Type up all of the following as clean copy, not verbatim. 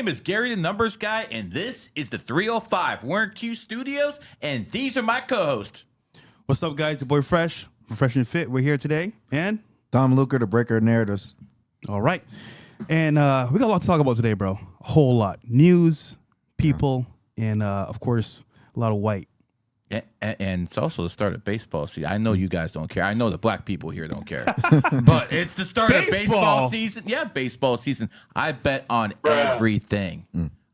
name is Gary the Numbers Guy, and this is the 305. We're in Q Studios, and these are my co-hosts. What's up, guys? Your boy Fresh, from Fresh and Fit. We're here today, and Tom Luker, the breaker of narratives. all right, and we got a lot to talk about today, bro. A whole lot, news, people, and of course, a lot of white. And it's also the start of baseball season. I know you guys don't care. I know the black people here don't care. But it's the start of baseball season. Yeah, baseball season. I bet on everything.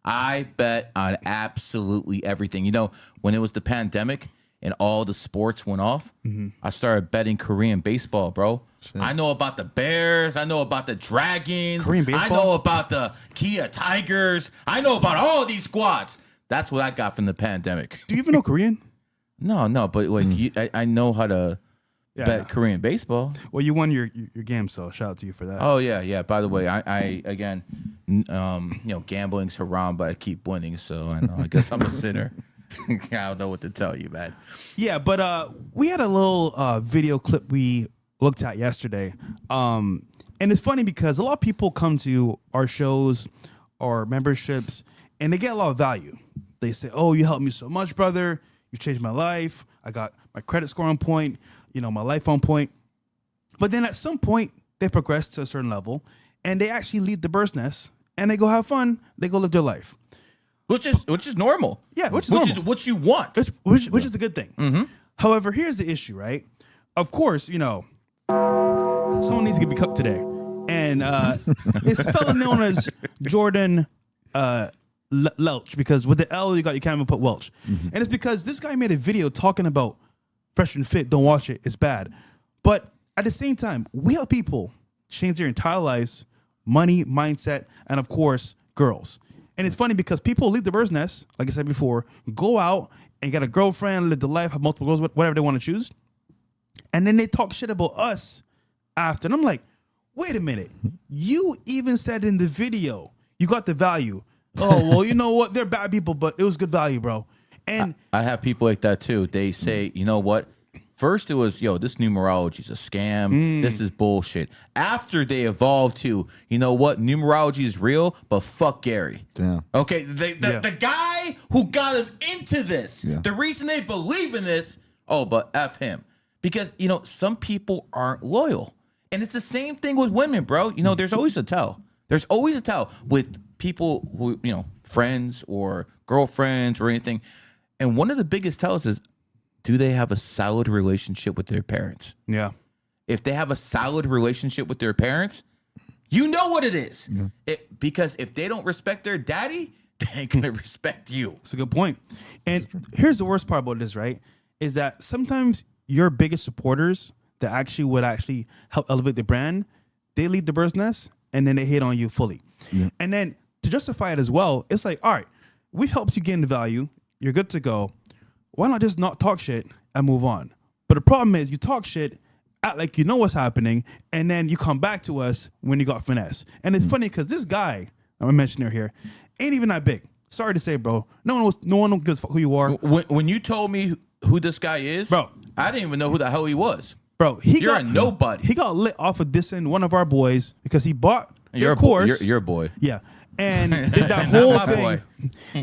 I bet on absolutely everything. You know, when it was the pandemic and all the sports went off, I started betting Korean baseball, bro. Shit. I know about the Bears. I know about the Dragons. Korean baseball? I know about the Kia Tigers. I know about all these squads. That's what I got from the pandemic. Do you even know Korean? No, but like I know how to bet Korean baseball. Well, you won your game, so shout out to you for that. Oh yeah. By the way, I again, gambling's haram, but I keep winning, so I know. I guess I'm a sinner. I don't know what to tell you, man. Yeah, but we had a little video clip we looked at yesterday, and it's funny because a lot of people come to our shows, our memberships, and they get a lot of value. They say, "Oh, you helped me so much, brother. You changed my life. I got my credit score on point, my life on point." But then at some point, they progress to a certain level, and they actually leave the bird's nest, and they go have fun. They go live their life. Which is normal. Yeah, which is normal. Which is what you want. Which is a good thing. Mm-hmm. However, here's the issue, right? Of course, someone needs to be cooked today. And it's a fellow known as Jordan Lelch, because with the L, you can't even put Welch. Mm-hmm. And it's because this guy made a video talking about Fresh and Fit. Don't watch it. It's bad. But at the same time, we help people change their entire lives, money, mindset, and of course, girls. And it's funny because people leave the bird's nest, like I said before, go out and get a girlfriend, live the life, have multiple girls, whatever they want to choose. And then they talk shit about us after. And I'm like, wait a minute. You even said in the video, you got the value. Oh, well, you know what? They're bad people, but it was good value, bro. And I have people like that too. They say, you know what? First it was, this numerology is a scam. This is bullshit. After they evolved to, you know what? Numerology is real, but fuck Gary. Yeah. Okay, the guy who got him into this, the reason they believe in this, but F him. Because, some people aren't loyal. And it's the same thing with women, bro. There's always a tell. There's always a tell with people who, friends or girlfriends or anything. And one of the biggest tells is, do they have a solid relationship with their parents? yeah. If they have a solid relationship with their parents, you know what it is. Yeah. Because if they don't respect their daddy, they ain't going to respect you. It's a good point. And here's the worst part about this, right? Is that sometimes your biggest supporters that would help elevate the brand, they leave the bird's nest and then they hate on you fully. Yeah. And then to justify it as well, it's like, all right, we've helped you gain the value. You're good to go. Why not just not talk shit and move on? But the problem is you talk shit, act like you know what's happening, and then you come back to us when you got finesse. And it's funny because this guy, I'm mentioning here, ain't even that big. Sorry to say, bro. No one gives a fuck who you are. When you told me who this guy is, bro, I didn't even know who the hell he was. Bro, you're a nobody. He got lit off of dissing one of our boys because he bought their course. Your boy. Yeah. And did that whole thing.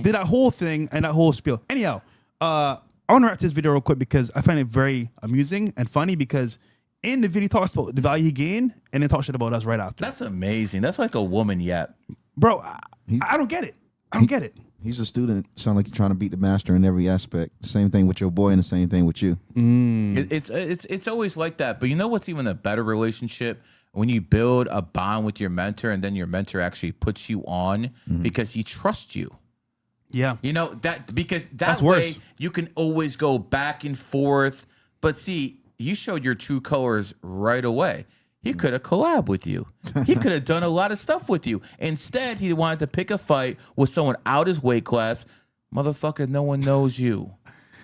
Did that whole thing and that whole spiel. Anyhow, I want to wrap this video real quick because I find it very amusing and funny because in the video he talks about the value he gained and then talks shit about us right after. That's amazing. That's like a woman yap. Bro, I don't get it. I don't get it. He's a student. Sound like you're trying to beat the master in every aspect. Same thing with your boy and the same thing with you. It's always like that. But you know what's even a better relationship? When you build a bond with your mentor and then your mentor actually puts you on because he trusts you. Yeah. Because that's way worse. You can always go back and forth. But see, you showed your true colors right away. He could have collabed with you. He could have done a lot of stuff with you. Instead, he wanted to pick a fight with someone out his weight class. Motherfucker, no one knows you.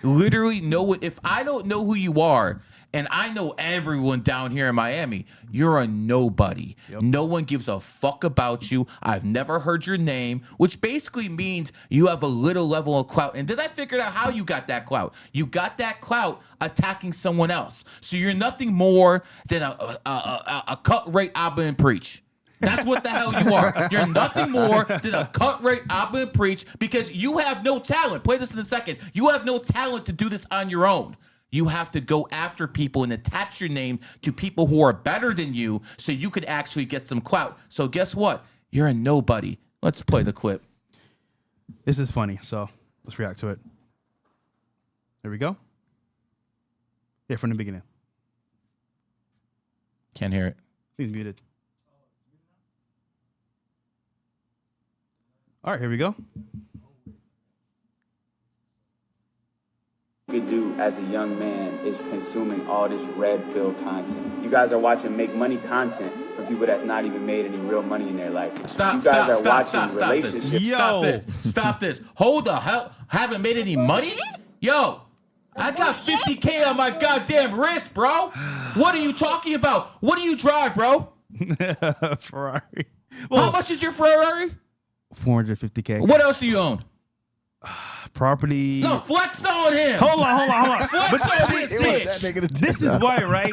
Literally, no one. If I don't know who you are, and I know everyone down here in Miami, you're a nobody. Yep. No one gives a fuck about you. I've never heard your name, which basically means you have a little level of clout. And then I figured out how you got that clout. You got that clout attacking someone else. So you're nothing more than a cut rate Abba and preach. That's what the hell you are. You're nothing more than a cut rate Abba preach because you have no talent. Play this in a second. You have no talent to do this on your own. You have to go after people and attach your name to people who are better than you so you could actually get some clout. So guess what? You're a nobody. Let's play the clip. This is funny, so let's react to it. There we go. Yeah, from the beginning. Can't hear it. He's muted. All right, here we go. You could do as a young man is consuming all this red pill content. You guys are watching make money content from people that's not even made any real money in their life. Stop this. Hold the hell. Haven't made any money? Yo, I got 50K on my goddamn wrist, bro. What are you talking about? What do you drive, bro? Ferrari. How much is your Ferrari? 450K. What else do you own? Property. No, flex on him. Hold on. Flex on this bitch. This is why, right?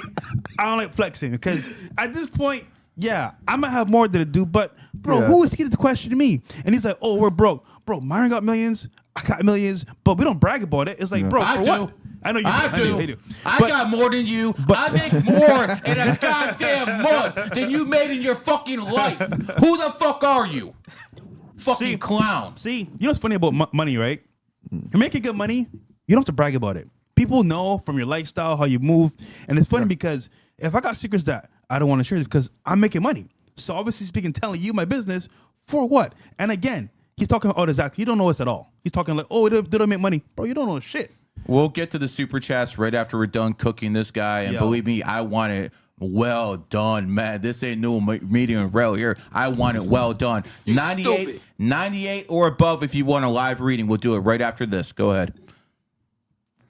I don't like flexing because at this point, yeah, I might have more than to do, but bro, who is he to question me? And he's like, oh, we're broke. Bro, Myron got millions. I got millions, but we don't brag about it. It's like, bro, for what? I know you do. I do. I got more than you. I make more in a goddamn month than you made in your fucking life. Who the fuck are you? Fucking clown. See, you know what's funny about money, right? You're making good money. You don't have to brag about it. People know from your lifestyle how you move, and it's funny because if I got secrets that I don't want to share, it's because I'm making money. So obviously speaking, telling you my business for what? And again, he's talking about Zach. You don't know us at all. He's talking like, oh, they don't make money, bro. You don't know shit. We'll get to the super chats right after we're done cooking this guy, and believe me, I want it well done, man. This ain't no medium rare here. I want it well done. 98 or above if you want a live reading. We'll do it right after this. Go ahead.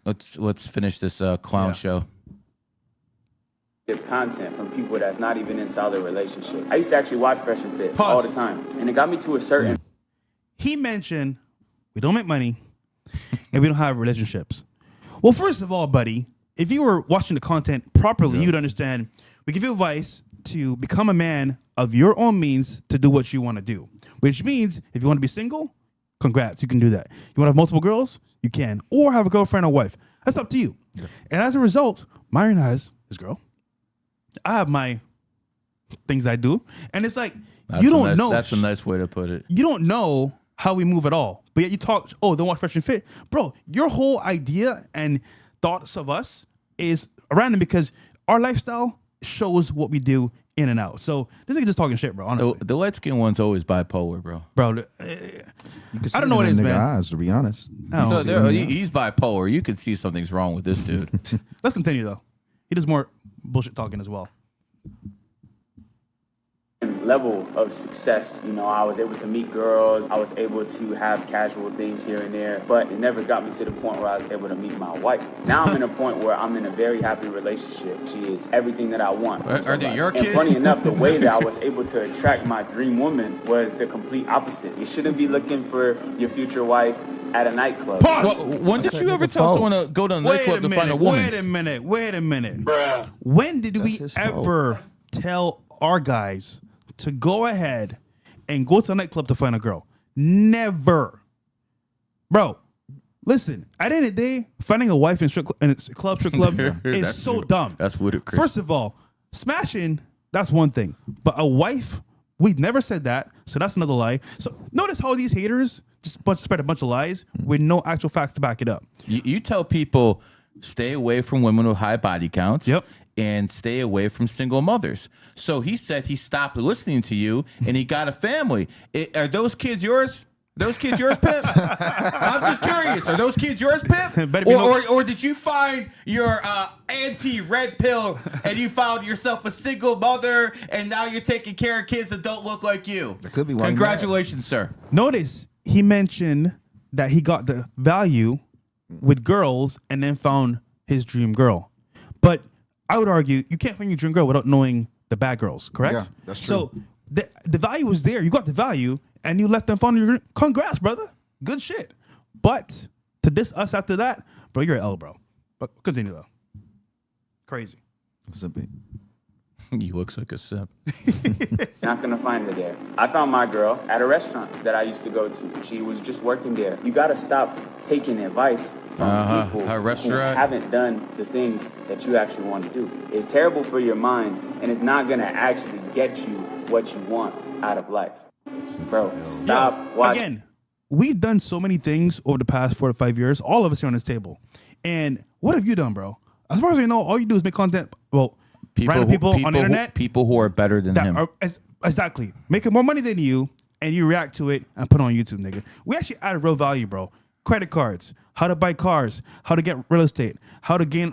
Let's finish this clown show. Content from people that's not even in solid relationship. I used to actually watch Fresh and Fit all the time, and it got me to a certain. He mentioned we don't make money and we don't have relationships. Well, first of all, buddy, if you were watching the content properly, you'd understand we give you advice to become a man of your own means to do what you want to do, which means if you want to be single, congrats, you can do that. You want to have multiple girls, you can, or have a girlfriend or wife. That's up to you. Yeah. And as a result, Myron has his girl. I have my things I do. And it's like, you don't know. That's a nice way to put it. You don't know how we move at all. But yet you talk, oh, don't watch Fresh and Fit. Bro, your whole idea and thoughts of us is random because our lifestyle shows what we do in and out. So this nigga just talking shit, bro, honestly. The light-skinned one's always bipolar, bro. Bro, I don't know what it is, man. Eyes, to be honest. So he's bipolar. You could see something's wrong with this dude. Let's continue, though. He does more bullshit talking as well. Level of success, you know, I was able to meet girls, I was able to have casual things here and there, but it never got me to the point where I was able to meet my wife. Now I'm in a point where I'm in a very happy relationship. She is everything that I want. Are they your kids? And funny enough, the way that I was able to attract my dream woman was the complete opposite. You shouldn't be looking for your future wife at a nightclub. Pause. Well, when did you ever tell someone to go to a nightclub to find a woman? Wait a minute. Bruh. When did we ever tell our guys to go ahead and go to a nightclub to find a girl? Never. Bro, listen, at the end of the day, finding a wife in strip club is so dumb. That's ludicrous. First of all, smashing, that's one thing. But a wife, we've never said that, so that's another lie. So notice how these haters just spread a bunch of lies with no actual facts to back it up. You tell people, stay away from women with high body counts. Yep. And stay away from single mothers. So he said he stopped listening to you and he got a family. Are those kids yours? Those kids yours, Pimp? I'm just curious. Are those kids yours, Pimp? Or did you find your anti-red pill and you found yourself a single mother and now you're taking care of kids that don't look like you? That could be one. Congratulations, sir. Notice he mentioned that he got the value with girls and then found his dream girl. But I would argue you can't find your dream girl without knowing the bad girls, correct? Yeah, that's true. So the value was there. You got the value, and you let them find your. Congrats, brother. Good shit. But to diss us after that, bro, you're an L, bro. But continue though. Crazy. He looks like a simp. Not gonna find her there. I found my girl at a restaurant that I used to go to. She was just working there. You gotta stop taking advice from people A who restaurant. haven't done the things that you actually want to do. It's terrible for your mind, and it's not gonna actually get you what you want out of life. Bro, stop watching. Again, we've done so many things over the past 4 to 5 years, all of us here on this table. And what have you done, bro? As far as I know, all you do is make content. Well, random people on the internet. People who are better than him. Exactly. Making more money than you, and you react to it and put it on YouTube, nigga. We actually added real value, bro. Credit cards, how to buy cars, how to get real estate, how to gain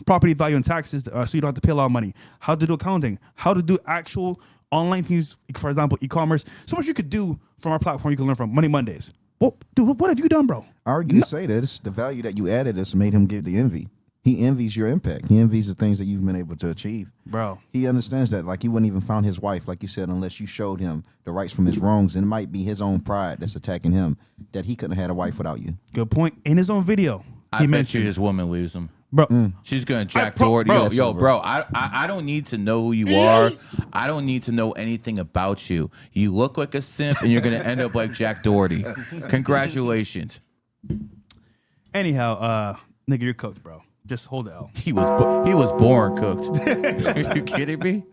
property value and taxes so you don't have to pay a lot of money, how to do accounting, how to do actual online things, for example, e-commerce. So much you could do from our platform you can learn from. Money Mondays. Well, dude, what have you done, bro? I argue to say that the value that you added has made him give the envy. He envies your impact. He envies the things that you've been able to achieve. Bro. He understands that. Like, he wouldn't even found his wife, like you said, unless you showed him the rights from his wrongs. And it might be his own pride that's attacking him, that he couldn't have had a wife without you. Good point. In his own video, I bet you his woman leaves him. Bro, She's gonna Jack bro, Doherty. bro, I don't need to know who you are. I don't need to know anything about you. You look like a simp, and you're gonna end up like Jack Doherty. Congratulations. anyhow, nigga, you're cooked, bro. Just hold the L. He was born cooked. Are you kidding me?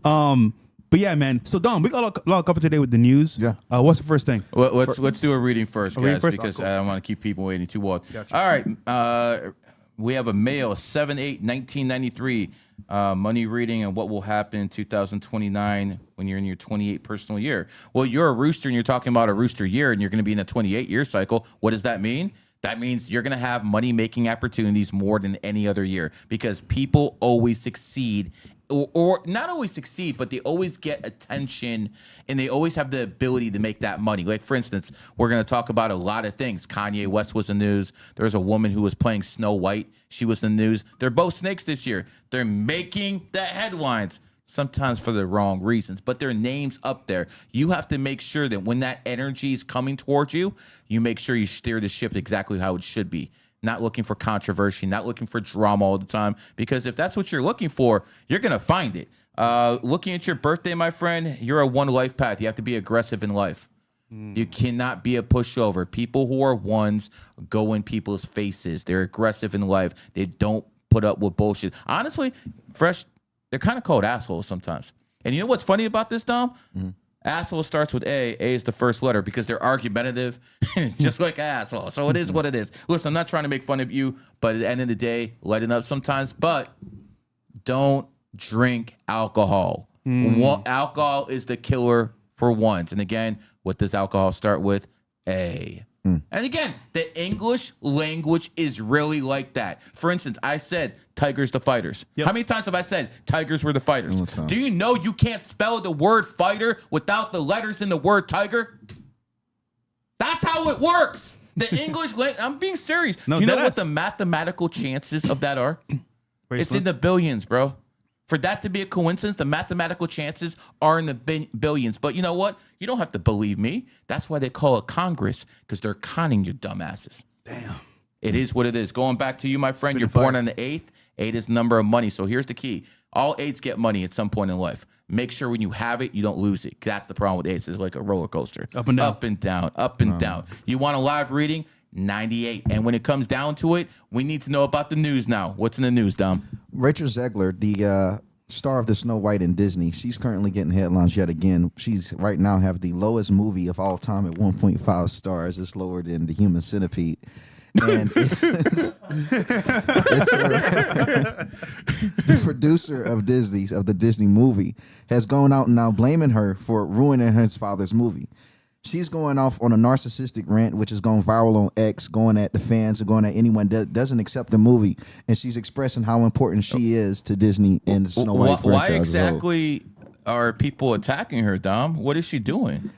But yeah, man. So Dom, we got a lot of cover today with the news. Yeah. What's the first thing? Well, let's do a reading first, guys, first? because Oh, cool. I don't want to keep people waiting too long. Gotcha. All right. We have a male, 7/8/1993, money reading and what will happen in 2029 when you're in your 28 personal year. Well, you're a rooster and you're talking about a rooster year and you're going to be in a 28-year cycle. What does that mean? That means you're going to have money-making opportunities more than any other year because people always succeed or not always succeed, but they always get attention and they always have the ability to make that money. Like, for instance, we're going to talk about a lot of things. Kanye West was in the news. There was a woman who was playing Snow White. She was in the news. They're both snakes this year. They're making the headlines, sometimes for the wrong reasons, but their name's up there. You have to make sure that when that energy is coming towards you, you make sure you steer the ship exactly how it should be. Not looking for controversy, not looking for drama all the time, because if that's what you're looking for, you're going to find it. Looking at your birthday, my friend, you're a one life path. You have to be aggressive in life. You cannot be a pushover. People who are ones go in people's faces. They're aggressive in life. They don't put up with bullshit. Honestly, they're kind of called assholes sometimes. And you know what's funny about this, Dom? Asshole starts with A. A is the first letter because they're argumentative, just like asshole. So it is what it is. Listen, I'm not trying to make fun of you, but at the end of the day, lighten up sometimes. But don't drink alcohol. Alcohol is the killer for ones. And again, what does alcohol start with? A. And again, the English language is really like that. For instance, I said tigers the fighters. Yep. How many times have I said tigers were the fighters? All the time. Do you know you can't spell the word fighter without the letters in the word tiger? That's how it works. The English language, I'm being serious. No, you know deadass. what the mathematical chances of that are? Very It's slim. in the billions, bro. For that to be a coincidence, the mathematical chances are in the billions. But you know what? You don't have to believe me. That's why they call it Congress, because they're conning your dumbasses. Damn. It is what it is. Going back to you, my friend, Spitting you're fire. born on the 8th. 8 is the number of money. So here's the key. All 8s get money at some point in life. Make sure when you have it, you don't lose it. That's the problem with 8s. It's like a roller coaster. Up and down. Up and down. Up and down. You want a live reading? 98. And when it comes down to it, we need to know about the news now. What's in the news, Dom? Rachel Zegler, the star of the Snow White in Disney, she's currently getting headlines yet again. She's right now have the lowest movie of all time at 1.5 stars. It's lower than The Human Centipede. And it's the producer of the Disney movie has gone out and now blaming her for ruining his father's movie. She's going off on a narcissistic rant, which is going viral on X, going at the fans and going at anyone that doesn't accept the movie. And she's expressing how important she is to Disney and the Snow White franchise. Why as a whole. exactly are people attacking her, Dom? What is she doing?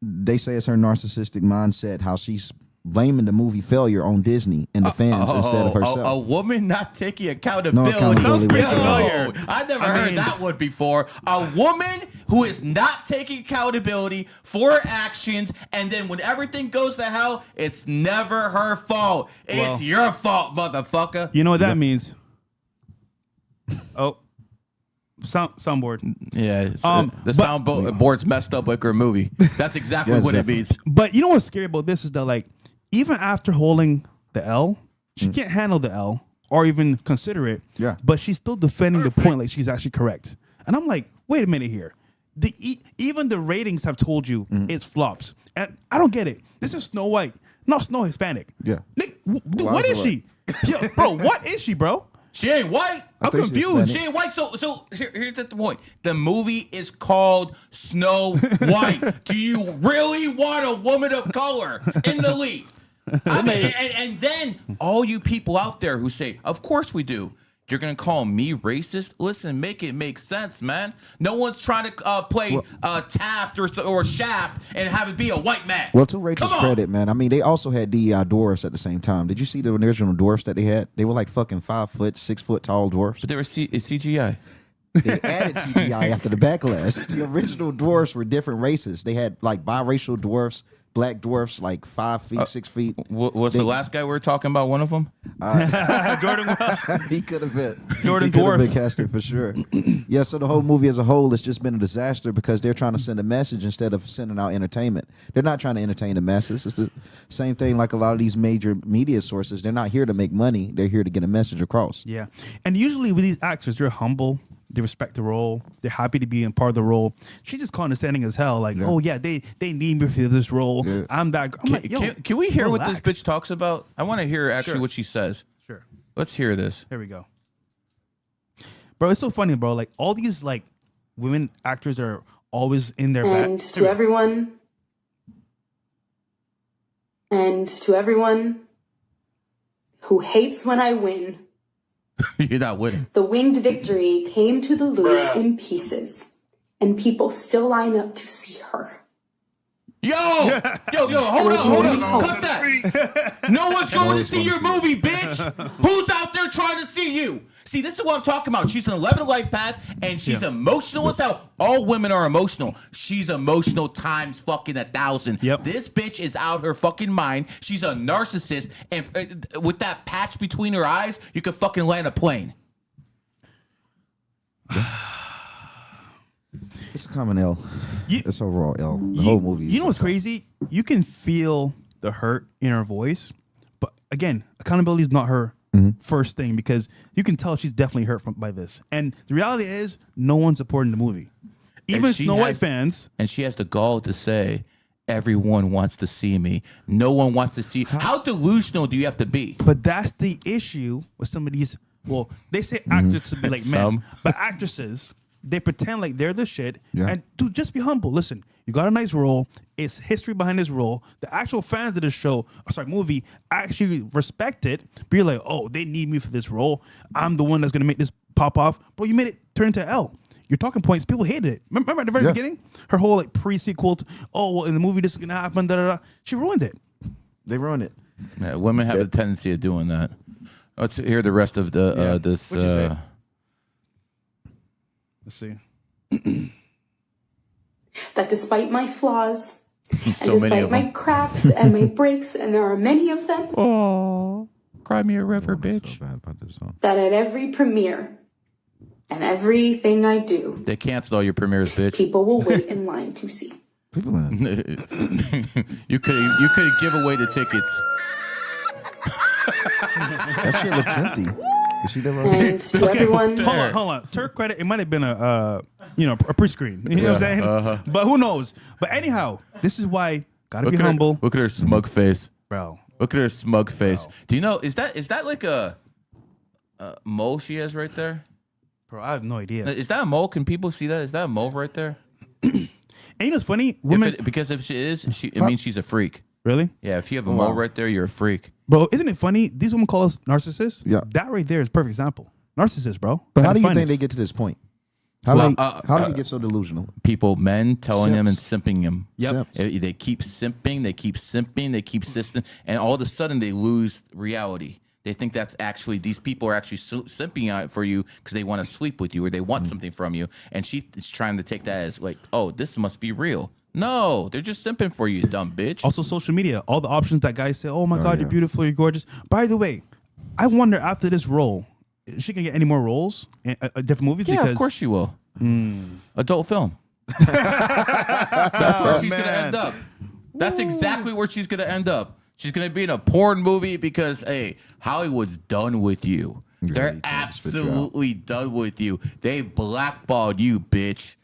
They say it's her narcissistic mindset, how she's blaming the movie failure on Disney and the fans instead of herself. A woman not taking accountability. No accountability pretty whatsoever. familiar. I never heard that one before. A woman who is not taking accountability for her actions, and then when everything goes to hell, it's never her fault. It's Well, your fault, motherfucker. You know what that means? Oh. Soundboard. Yeah, the but- soundboard's messed up like her movie. That's exactly Yes, what it definitely. means. But you know what's scary about this is that like even after holding the L, she can't handle the L or even consider it. Yeah. But she's still defending the point like she's actually correct. And I'm like, wait a minute here. Even the ratings have told you it's flops. And I don't get it. This is Snow White, not Snow Hispanic. Yeah. Nick, Why what is is it she? Yo, bro, what is she, bro? She ain't white. I'm think she's confused. Hispanic. She ain't white. So here's the point. The movie is called Snow White. Do you really want a woman of color in the lead? I mean, and then all you people out there who say, "Of course we do." You're gonna call me racist? Listen, make it make sense, man. No one's trying to play Taft or Shaft and have it be a white man. Well, to Rachel's Come on. credit, man. I mean, they also had DEI dwarfs at the same time. Did you see the original dwarfs that they had? They were like fucking 5 foot, 6 foot tall dwarfs. But they were CGI. They added CGI after the backlash. The original dwarfs were different races. They had like biracial dwarfs, black dwarfs, like 5 feet, 6 feet. Was the last guy we were talking about one of them? Jordan, He could have been. Jordan He could have Dwarf. been casted for sure. Yeah, so the whole movie as a whole has just been a disaster because they're trying to send a message instead of sending out entertainment. They're not trying to entertain the masses. It's the same thing like a lot of these major media sources. They're not here to make money. They're here to get a message across. Yeah. And usually with these actors, they're humble. They respect the role. They're happy to be in part of the role. She's just condescending as hell. Like, oh yeah, they need me for this role. Yeah. I'm that. I'm like, yo, Can we hear what this relax. bitch talks about? I want to hear actually Sure. what she says. Sure. Let's hear this. Here we go. Bro, it's so funny, bro. Like all these like women actors are always in their And back. to everyone, who hates when I win, You're not winning. the winged victory came to the Louvre in pieces, and people still line up to see her. Yo, hold on, cut that. No one's going to see your movie, bitch. Who's out there trying to see you? See, this is what I'm talking about. She's an 11 life path, and she's emotional as hell. All women are emotional. She's emotional times fucking 1,000. Yep. This bitch is out her fucking mind. She's a narcissist, and with that patch between her eyes, you could fucking land a plane. It's a common L. You- It's overall L. The whole movie. You know what's crazy? You can feel the hurt in her voice, but again, accountability is not her first thing because you can tell she's definitely hurt by this. And the reality is, no one's supporting the movie. Even she Snow White has- fans. And she has the gall to say, everyone wants to see me. No one wants to see. How delusional do you have to be? But that's the issue with some of these. Well, they say actors to be like men, Some. but actresses, they pretend like they're the shit. Yeah. And dude, just be humble. Listen, you got a nice role. It's history behind this role. The actual fans of this show, movie, actually respect it. But you're like, oh, they need me for this role. I'm the one that's gonna make this pop off. Bro, you made it turn into L. Your talking points, people hated it. Remember at the very Yeah. beginning? Her whole like pre-sequel to, oh, well, in the movie this is gonna happen, da da da. She ruined it. They ruined it. Yeah, women have a tendency of doing that. Let's hear the rest of the this. What'd you say? Let's see. That despite my flaws, and So many despite of my them. cracks and my breaks, and there are many of them, Oh, cry me a river, bitch. So bad about this song. that at every premiere and everything I do, They canceled all your premieres, bitch. people will wait in line to see. People in You could give away the tickets. that shit looks empty. You see that right? And to everyone, Hold on. To her credit, it might have been a pre-screen. You know what I'm saying? But who knows? But anyhow, this is why gotta be humble, Look at her smug face. bro. Look at her smug face. Do you know? Is that like a mole she has right there? Bro, I have no idea. Is that a mole? Can people see that? Is that a mole right there? And you know what's funny? Women, Because if she is, it means she's a freak. really, Yeah, if you have a mole right there, you're a freak. bro. Isn't it funny? These women call us narcissists. Yeah. That right there is a perfect example. Narcissist, bro. But At how do its you think finest. they get to this point? How Well, do you get so delusional? People, men telling them and simping them. Yep. Simps. They keep simping, they keep simping, they keep sisting, and all of a sudden they lose reality. They think that's actually, these people are actually simping out for you because they want to sleep with you or they want something from you. And she is trying to take that as like, oh, this must be real. No, they're just simping for you, dumb bitch. Also, social media, all the options that guys say, oh my God, yeah. you're beautiful, you're gorgeous. By the way, I wonder after this role, is she gonna get any more roles in different movies? Yeah, because of course she will. Adult film. That's where she's gonna end up. That's exactly where she's gonna end up. She's gonna be in a porn movie because hey, Hollywood's done with you. They're absolutely done with you. They blackballed you, bitch.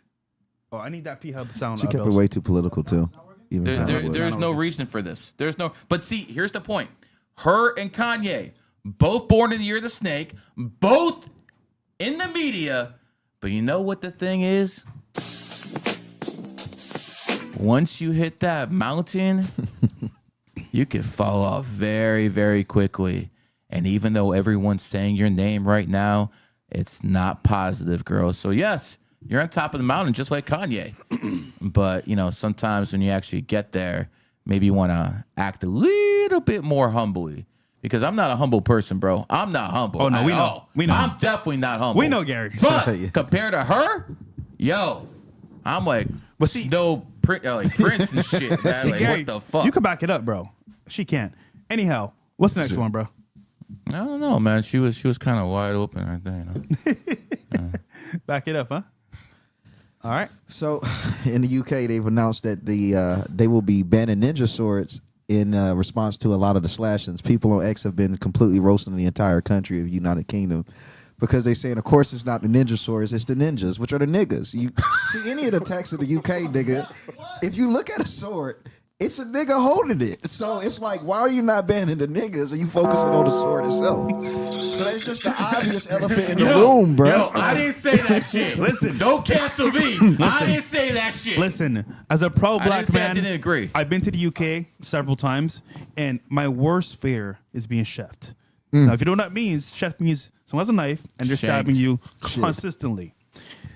Oh, I need that P-Hub sound. She kept it way too political too. There's no reason for this. There's no. But see, here's the point. Her and Kanye, both born in the year of the snake, both in the media. But you know what the thing is? Once you hit that mountain, you can fall off very, very quickly. And even though everyone's saying your name right now, it's not positive, girl. So yes, you're on top of the mountain just like Kanye. But, you know, sometimes when you actually get there, maybe you want to act a little bit more humbly. Because I'm not a humble person, bro. I'm not humble. Oh, no, we know. All. We know. I'm definitely not humble. We know, Gary. But compared to her, yo, I'm like, But see- like Prince and shit. Man. Like, Gary, what the fuck? You can back it up, bro. She can't. Anyhow, what's the next one, bro? I don't know, man. She was kind of wide open right there. You know? Back it up, huh? All right. So, in the UK, they've announced that they will be banning ninja swords in response to a lot of the slashings. People on X have been completely roasting the entire country of United Kingdom because they're saying, of course, it's not the ninja swords, it's the ninjas, which are the niggas. You see any of the text of the UK, nigga, if you look at a sword, it's a nigga holding it. So it's like, why are you not banning the niggas? Are you focusing on the sword itself? So that's just the obvious elephant in the room, bro. Yo, I didn't say that shit. Listen. Don't cancel me. I didn't say that shit. Listen, as a pro-black say I man, didn't agree. I've been to the UK several times, and my worst fear is being chefed. Now, if you know what that means, chef means someone has a knife and they're stabbing you consistently.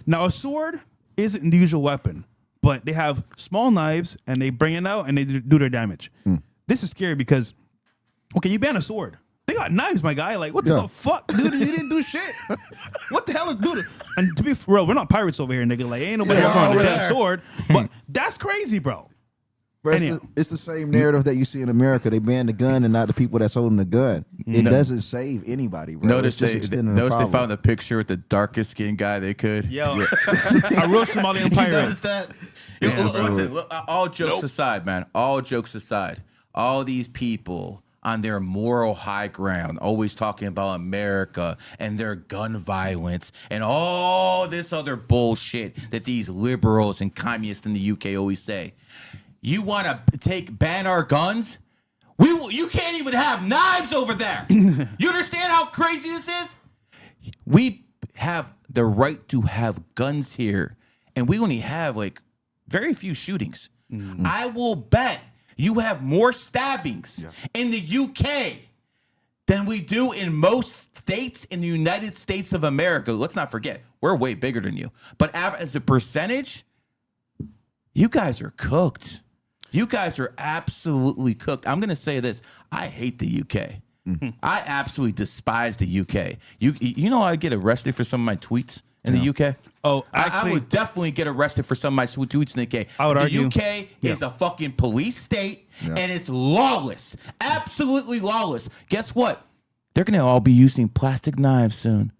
Now, a sword isn't the usual weapon, but they have small knives and they bring it out and they do their damage. This is scary because, okay, you ban a sword. They got knives, my guy. Like, what the fuck? Dude, you didn't do shit. What the hell is dude? And to be for real, we're not pirates over here, nigga. Like, ain't nobody walking around with a damn sword. But that's crazy, bro. Bro, it's the same narrative that you see in America. They ban the gun and not the people that's holding the gun. It doesn't save anybody, bro. Notice it's just they extending the notice they problem. found the picture with the darkest skinned guy they could. Yo, a real Somalian pirate. Notice that? Yo, listen, look, all jokes aside, man. All jokes aside, all these people on their moral high ground, always talking about America and their gun violence and all this other bullshit that these liberals and communists in the UK always say. You want to ban our guns? You can't even have knives over there. You understand how crazy this is? We have the right to have guns here, and we only have like very few shootings. I will bet you have more stabbings in the UK than we do in most states in the United States of America. Let's not forget, we're way bigger than you. But as a percentage, you guys are cooked. You guys are absolutely cooked. I'm going to say this. I hate the UK. I absolutely despise the UK. You know I get arrested for some of my tweets in the UK? Oh, I actually, would definitely get arrested for some of my tweets in the UK. I would argue. The UK is a fucking police state, and it's lawless. Absolutely lawless. Guess what? They're going to all be using plastic knives soon.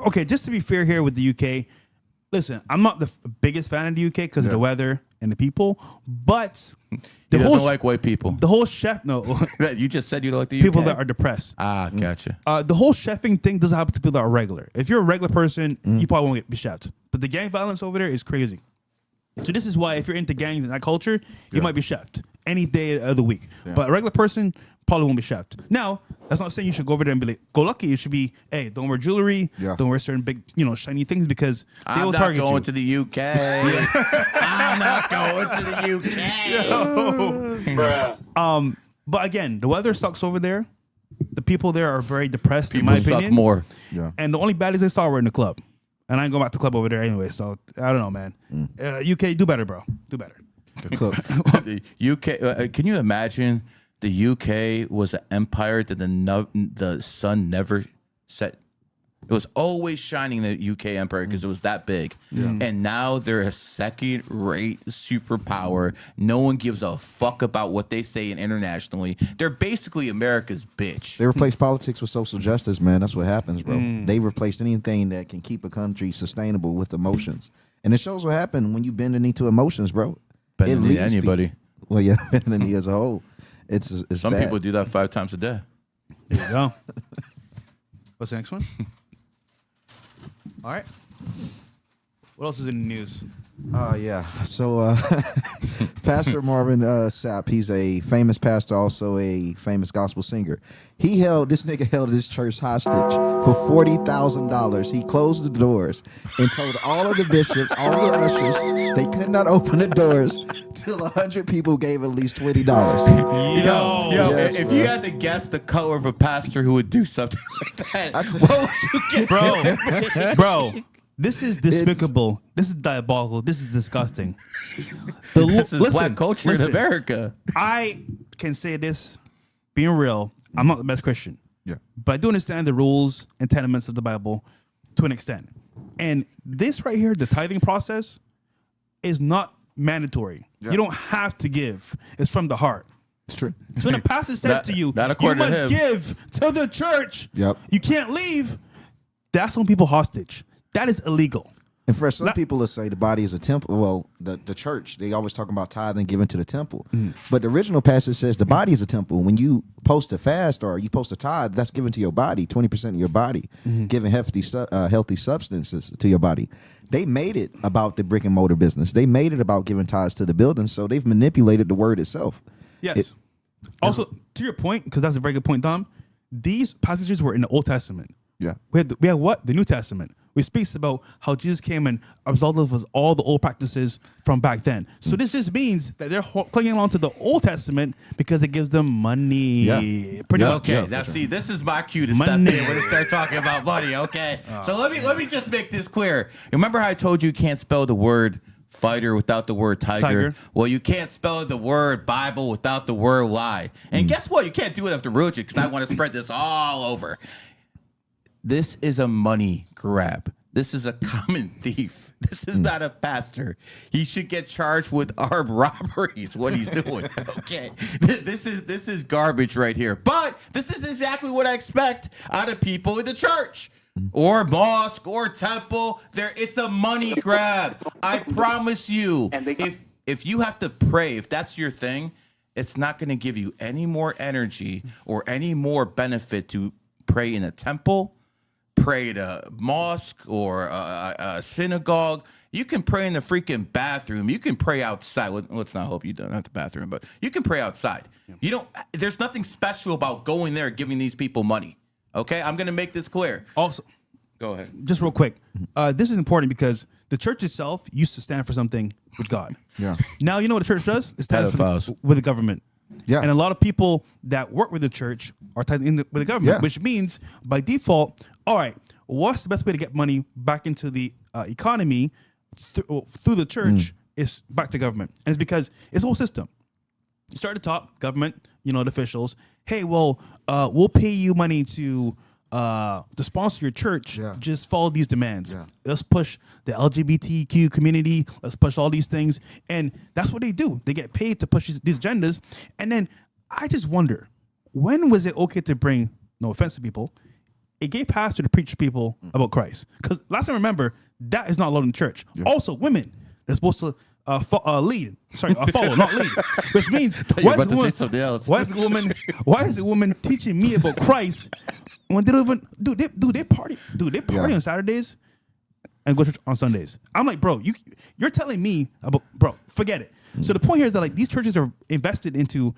Okay, just to be fair here with the UK, listen, I'm not the biggest fan of the UK because of the weather and the people, but He doesn't like white people. the whole chef, no, You just said you don't like the UK? people that are depressed. Ah, gotcha. The whole chefing thing doesn't happen to people that are regular. If you're a regular person, you probably won't be chefed. But the gang violence over there is crazy. So this is why if you're into gangs and that culture, you might be chefed any day of the week. But a regular person probably won't be chefed. Now, that's not saying you should go over there and be like, go lucky. It should be, hey, don't wear jewelry, don't wear certain big, shiny things because they will target you. I'm not going to the UK. I'm not going to the UK. But again, the weather sucks over there. The people there are very depressed, People in my suck opinion. more. Yeah. And the only baddies I saw were in the club. And I ain't going back to the club over there anyway. So I don't know, man. UK, do better, bro. Do better. Cooked. The UK. Can you imagine the UK was an empire that the sun never set? It was always shining the UK empire because it was that big. And now they're a second-rate superpower. No one gives a fuck about what they say internationally. They're basically America's bitch. They replace politics with social justice, man. That's what happens, bro. They replaced anything that can keep a country sustainable with emotions. And it shows what happened when you bend the knee to emotions, bro. Bend It the knee to leads anybody. people- Well, yeah, bend the knee as a whole. It's Some bad. people do that 5 times a day. There you go. What's the next one? All right. What else is in the news? Yeah. So Pastor Marvin Sapp, he's a famous pastor, also a famous gospel singer. This nigga held his church hostage for $40,000. He closed the doors and told all of the bishops, all the ushers, they could not open the doors till 100 people gave at least $20. Yo, Yes, if bro. you had to guess the color of a pastor who would do something like that, I tell- what would you guess? Bro, this is despicable. This is diabolical. This is disgusting. This is black culture in America. I can say this, being real, I'm not the best Christian. Yeah. But I do understand the rules and tenements of the Bible to an extent. And this right here, the tithing process, is not mandatory. Yeah. You don't have to give. It's from the heart. It's true. So when a pastor says Not- to you, not you according to must him. give to the church. Yep. You can't leave. That's when people hostage. That is illegal. And for some people, let's say the body is a temple. Well, the church, they always talk about tithing giving to the temple. But the original passage says the body is a temple. When you post a fast or you post a tithe, that's given to your body, 20% of your body, giving healthy substances to your body. They made it about the brick and mortar business. They made it about giving tithes to the building. So they've manipulated the word itself. Yes. Also, to your point, because that's a very good point, Dom, these passages were in the Old Testament. Yeah. We have what? The New Testament, which speaks about how Jesus came and absolved us of all the old practices from back then. So this just means that they're clinging on to the Old Testament because it gives them money. Yeah. Pretty much. Okay, now see, this is my cue to step in Money. when they start talking about money. Okay, so let me just make this clear. Remember how I told you can't spell the word fighter without the word tiger? Well, you can't spell the word Bible without the word lie. And guess what? You can't do it after religion because I want to spread this all over. This is a money grab. This is a common thief. This is not a pastor. He should get charged with armed robberies. What he's doing. Okay, this is garbage right here. But this is exactly what I expect out of people in the church or mosque or temple. It's a money grab. I promise you. If you have to pray, if that's your thing, it's not going to give you any more energy or any more benefit to pray in a temple, pray at a mosque or a synagogue. You can pray in the freaking bathroom. You can pray outside. Let's not hope you don't have the bathroom, but you can pray outside. You don't. There's nothing special about going there and giving these people money. Okay, I'm gonna make this clear. Also, Go ahead. just real quick, this is important because the church itself used to stand for something with God. Yeah. Now you know what the church does? It stands Pedophiles. with the government. Yeah. And a lot of people that work with the church are tied in with the government, Yeah. which means by default, all right, what's the best way to get money back into the economy through the church is back to government. And it's because it's a whole system. You start at the top, government, the officials. Hey, well, we'll pay you money to sponsor your church. Yeah. Just follow these demands. Yeah. Let's push the LGBTQ community. Let's push all these things. And that's what they do. They get paid to push these agendas. And then I just wonder, when was it okay to bring, no offense to people, a gay pastor to preach to people about Christ? Because last time I remember, that is not allowed in church. Also, women, they're supposed to lead. Sorry, follow, not lead. Which means, you were about to say something else. why is a woman teaching me about Christ when they don't even they party on Saturdays and go to church on Sundays? I'm like, bro, you're telling me about, bro, forget it. So the point here is that like these churches are invested into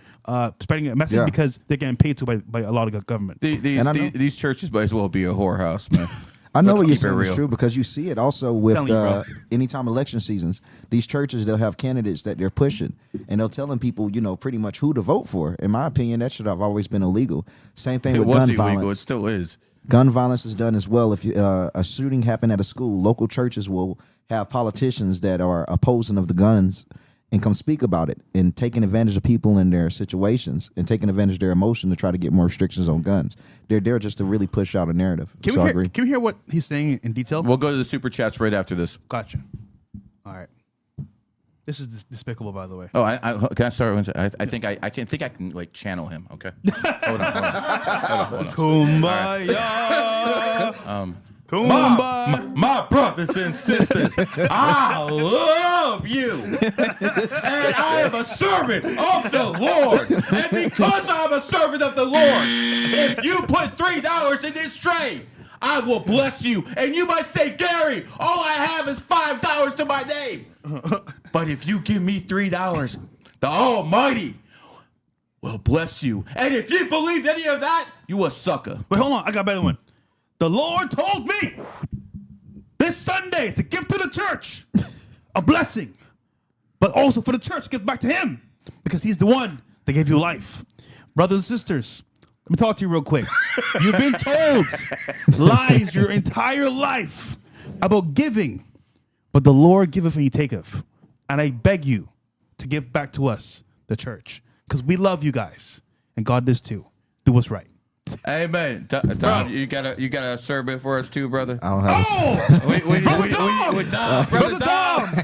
spreading a message because they're getting paid to by a lot of government. These churches might as well be a whorehouse, man. I know Let's what you're keep it saying is real. true because you see it also with Telling you, bro. anytime election seasons, these churches, they'll have candidates that they're pushing and they're telling people, pretty much who to vote for. In my opinion, that should have always been illegal. Same thing It with was gun illegal. violence. It still is. Gun violence is done as well. If a shooting happened at a school, local churches will have politicians that are opposing of the guns and come speak about it and taking advantage of people in their situations and taking advantage of their emotion to try to get more restrictions on guns. They're there just to really push out a narrative. Can we hear what he's saying in detail? We'll go to the super chats right after this. Gotcha. All right. This is despicable, by the way. Oh, can I start? I think I can like channel him. Okay. Hold on. Kumbaya. Kumbaya. My brothers and sisters, I love you, and I am a servant of the Lord. And because I'm a servant of the Lord, if you put $3 in this tray, I will bless you. And you might say, Gary, all I have is $5 to my name. But if you give me $3, the Almighty will bless you. And if you believe any of that, you a sucker. Wait, hold on. I got a better one. The Lord told me this Sunday to give to the church a blessing, but also for the church to give back to him because he's the one that gave you life. Brothers and sisters, let me talk to you real quick. You've been told lies your entire life about giving, but the Lord giveth and he taketh. And I beg you to give back to us, the church, because we love you guys, and God does too. Do what's right. Amen. Tom, you got a sermon for us too, brother? I don't have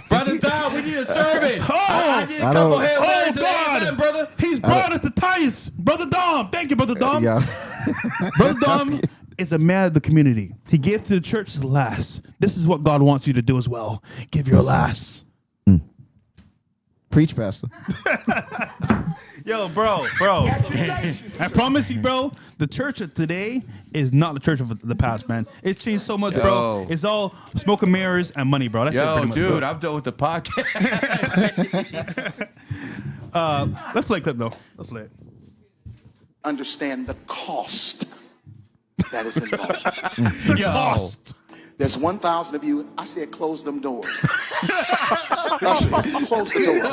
Brother Dom, we need a sermon. I need a I couple don't- Hail Marys and God. amen, brother. He's brought us the tithes. Brother Dom. Thank you, Brother Dom. Yeah. Brother Dom is a man of the community. He gave to the church his last. This is what God wants you to do as well. Give your last. Preach, Pastor. Yo, bro. I promise you, bro, the church of today is not the church of the past, man. It's changed so much, bro. Yo. It's all smoke and mirrors and money, bro. That's it, Yo, pretty much, dude, bro. I'm done with the podcast. Let's play a clip, though. Let's play it. Understand the cost that is involved. Cost. There's 1,000 of you. I said, close them doors. Ushers, close the doors.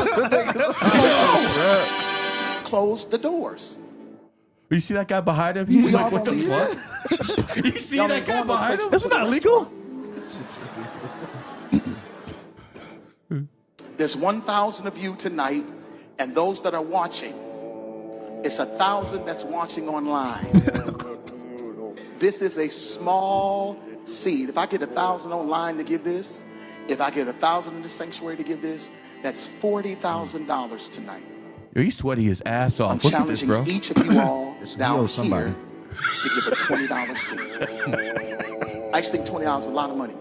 Close the doors. You see that guy behind him? He's We like, all what the believe fuck? You see Y'all that ain't guy going no behind him? place. Isn't that illegal? There's 1,000 of you tonight, and those that are watching, it's 1,000 that's watching online. This is a small seed. If I get 1,000 online to give this, if I get 1,000 in the sanctuary to give this, that's $40,000 tonight. Yo, he's sweating his ass I'm off. Look at this, challenging bro. each of you all It's down Neo somebody. here to give a $20 seed. I just think $20 is a lot of money.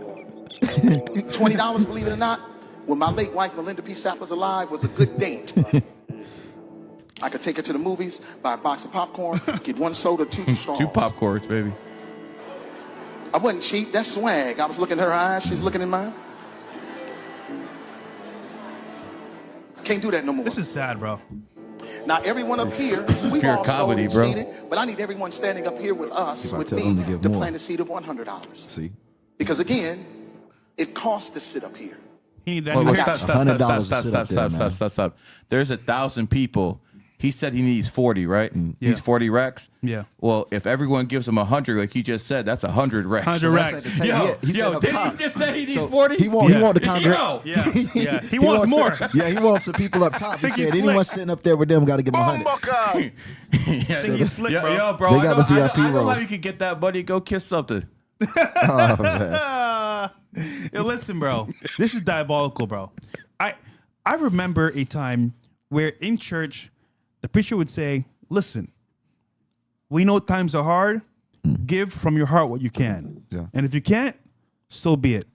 $20, believe it or not, when my late wife Melinda P. Sapp was alive, was a good date. I could take her to the movies, buy a box of popcorn, get one soda, 2 straws. 2 popcorns, baby. I wasn't cheap. That's swag. I was looking in her eyes. She's looking in mine. Can't do that no more. This is sad, bro. Now, everyone up here, we've Pure all comedy, sold bro. seated, but I need everyone standing up here with us, If I with tell me, them to give more. plant a seed of $100. See? Because again, it costs to sit up here. He need that. Wait, new wait, hair. stop. $100 to sit up there, man. Stop. There's 1,000 people. He said he needs 40, right? He needs 40 racks. Yeah. Well, if everyone gives him 100, like he just said, that's 100 racks. 100 That's racks. at the Yo, tail. He said up didn't top. he just say he needs So 40? He want the Congress. Yo, Yeah. He wants more. Yeah, he wants the people up top. He Think he's said anyone slick. sitting up there with them got to give him 100. Think he's slick, bro. Yo, bro, They I got know, the VIP I know role. how you can get that money. Go kiss something. Oh, man. Yo, listen, bro. This is diabolical, bro. I remember a time where in church, the preacher would say, listen, we know times are hard. Give from your heart what you can. Yeah. And if you can't, so be it.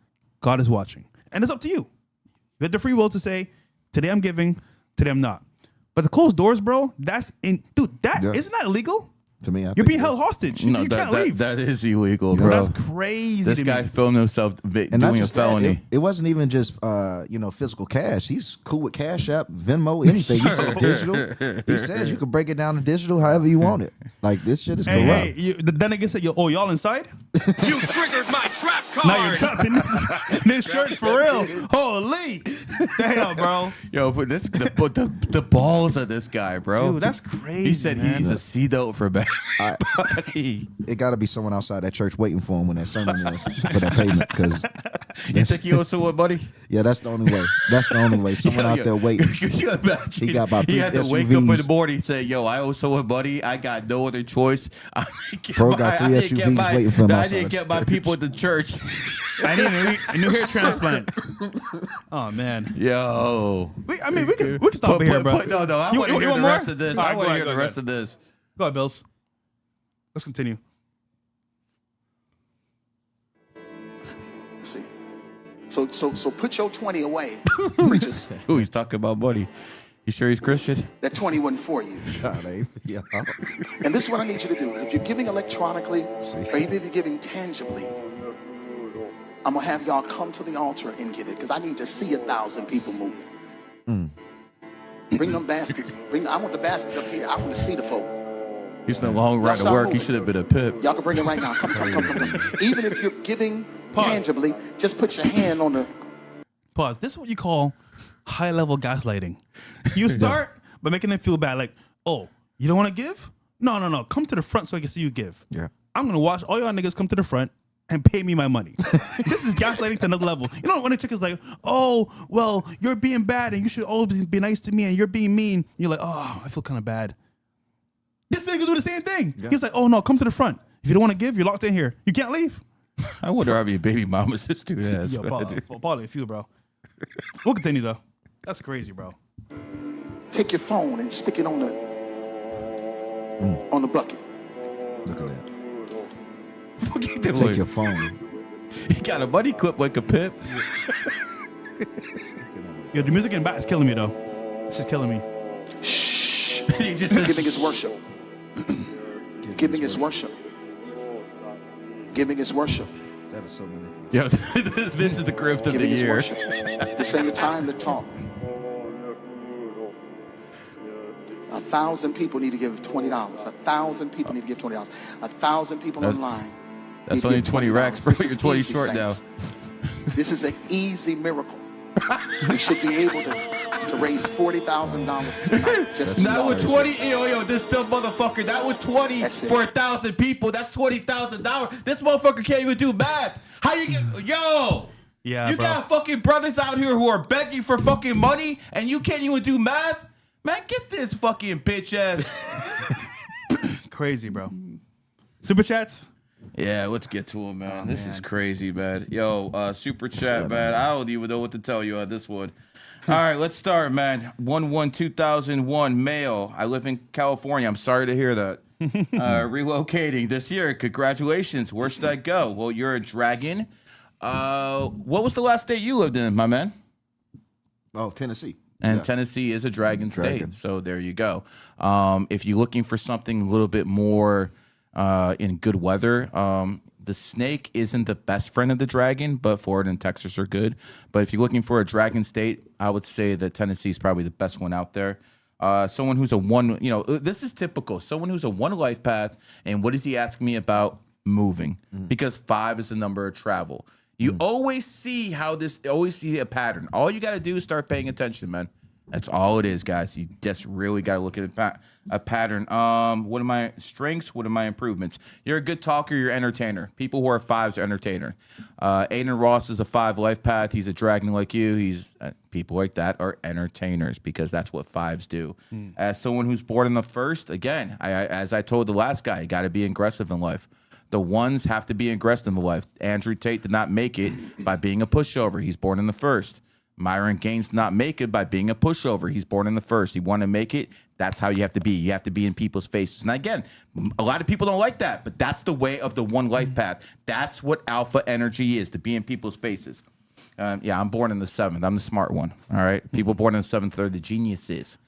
God is watching. And it's up to you. You have the free will to say, today I'm giving, today I'm not. But the closed doors, bro, isn't that illegal? To me, I You're think being it held is. hostage. No, You can't leave. that is illegal, Yeah. bro. That's crazy This to guy me. filmed himself And not doing a just that, felony. it wasn't even just physical cash. He's cool with Cash App, Venmo, anything. He said digital. He says you can break it down to digital however you want it. Like this shit is corrupt. Hey, then again, say, y'all inside? You triggered my trap Now you're card. trapped in this church for real. Holy. Damn, bro. Yo, but the balls of this guy, bro. Dude, that's crazy. He said he man. needs a C note for bad. Buddy. It got to be someone outside that church waiting for him when that sermon is for that payment. Because You think you owe someone, buddy? yeah, that's the only way. That's the only way. Someone out there waiting. Could you imagine? He got about 3 He had to wake up in the SUVs. morning and say, "Yo, I owe someone money. I got no other choice. I didn't get Bro got 3 I didn't get SUVs waiting for him I outside didn't the get my church." people at the church." I need a new hair transplant. Oh man. Yo, We can stop here, bro. no. I You- want to you hear want the more? rest of this. All right, I want go to hear ahead, the go rest ahead. of this. Go ahead, Bills. Let's continue. See. So put your 20 away, preachers. Ooh, he's talking about money. You sure he's Christian? That 20 wasn't for you. God, yeah. And this is what I need you to do. If you're giving electronically, or even if you're giving tangibly, I'm going to have y'all come to the altar and give it, because I need to see 1,000 people moving. Bring them baskets. I want the baskets up here. I want to see the folk. He's in a long ride to start work. He moving. should have been a pip. Y'all can bring it right now. Come. Even if you're giving tangibly, just put your hand on the... Pause. This is what you call high-level gaslighting. You start by making them feel bad, like, oh, you don't want to give? No. Come to the front so I can see you give. Yeah. I'm going to watch all y'all niggas come to the front and pay me my money. This is gaslighting to another level. You know when a chick is like, oh, well, you're being bad and you should always be nice to me and you're being mean. You're like, oh, I feel kind of bad. This nigga do the same thing. Yeah. He's like, oh, no, come to the front. If you don't want to give, you're locked in here. You can't leave. I wonder how many baby mamas this dude has. Yo, probably a few, bro. We'll continue, though. That's crazy, bro. Take your phone and stick it on the bucket. Look at that. Fuck you Take doing? your phone. He got a buddy clip like a pip. Yo, the music in the back is killing me, though. It's just killing me. Shh. He just Giving is worship. Giving is worship. Giving is worship. That is so manipulative. Yo, this is the grift of the Giving is year. worship. This ain't the time to talk. 1,000 people need to give $20. 1,000 people need to give $20. 1,000 people online. That's need to only give 20 racks, $20. bro. This You're is 20 easy, short now. saints. This is an easy miracle. We should be able to raise $40,000 tonight. Just Not with 20, yo, this dumb motherfucker. Not with 20 That's it. for 1,000 people. That's $20,000. This motherfucker can't even do math. How you get, yo? Yeah, you bro. got fucking brothers out here who are begging for fucking money, and you can't even do math. Man, get this fucking bitch ass. Crazy, bro. Super chats? Yeah, let's get to him, man. This is crazy, man. Yo, super chat, man. I don't even know what to tell you on this one. All right, let's start, man. 1/1/2001, male. I live in California. I'm sorry to hear that. Relocating this year. Congratulations. Where should I go? Well, you're a dragon. What was the last state you lived in, my man? Oh, Tennessee. And Yeah. Tennessee is a dragon Dragon. state. So there you go. If you're looking for something a little bit more in good weather, the snake isn't the best friend of the dragon, but Florida and Texas are good. But if you're looking for a dragon state, I would say that Tennessee is probably the best one out there. Someone who's a one, this is typical. Someone who's a one life path. And what does he ask me about? Moving. Because 5 is the number of travel. You always see always see a pattern. All you got to do is start paying attention, man. That's all it is, guys. You just really got to look at a pattern. What are my strengths? What are my improvements? You're a good talker. You're an entertainer. People who are 5s are entertainer. Aiden Ross is a 5 life path. He's a dragon like you. People like that are entertainers because that's what 5s do. As someone who's born in the 1st, again, as I told the last guy, you got to be aggressive in life. The 1s have to be aggressive in life. Andrew Tate did not make it by being a pushover. He's born in the 1st. Myron Gaines did not make it by being a pushover. He's born in the 1st. He wanted to make it. That's how you have to be. You have to be in people's faces. And again, a lot of people don't like that, but that's the way of the one life path. That's what alpha energy is, to be in people's faces. I'm born in the 7th. I'm the smart one. All right. People born in the 7th are the geniuses.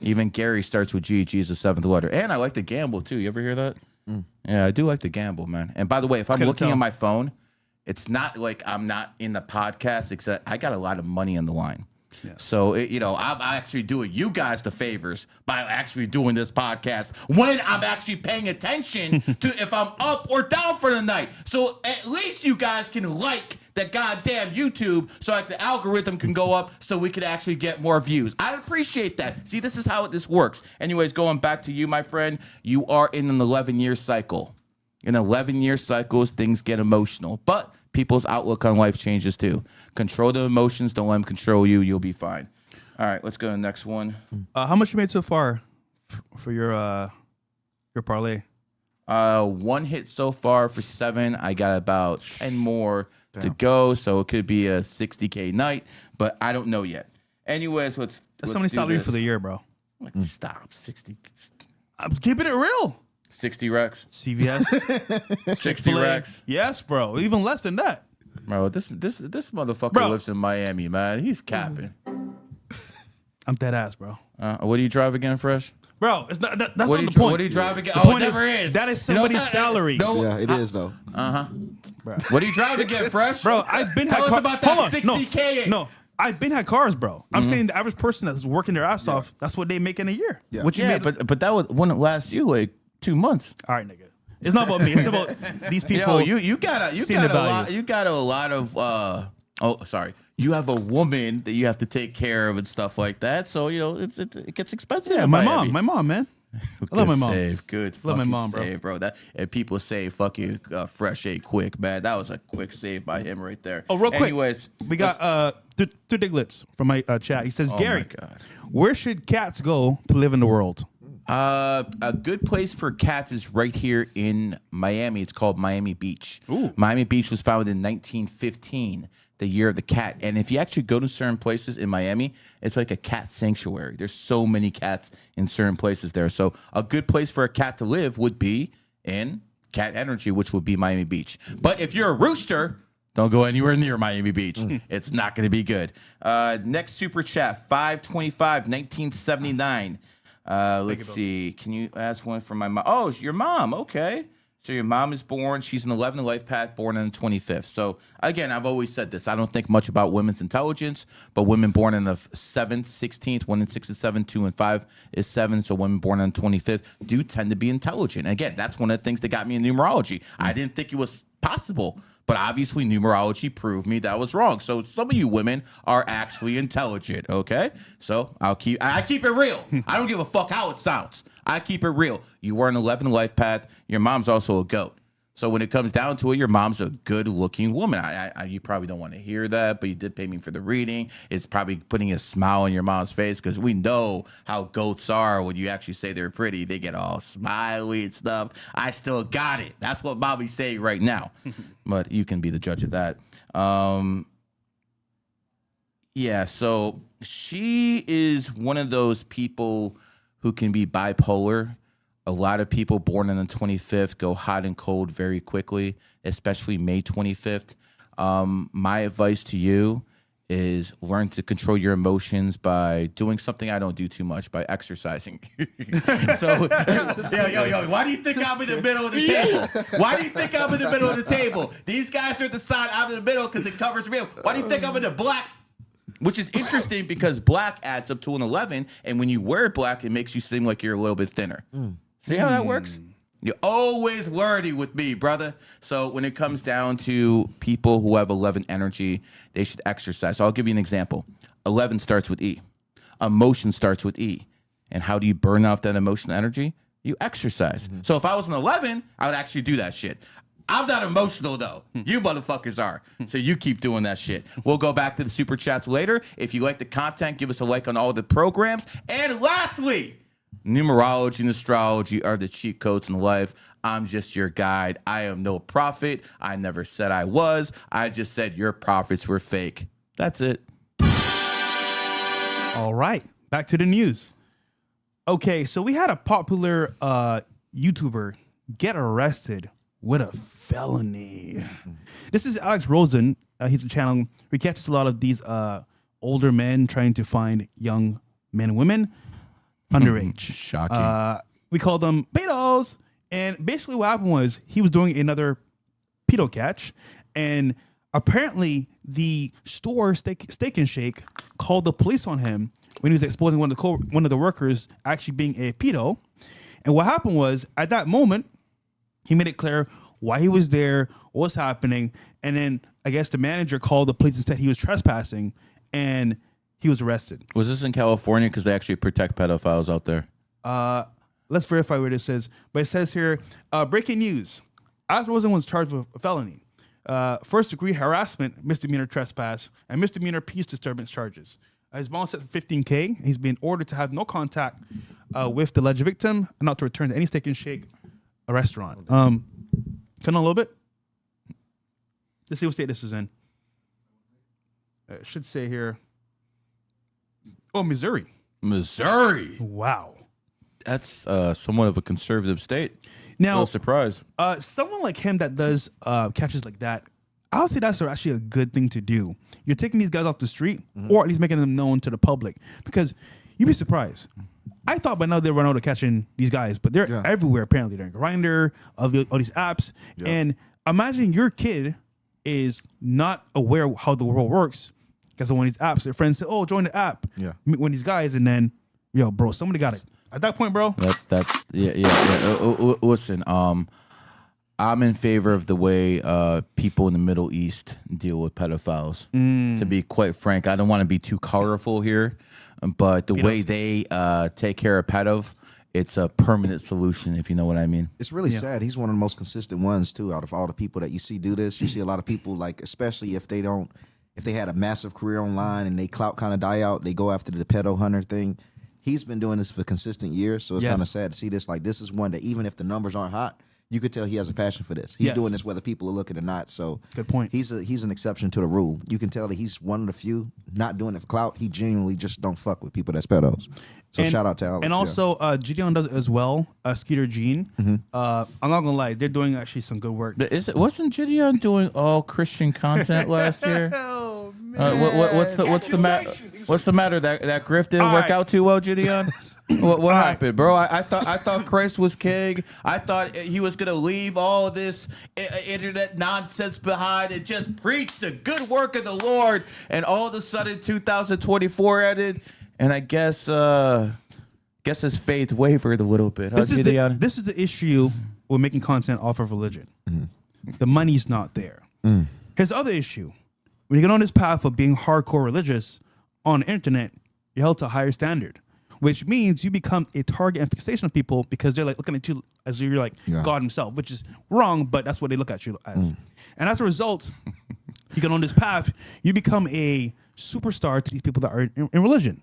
Even Gary starts with G. G's the 7th letter. And I like to gamble too. You ever hear that? Yeah, I do like to gamble, man. And by the way, if I'm looking at my phone, it's not like I'm not in the podcast, except I got a lot of money on the line. Yes. So, I'm actually doing you guys the favors by actually doing this podcast when I'm actually paying attention to if I'm up or down for the night. So at least you guys can like that goddamn YouTube so like the algorithm can go up so we could actually get more views. I appreciate that. See, this is how this works. Anyways, going back to you, my friend, you are in an 11-year cycle. In 11-year cycles, things get emotional, but people's outlook on life changes too. Control the emotions. Don't let them control you. You'll be fine. All right, let's go to the next one. How much you made so far for your parlay? 1 hit so far for 7. I got about 10 more to go, so it could be a 60K night, but I don't know yet. Anyways, let's That's somebody's salary for the year, bro. Like, stop. 60. I'm keeping it real. 60 Rex. CVS. 60 Rex. Yes, bro. Even less than that. Bro, this motherfucker lives in Miami, man. He's capping. I'm dead ass, bro. What do you drive again, Fresh? Bro, it's not, that's What not do the you, point. what do you drive again? The Oh, it point never is. That is somebody's salary. No. Yeah, it is though. What do you drive again, Fresh? Bro, I've been Tell had us car- about that Hold on. 60K. No, I've been had cars, bro. I'm saying the average person that's working their ass off, that's what they make in a year. Yeah. What you Yeah, made? but that wouldn't last you like 2 months. All right, nigga. It's not about me. It's about these people. Yo, you got a lot of you have a woman that you have to take care of and stuff like that. So it gets expensive. Yeah, in my Miami. mom, man. I love my mom. Save. Good. Love my fucking mom, bro. save, bro. That and people say fucking Fresh ate quick, man. That was a quick save by him right there. Oh, real quick. Anyways, We got Th Diglets from my chat. He says, Gary, my God. where should cats go to live in the world? A good place for cats is right here in Miami. It's called Miami Beach. Ooh. Miami Beach was founded in 1915, the year of the cat. And if you actually go to certain places in Miami, it's like a cat sanctuary. There's so many cats in certain places there. So a good place for a cat to live would be in Cat Energy, which would be Miami Beach. But if you're a rooster, don't go anywhere near Miami Beach. It's not going to be good. Next super chat, 525, 1979. Let's see. Can you ask one from my mom? Oh, it's your mom. Okay. So your mom is born. She's an 11 Lifepath, born on the 25th. So again, I've always said this. I don't think much about women's intelligence, but women born on the 7th, 16th, 1 and 6 is 7, 2 and 5 is 7. So women born on the 25th do tend to be intelligent. Again, that's one of the things that got me in numerology. I didn't think it was possible, but obviously numerology proved me that I was wrong. So some of you women are actually intelligent, okay? So I keep it real. I don't give a fuck how it sounds. I keep it real. You were an 11 Lifepath. Your mom's also a goat. So when it comes down to it, your mom's a good-looking woman. You probably don't want to hear that, but you did pay me for the reading. It's probably putting a smile on your mom's face because we know how goats are. When you actually say they're pretty, they get all smiley and stuff. I still got it. That's what Bobby's saying right now. But you can be the judge of that. Yeah, so she is one of those people who can be bipolar. A lot of people born on the 25th go hot and cold very quickly, especially May 25th. My advice to you is learn to control your emotions by doing something I don't do too much, by exercising. So, yo, why do you think I'm in the middle of the table? Why do you think I'm in the middle of the table? These guys are at the side, I'm in the middle because it covers me. Why do you think I'm in the black? Which is interesting because black adds up to an 11, and when you wear black, it makes you seem like you're a little bit thinner. See how that works? You're always learning with me, brother. So when it comes down to people who have 11 energy, they should exercise. So I'll give you an example. 11 starts with E. Emotion starts with E. And how do you burn off that emotional energy? You exercise. So if I was an 11, I would actually do that shit. I'm not emotional, though. You motherfuckers are. So you keep doing that shit. We'll go back to the super chats later. If you like the content, give us a like on all the programs. And lastly, numerology and astrology are the cheat codes in life. I'm just your guide. I am no prophet. I never said I was. I just said your prophets were fake. That's it. All right, back to the news. Okay, so we had a popular YouTuber get arrested with a felony. This is Alex Rosen. He's a channel where he catches a lot of these older men trying to find young men and women underage. Shocking. We call them pedos. And basically what happened was he was doing another pedo catch, and apparently the store Steak and Shake called the police on him when he was exposing one of the workers actually being a pedo. And what happened was, at that moment, he made it clear why he was there, what was happening, and then I guess the manager called the police and said he was trespassing, and he was arrested. Was this in California? Because they actually protect pedophiles out there. Let's verify what it says. But it says here, breaking news. Oscar Wilson was charged with a felony. First-degree harassment, misdemeanor trespass, and misdemeanor peace disturbance charges. His bond set for $15K. He's been ordered to have no contact with the alleged victim and not to return to any Steak and Shake a restaurant. Turn on a little bit. Let's see what state this is in. It should say here. Oh, Missouri. Missouri. Wow. That's somewhat of a conservative state. Now, No surprise. Someone like him that does catches like that, I would say that's actually a good thing to do. You're taking these guys off the street, or at least making them known to the public, because you'd be surprised. I thought by now they'd run out of catching these guys, but they're everywhere apparently. They're in Grindr, all these apps, and imagine your kid is not aware how the world works because of one of these apps. Their friends say, "Oh, join the app." Yeah. Meet one of these guys, and then, yo, bro, somebody got it. At that point, bro. That's listen, I'm in favor of the way people in the Middle East deal with pedophiles. To be quite frank, I don't want to be too colorful here, but the way they take care of pedo, it's a permanent solution, if you know what I mean. It's really sad. He's one of the most consistent ones too. Out of all the people that you see do this, you see a lot of people, like, especially if they had a massive career online and they clout kind of die out, they go after the pedo hunter thing. He's been doing this for consistent years, so it's kind of sad to see this. Like, this is one that even if the numbers aren't hot, you could tell he has a passion for this. He's doing this whether people are looking or not. So good point. He's an exception to the rule. You can tell that he's one of the few not doing it for clout. He genuinely just don't fuck with people that's pedos. So shout out to Alex. And also, Gideon does it as well. Skeeter Jean. I'm not gonna lie, they're doing actually some good work. But wasn't Gideon doing all Christian content last year? Oh man, What's the matter? That grift didn't work out too well, Gideon. What happened, bro? I thought Christ was king. I thought he was gonna leave all this internet nonsense behind and just preach the good work of the Lord. And all of a sudden, 2024 ended, and I guess his faith wavered a little bit. This is the issue with making content off of religion. The money's not there. Here's the other issue. When you get on this path of being hardcore religious on the internet, you're held to a higher standard, which means you become a target and fixation of people because they're like looking at you as you're like God himself, which is wrong, but that's what they look at you as. And as a result, you get on this path, you become a superstar to these people that are in religion.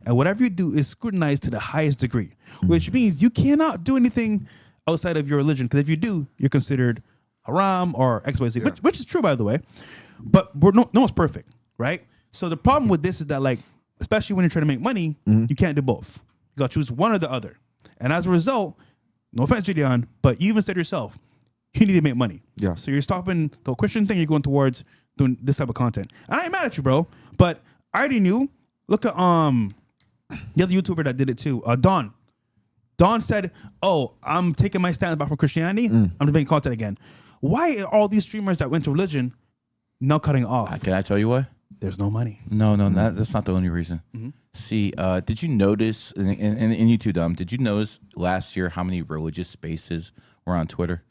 And whatever you do is scrutinized to the highest degree, which means you cannot do anything outside of your religion. Because if you do, you're considered haram or XYZ, which is true, by the way. But no one's perfect, right? So the problem with this is that, like, especially when you're trying to make money, you can't do both. You got to choose one or the other. And as a result, no offense, Gideon, but you even said yourself, you need to make money. Yeah. So you're stopping the Christian thing, you're going towards doing this type of content. And I ain't mad at you, bro. But I already knew. Look at the other YouTuber that did it too, Don. Don said, "Oh, I'm taking my stance back from Christianity. I'm just making content again." Why are all these streamers that went to religion now cutting off? Can I tell you why? There's no money. No, that's not the only reason. See, did you notice, and you too, Dom, did you notice last year how many religious spaces were on Twitter?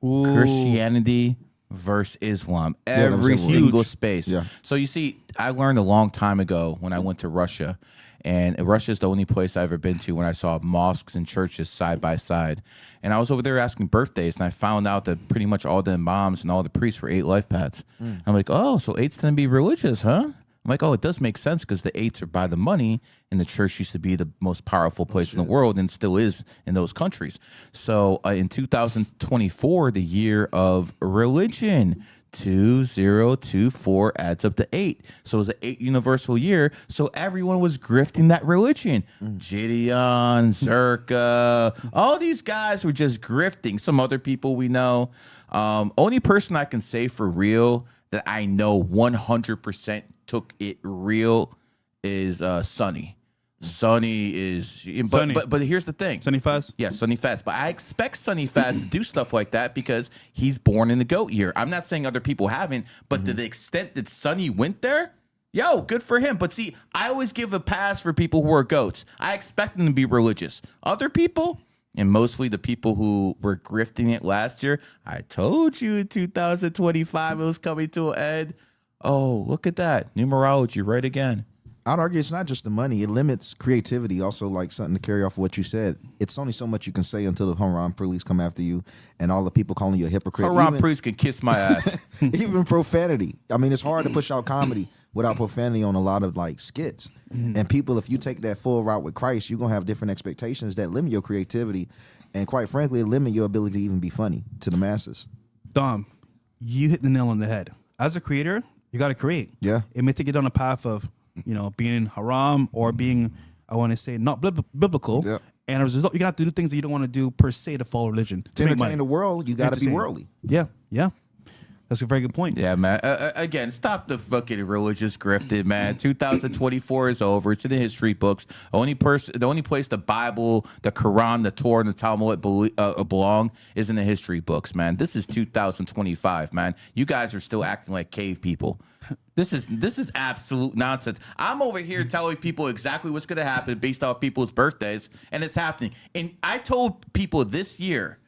Ooh. Christianity versus Islam. Every single space. Yeah. So you see, I learned a long time ago when I went to Russia, and Russia is the only place I've ever been to when I saw mosques and churches side by side. And I was over there asking birthdays, and I found out that pretty much all the imams and all the priests were 8 life paths. I'm like, oh, so 8's going to be religious, huh? I'm like, oh, it does make sense because the 8s are by the money, and the church used to be the most powerful place in the world and still is in those countries. So in 2024, the year of religion, 2024 adds up to 8. So it was an 8 universal year. So everyone was grifting that religion. Gideon, Zerka, all these guys were just grifting. Some other people we know. Only person I can say for real that I know 100% took it real is Sonny. Sonny is, but here's the thing. Sonny Faz? Yeah, Sonny Faz. But I expect Sonny Faz to do stuff like that because he's born in the GOAT year. I'm not saying other people haven't, but to the extent that Sonny went there, yo, good for him. But see, I always give a pass for people who are GOATs. I expect them to be religious. Other people, And mostly the people who were grifting it last year, I told you in 2025 it was coming to an end. Oh, look at that. Numerology right again. I'd argue it's not just the money. It limits creativity. Also, like something to carry off of what you said. It's only so much you can say until the Haram police come after you and all the people calling you a hypocrite. Haram priest can kiss my ass. Even profanity. I mean, it's hard to push out comedy without profanity on a lot of like skits. And people, if you take that full route with Christ, you're going to have different expectations that limit your creativity. And quite frankly, it limit your ability to even be funny to the masses. Dom, you hit the nail on the head. As a creator, you got to create. Yeah. It may take you down a path of, being haram or being, I want to say, not biblical. Yeah. And as a result, you're going to have to do things that you don't want to do per se to follow religion. To entertain the world, you got to be worldly. Yeah. That's a very good point. Yeah, man. Again, stop the fucking religious grifting, man. 2024 is over. It's in the history books. The only place the Bible, the Quran, the Torah, and the Talmud belong is in the history books, man. This is 2025, man. You guys are still acting like cave people. This is absolute nonsense. I'm over here telling people exactly what's going to happen based off people's birthdays, and it's happening. And I told people this year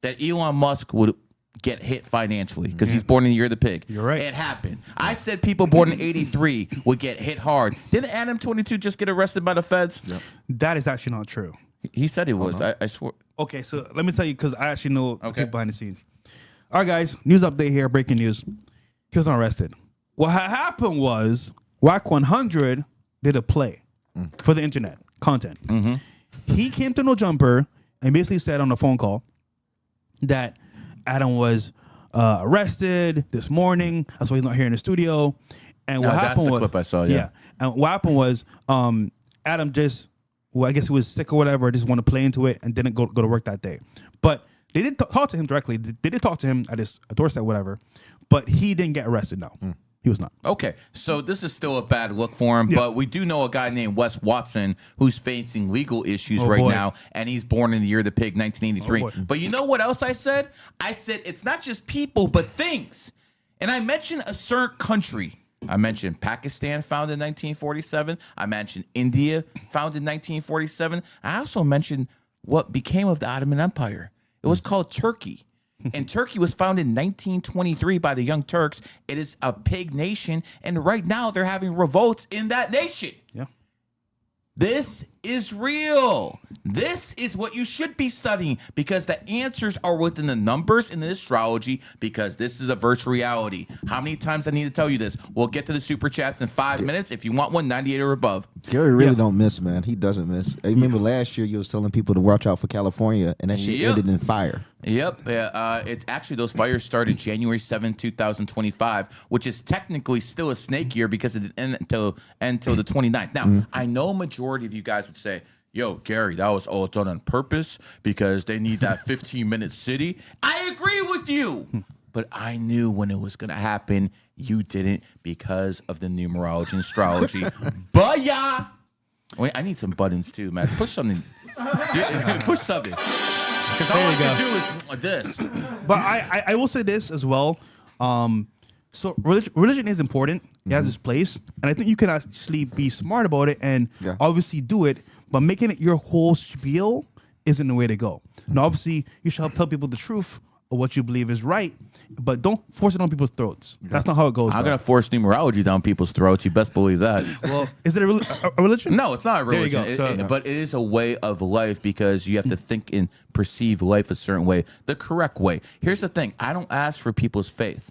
that Elon Musk would get hit financially because he's born in the year of the pig. You're right. It happened. I said people born in 83 would get hit hard. Didn't Adam 22 just get arrested by the feds? Yep. That is actually not true. He said he was. I swear. Okay, so let me tell you, because I actually know the people behind the scenes. All right, guys, news update here, breaking news. He was not arrested. What happened was Whack 100 did a play for the internet content. He came to No Jumper and basically said on a phone call that Adam was arrested this morning. That's why he's not here in the studio. And what happened was, clip I saw. Yeah. And what happened was Adam just, I guess he was sick or whatever, just wanted to play into it and didn't go to work that day. But they did talk to him directly. They did talk to him at his doorstep, whatever. But he didn't get arrested. No. He was not. Okay, so this is still a bad look for him, but we do know a guy named Wes Watson who's facing legal issues now, and he's born in the year of the pig, 1983. But you know what else I said? I said it's not just people, but things. And I mentioned a certain country. I mentioned Pakistan, founded in 1947. I mentioned India, founded in 1947. I also mentioned what became of the Ottoman Empire. It was called Turkey. And Turkey was founded in 1923 by the Young Turks. It is a pig nation, and right now they're having revolts in that nation. Yeah. This is real. This is what you should be studying because the answers are within the numbers in the astrology because this is a virtual reality. How many times I need to tell you this? We'll get to the super chats in 5 minutes. If you want one, 98 or above. Gary really don't miss, man. He doesn't miss. I remember last year you was telling people to watch out for California, and that shit ended in fire. Yep. It's actually those fires started January 7, 2025, which is technically still a snake year because it didn't end until the 29th. Now, I know a majority of you guys would say, yo, Gary, that was all done on purpose because they need that 15-minute city. I agree with you. But I knew when it was going to happen. You didn't because of the numerology and astrology. But yeah. Wait, I need some buttons too, man. Push something. Push something. Because all I can do is this. But I will say this as well. So religion is important. It has its place. And I think you can actually be smart about it and obviously do it. But making it your whole spiel isn't the way to go. Now, obviously, you should help tell people the truth of what you believe is right. But don't force it on people's throats. That's not how it goes. I'm going to force numerology down people's throats. You best believe that. Well, is it a religion? No, it's not a religion. There you go. But it is a way of life because you have to think and perceive life a certain way, the correct way. Here's the thing. I don't ask for people's faith.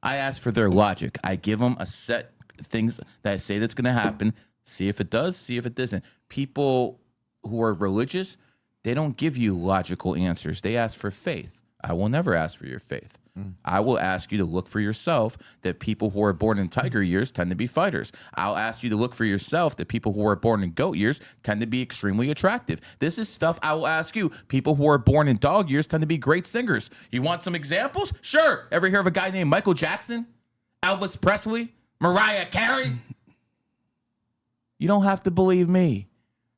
I ask for their logic. I give them a set of things that I say that's going to happen. See if it does, see if it doesn't. People who are religious, they don't give you logical answers. They ask for faith. I will never ask for your faith. I will ask you to look for yourself that people who are born in tiger years tend to be fighters. I'll ask you to look for yourself that people who are born in goat years tend to be extremely attractive. This is stuff I will ask you. People who are born in dog years tend to be great singers. You want some examples? Sure. Ever hear of a guy named Michael Jackson? Elvis Presley? Mariah Carey? You don't have to believe me.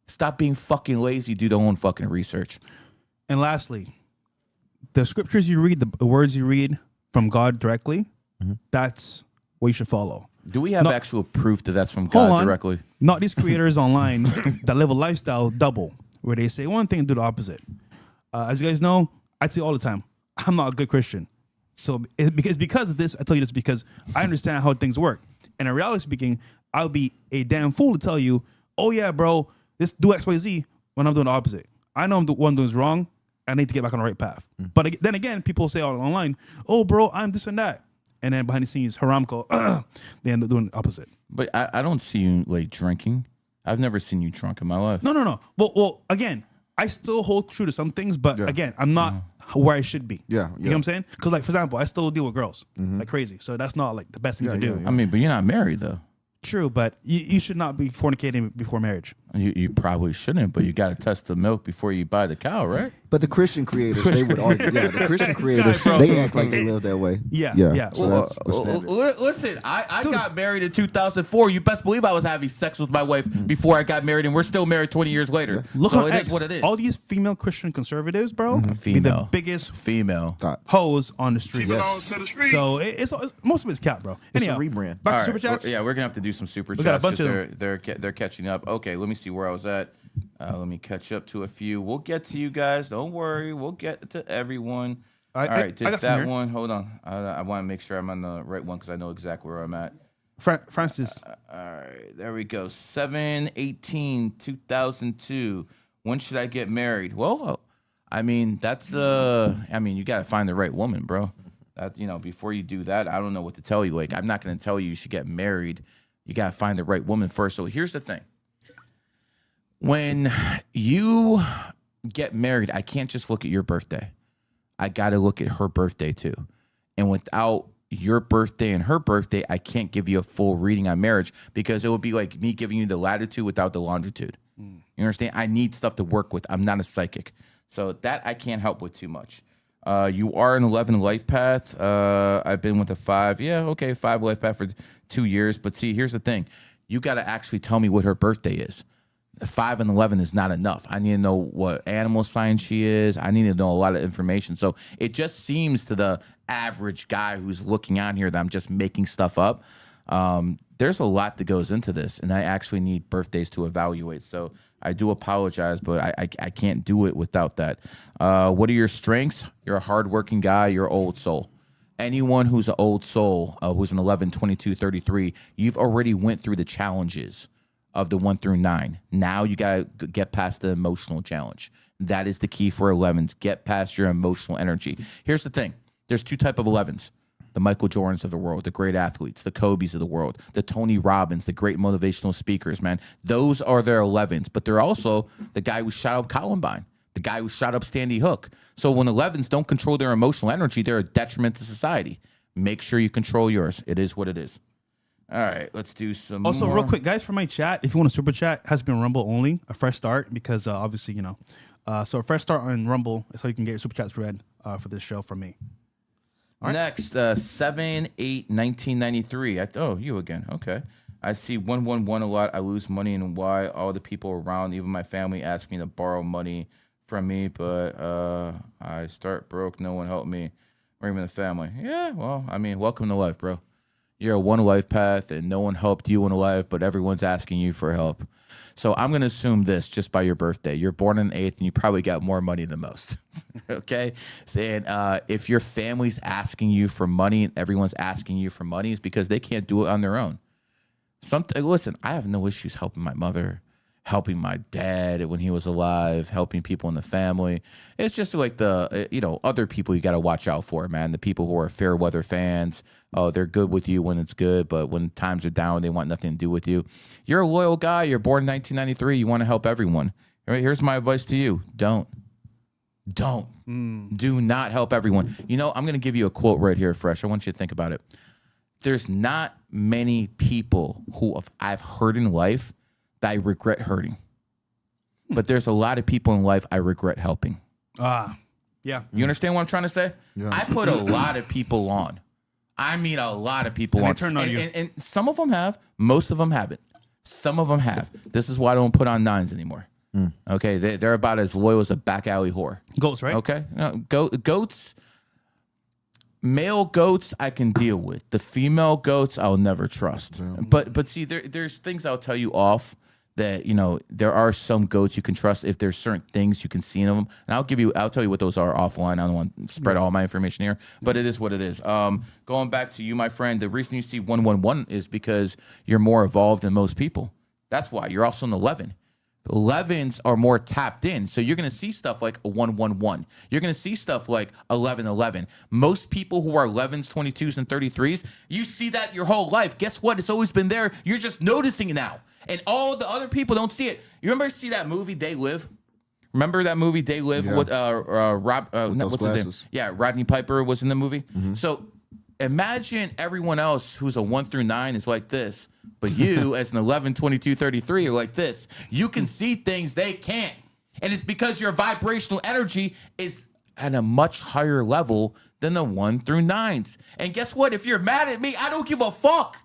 Stop being fucking lazy. Do their own fucking research. And lastly, the scriptures you read, the words you read from God directly, that's what you should follow. Do we have actual proof that that's from God directly? Not these creators online that live a lifestyle double, where they say one thing and do the opposite. As you guys know, I say all the time, I'm not a good Christian. So it's because of this, I tell you this because I understand how things work. And in reality speaking, I'll be a damn fool to tell you, oh yeah, bro, this do XYZ when I'm doing the opposite. I know I'm the one doing wrong. I need to get back on the right path. But then again, people say online, oh bro, I'm this and that. And then behind the scenes, Haramko, they end up doing the opposite. But I don't see you like drinking. I've never seen you drunk in my life. No. Well, again, I still hold true to some things, but again, I'm not where I should be. Yeah, You know what I'm saying? Because, like, for example, I still deal with girls like crazy. So that's not like the best thing to do. I mean, but you're not married though. True, but you should not be fornicating before marriage. You probably shouldn't, but you got to test the milk before you buy the cow, right? But the Christian creators, they would argue. Yeah, the Christian creators, bro. they act like they live that way. Yeah. So Well, that's the standard. Listen, I got married in 2004. You best believe I was having sex with my wife before I got married, and we're still married 20 years later. Look so on it X, is what it is. all these female Christian conservatives, bro, be the Female. biggest Female. hoes on the street. Yes. To the streets. So it's most of it's cap, bro. It's a Anyhow, rebrand. Back All to super right, chats. yeah, we're gonna have to do some super We got a chats bunch because of they're catching up. Okay, let me see where I was at. Let me catch up to a few. We'll get to you guys. Don't worry. We'll get to everyone. All right, I did got some that here. one. Hold on. I want to make sure I'm on the right one because I know exactly where I'm at. Francis, All right, there we go. 7/18/2002. When should I get married? Well, I mean, that's you got to find the right woman, bro. That, before you do that, I don't know what to tell you. Like, I'm not going to tell you should get married. You got to find the right woman first. So here's the thing. When you get married, I can't just look at your birthday. I got to look at her birthday too. And without your birthday and her birthday, I can't give you a full reading on marriage because it would be like me giving you the latitude without the longitude. You understand? I need stuff to work with. I'm not a psychic. So that I can't help with too much. You are an 11 life path. I've been with a 5. Yeah, okay, 5 life path for 2 years. But see, here's the thing. You got to actually tell me what her birthday is. 5 and 11 is not enough. I need to know what animal sign she is. I need to know a lot of information. So it just seems to the average guy who's looking on here that I'm just making stuff up. There's a lot that goes into this, and I actually need birthdays to evaluate. So I do apologize, but I can't do it without that. What are your strengths? You're a hardworking guy. You're an old soul. Anyone who's an old soul, who's an 11, 22, 33, you've already went through the challenges of the 1 through 9. Now you got to get past the emotional challenge. That is the key for 11s. Get past your emotional energy. Here's the thing. There's 2 types of 11s. The Michael Jordans of the world, the great athletes, the Kobes of the world, the Tony Robbins, the great motivational speakers, man. Those are their 11s, but they're also the guy who shot up Columbine, the guy who shot up Sandy Hook. So when 11s don't control their emotional energy, they're a detriment to society. Make sure you control yours. It is what it is. All right, let's do some also more. real quick, guys, for my chat, if you want to super chat, it has been Rumble only, a fresh start, because obviously, so a fresh start on Rumble is how you can get your super chats read for this show from me. All right. Next, 7/8/1993. Oh, you again. Okay. I see 111 a lot. I lose money, and why? All the people around, even my family, ask me to borrow money from me, but I start broke. No one helped me, or even the family. Yeah, well, I mean, welcome to life, bro. You're a one life path, and no one helped you in life, but everyone's asking you for help. So I'm going to assume this just by your birthday. You're born on the 8th, and you probably got more money than most. Okay? Saying if your family's asking you for money, everyone's asking you for money, is because they can't do it on their own. Listen, I have no issues helping my mother, helping my dad when he was alive, helping people in the family. It's just like the, other people you got to watch out for, man. The people who are fair weather fans. Oh, they're good with you when it's good, but when times are down, they want nothing to do with you. You're a loyal guy. You're born in 1993. You want to help everyone. All right, here's my advice to you. Don't. Do not help everyone. I'm going to give you a quote right here, Fresh. I want you to think about it. There's not many people who I've hurt in life that I regret hurting. But there's a lot of people in life I regret helping. Yeah. You understand what I'm trying to say? Yeah. I put a lot of people on. I mean, a lot of people on. They turned on you. And some of them have. Most of them haven't. Some of them have. This is why I don't put on 9s anymore. Okay? They're about as loyal as a back alley whore. Goats, right? Okay? Goats. Male goats I can deal with. The female goats I'll never trust. Yeah. But see, there's things I'll tell you off that, there are some goats you can trust if there's certain things you can see in them. And I'll tell you what those are offline. I don't want to spread all my information here, but it is what it is. Going back to you, my friend, the reason you see 111 is because you're more evolved than most people. That's why. You're also an 11. 11s are more tapped in. So you're going to see stuff like a 111. You're going to see stuff like 1111. Most people who are 11s, 22s, and 33s, you see that your whole life. Guess what? It's always been there. You're just noticing it now. And all the other people don't see it. You remember that movie, They Live? Remember that movie, They Live? Yeah. With Rob, what's his name? glasses. Yeah, Rodney Piper was in the movie. So imagine everyone else who's a 1 through 9 is like this. But you, as an 11, 22, 33, are like this. You can see things they can't. And it's because your vibrational energy is at a much higher level than the 1 through 9s. And guess what? If you're mad at me, I don't give a fuck.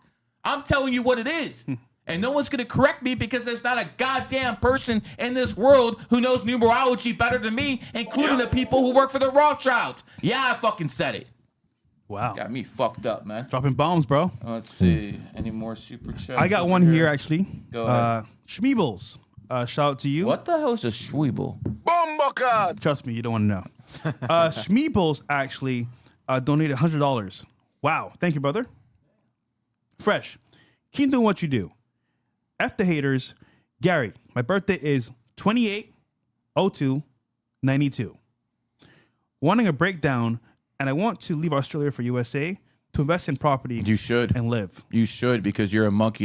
I'm telling you what it is. And no one's going to correct me because there's not a goddamn person in this world who knows numerology better than me, including the people who work for the Rothschilds. Yeah, I fucking said it. Wow. Got me fucked up, man. Dropping bombs, bro. Let's see. Any more super chats? I got one here, actually. Go ahead. Schmeebles. Shout out to you. What the hell is a Schweeble? Bumblecard. Trust me, you don't want to know. Schmeebles actually donated $100. Wow. Thank you, brother. Fresh. Keep doing what you do. F the haters. Gary, my birthday is 28/02/92. Wanting a breakdown, and I want to leave Australia for USA to invest in property. You should. And live. You should, because you're a monkey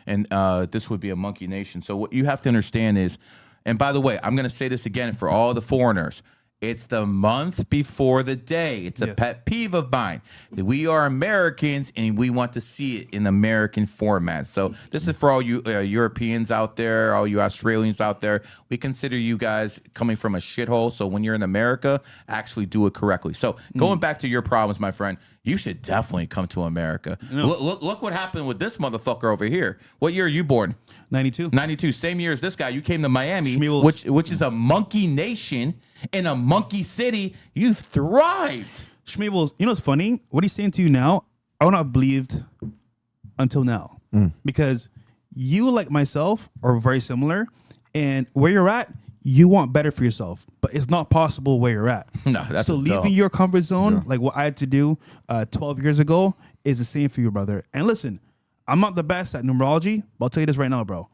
and this would be a monkey nation. So what you have to understand is, and by the way, I'm going to say this again for all the foreigners. It's the month before the day. It's a pet peeve of mine. We are Americans, and we want to see it in American format. So this is for all you Europeans out there, all you Australians out there. We consider you guys coming from a shithole. So when you're in America, actually do it correctly. So going back to your problems, my friend, you should definitely come to America. Look what happened with this motherfucker over here. What year are you born? 92. 92. Same year as this guy. You came to Miami, Schmeebles. which is a monkey nation. In a monkey city, you thrived. Schmeebles, you know what's funny? What he's saying to you now, I would not have believed until now. Because you, like myself, are very similar. And where you're at, you want better for yourself. But it's not possible where you're at. No, that's so leaving your comfort zone, like what I had to do 12 years ago, is the same for you, brother. And listen, I'm not the best at numerology, but I'll tell you this right now, bro.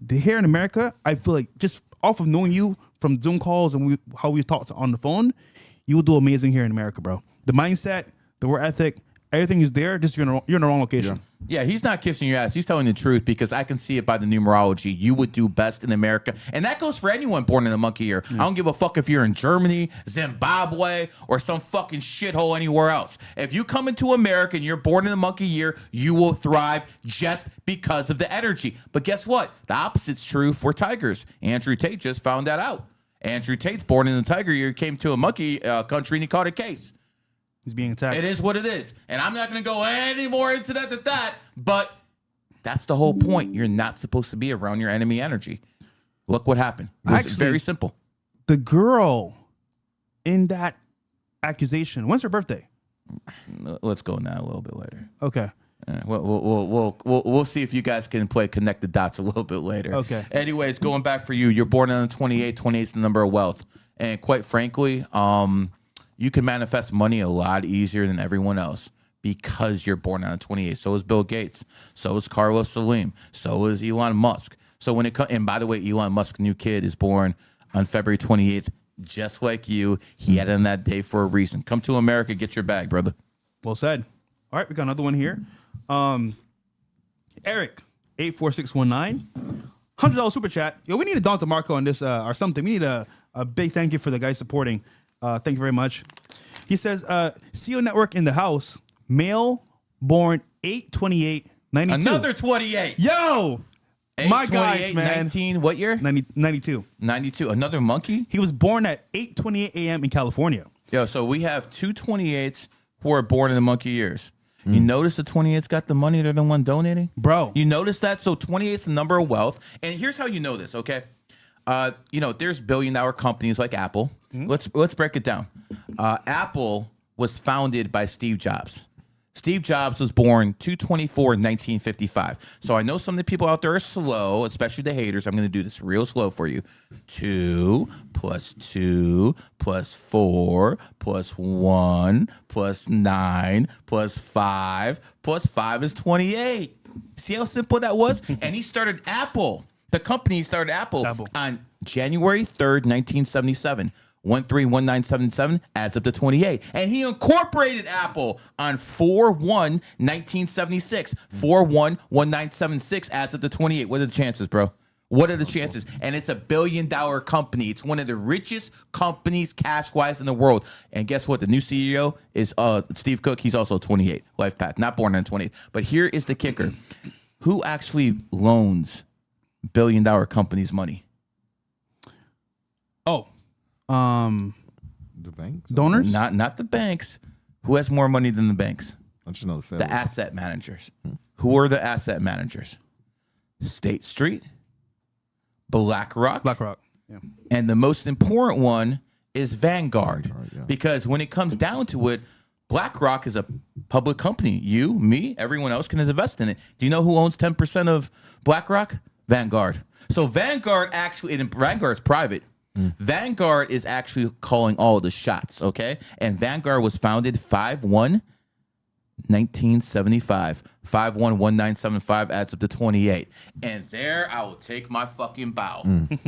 Here in America, I feel like just off of knowing you from Zoom calls and how we talked on the phone, you will do amazing here in America, bro. The mindset, the work ethic, everything is there. Just you're in the wrong location. Yeah, he's not kissing your ass. He's telling the truth, because I can see it by the numerology. You would do best in America. And that goes for anyone born in the monkey year. I don't give a fuck if you're in Germany, Zimbabwe, or some fucking shithole anywhere else. If you come into America and you're born in the monkey year, you will thrive just because of the energy. But guess what? The opposite's true for tigers. Andrew Tate just found that out. Andrew Tate's born in the tiger year, came to a monkey country, and he caught a case. He's being attacked. It is what it is. And I'm not going to go any more into that, but that's the whole point. You're not supposed to be around your enemy energy. Look what happened. It's very simple. The girl in that accusation, when's her birthday? Let's go now a little bit later. Okay. We'll see if you guys can connect the dots a little bit later. Okay. Anyways, going back for you, you're born on the 28. 28 is the number of wealth. And quite frankly, you can manifest money a lot easier than everyone else because you're born on 28. So is Bill Gates. So is Carlos Slim. So is Elon Musk. So when it comes, and by the way, Elon Musk's new kid is born on February 28th, just like you. He had it on that day for a reason. Come to America, get your bag, brother. Well said. All right, we got another one here. Eric, 84619, $100 super chat. Yo, we need a Don DeMarco on this or something. We need a big thank you for the guys supporting. Thank you very much. He says, CEO Network in the house, male, born 8/28/92. Another 28. Yo, my guys, man. 19, what year? 92. 92. Another monkey? He was born at 8:28 a.m. in California. Yo, so we have two 28s who are born in the monkey years. You notice the 28's got the money, they're the one donating? Bro. You notice that? So 28's the number of wealth. And here's how you know this, okay? There's billion-dollar companies like Apple. Let's break it down. Apple was founded by Steve Jobs. Steve Jobs was born 2/24/1955. So I know some of the people out there are slow, especially the haters. I'm going to do this real slow for you. 2 + 2 + 4 + 1 + 9 + 5 + 5 is 28. See how simple that was? And he started Apple. The company started Apple. On January 3rd, 1977. 131977 adds up to 28. And he incorporated Apple on 4/1/1976. 4/1/1976 adds up to 28. What are the chances, bro? What are the chances? And it's a $1 billion company. It's one of the richest companies cash-wise in the world. And guess what? The new CEO is Steve Cook. He's also 28. Lifepath, not born on 28. But here is the kicker. Who actually loans $1 billion companies money? The banks? Donors? Not the banks. Who has more money than the banks? I just know the Fed. The asset managers. Who are the asset managers? State Street, BlackRock, Yeah. and the most important one is Vanguard. Because when it comes down to it, BlackRock is a public company. You, me, everyone else can invest in it. Do you know who owns 10% of BlackRock? Vanguard. So Vanguard actually, and Vanguard's private. Vanguard is actually calling all the shots, okay? And Vanguard was founded 5/1/1975. 5/1/1975 adds up to 28. And there I will take my fucking bow.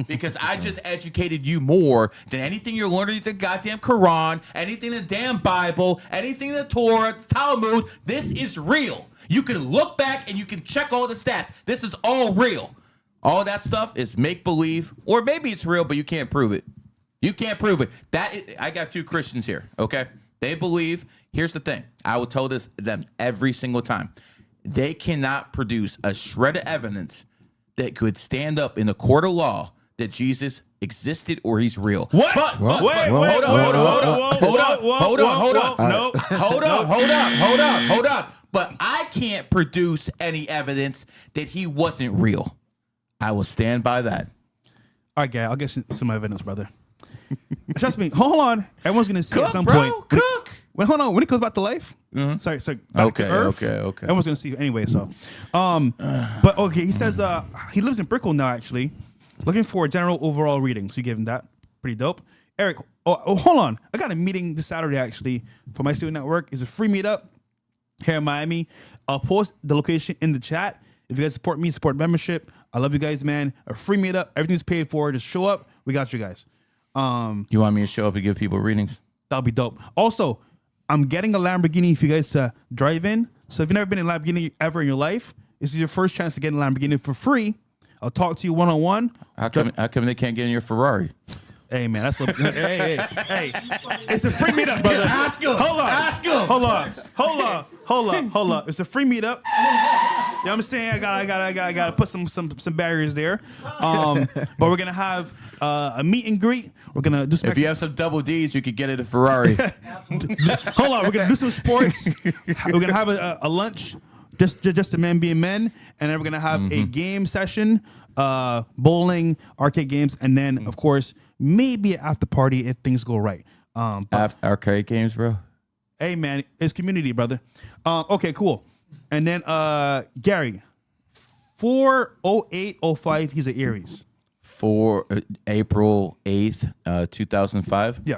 Because I just educated you more than anything you're learning in the goddamn Quran, anything in the damn Bible, anything in the Torah, Talmud. This is real. You can look back and you can check all the stats. This is all real. All that stuff is make-believe, or maybe it's real, but you can't prove it. You can't prove it. I got two Christians here, okay? They believe, here's the thing. I will tell them every single time. They cannot produce a shred of evidence that could stand up in the court of law that Jesus existed or he's real. What? But, Wait, hold on. But I can't produce any evidence that he wasn't real. I will stand by that. All right, guy, I'll get some evidence, brother. Trust me. Hold on. Everyone's gonna see Cook, at some bro, point. cook. Hold on. When it comes back to life, sorry, back to Earth. Okay. Everyone's gonna see it anyway. So, but okay. He says he lives in Brickell now. Actually, looking for a general overall reading. So you gave him that. Pretty dope. Eric, hold on. I got a meeting this Saturday actually for my student network. It's a free meetup here in Miami. I'll post the location in the chat. If you guys support me, support membership. I love you guys, man. A free meetup. Everything's paid for. Just show up. We got you guys. You want me to show up and give people readings? That'll be dope. Also, I'm getting a Lamborghini for you guys to drive in. So if you've never been in a Lamborghini ever in your life, this is your first chance to get in a Lamborghini for free. I'll talk to you one-on-one. How come they can't get in your Ferrari? Hey, man, that's hey. It's a free meetup, brother. Ask him. Ask him. Hold on. It's a free meetup. You know what I'm saying? I gotta put some barriers there. But we're gonna have a meet and greet. We're gonna do some. If you have some double D's, you could get in a Ferrari. Hold on, we're gonna do some sports. We're gonna have a lunch, just the men being men, and then we're gonna have a game session, bowling, arcade games, and then of course maybe an after party if things go right. Arcade games, bro. Hey man, it's community, brother. Okay, cool. And then Gary, 4/08/05. He's an Aries. For April 8th, 2005. Yeah.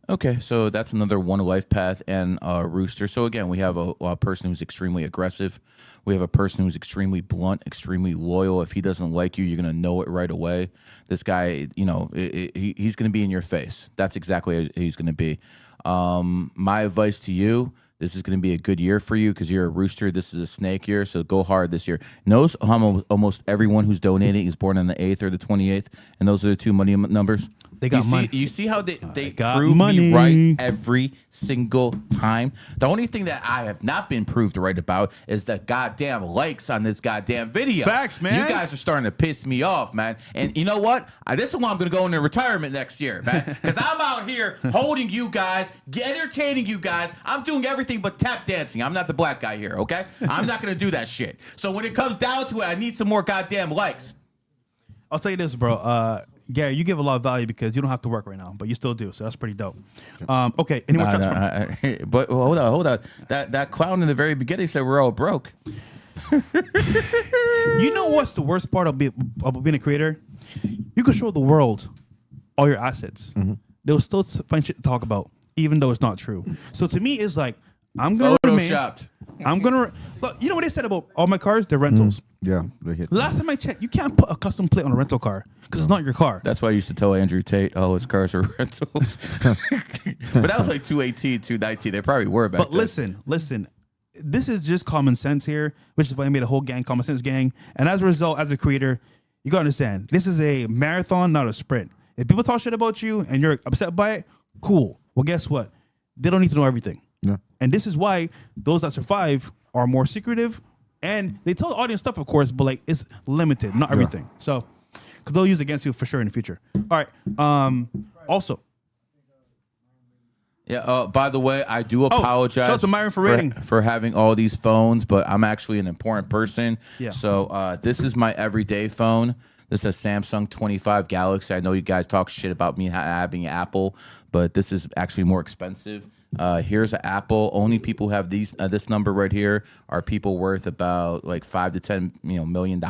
Okay, so that's another one Lifepath and Rooster. So again, we have a person who's extremely aggressive. We have a person who's extremely blunt, extremely loyal. If he doesn't like you, you're gonna know it right away. This guy, he's gonna be in your face. That's exactly how he's gonna be. My advice to you: this is going to be a good year for you because you're a rooster. This is a snake year, so go hard this year. Notice almost everyone who's donating is born on the 8th or the 28th, and those are the two money numbers. They got money. You see how they got prove money. me right every single time? The only thing that I have not been proved right about is the goddamn likes on this goddamn video. Facts, man. You guys are starting to piss me off, man. And you know what? This is why I'm going to go into retirement next year, man. Because I'm out here holding you guys, entertaining you guys. I'm doing everything but tap dancing. I'm not the black guy here, okay? I'm not going to do that shit. So when it comes down to it, I need some more goddamn likes. I'll tell you this, bro. Gary, you give a lot of value because you don't have to work right now, but you still do. So that's pretty dope. Okay. Any more chats from? But hold on. That clown in the very beginning said we're all broke. You know what's the worst part of being a creator? You can show the world all your assets. They'll still find shit to talk about, even though it's not true. So to me, it's like, I'm going to remain. I'm going to... Look, you know what they said about all my cars? They're rentals. Yeah, they hit. Last time I checked, you can't put a custom plate on a rental car because it's not your car. That's why I used to tell Andrew Tate, oh, his cars are rentals. But that was like 218, 219. They probably were back then. Listen. This is just common sense here, which is why I made a whole gang, common sense gang. And as a result, as a creator, you got to understand, this is a marathon, not a sprint. If people talk shit about you and you're upset by it, cool. Well, guess what? They don't need to know everything. Yeah. And this is why those that survive are more secretive. And they tell the audience stuff, of course, but like it's limited, not everything. So, because they'll use it against you for sure in the future. All right. Also. Yeah. By the way, I do apologize shout out to Myron for rating. for having all these phones, but I'm actually an important person. Yeah. So this is my everyday phone. This is a Samsung 25 Galaxy. I know you guys talk shit about me having Apple, but this is actually more expensive. Here's an Apple. Only people who have these this number right here are people worth about like $5 to $10 million.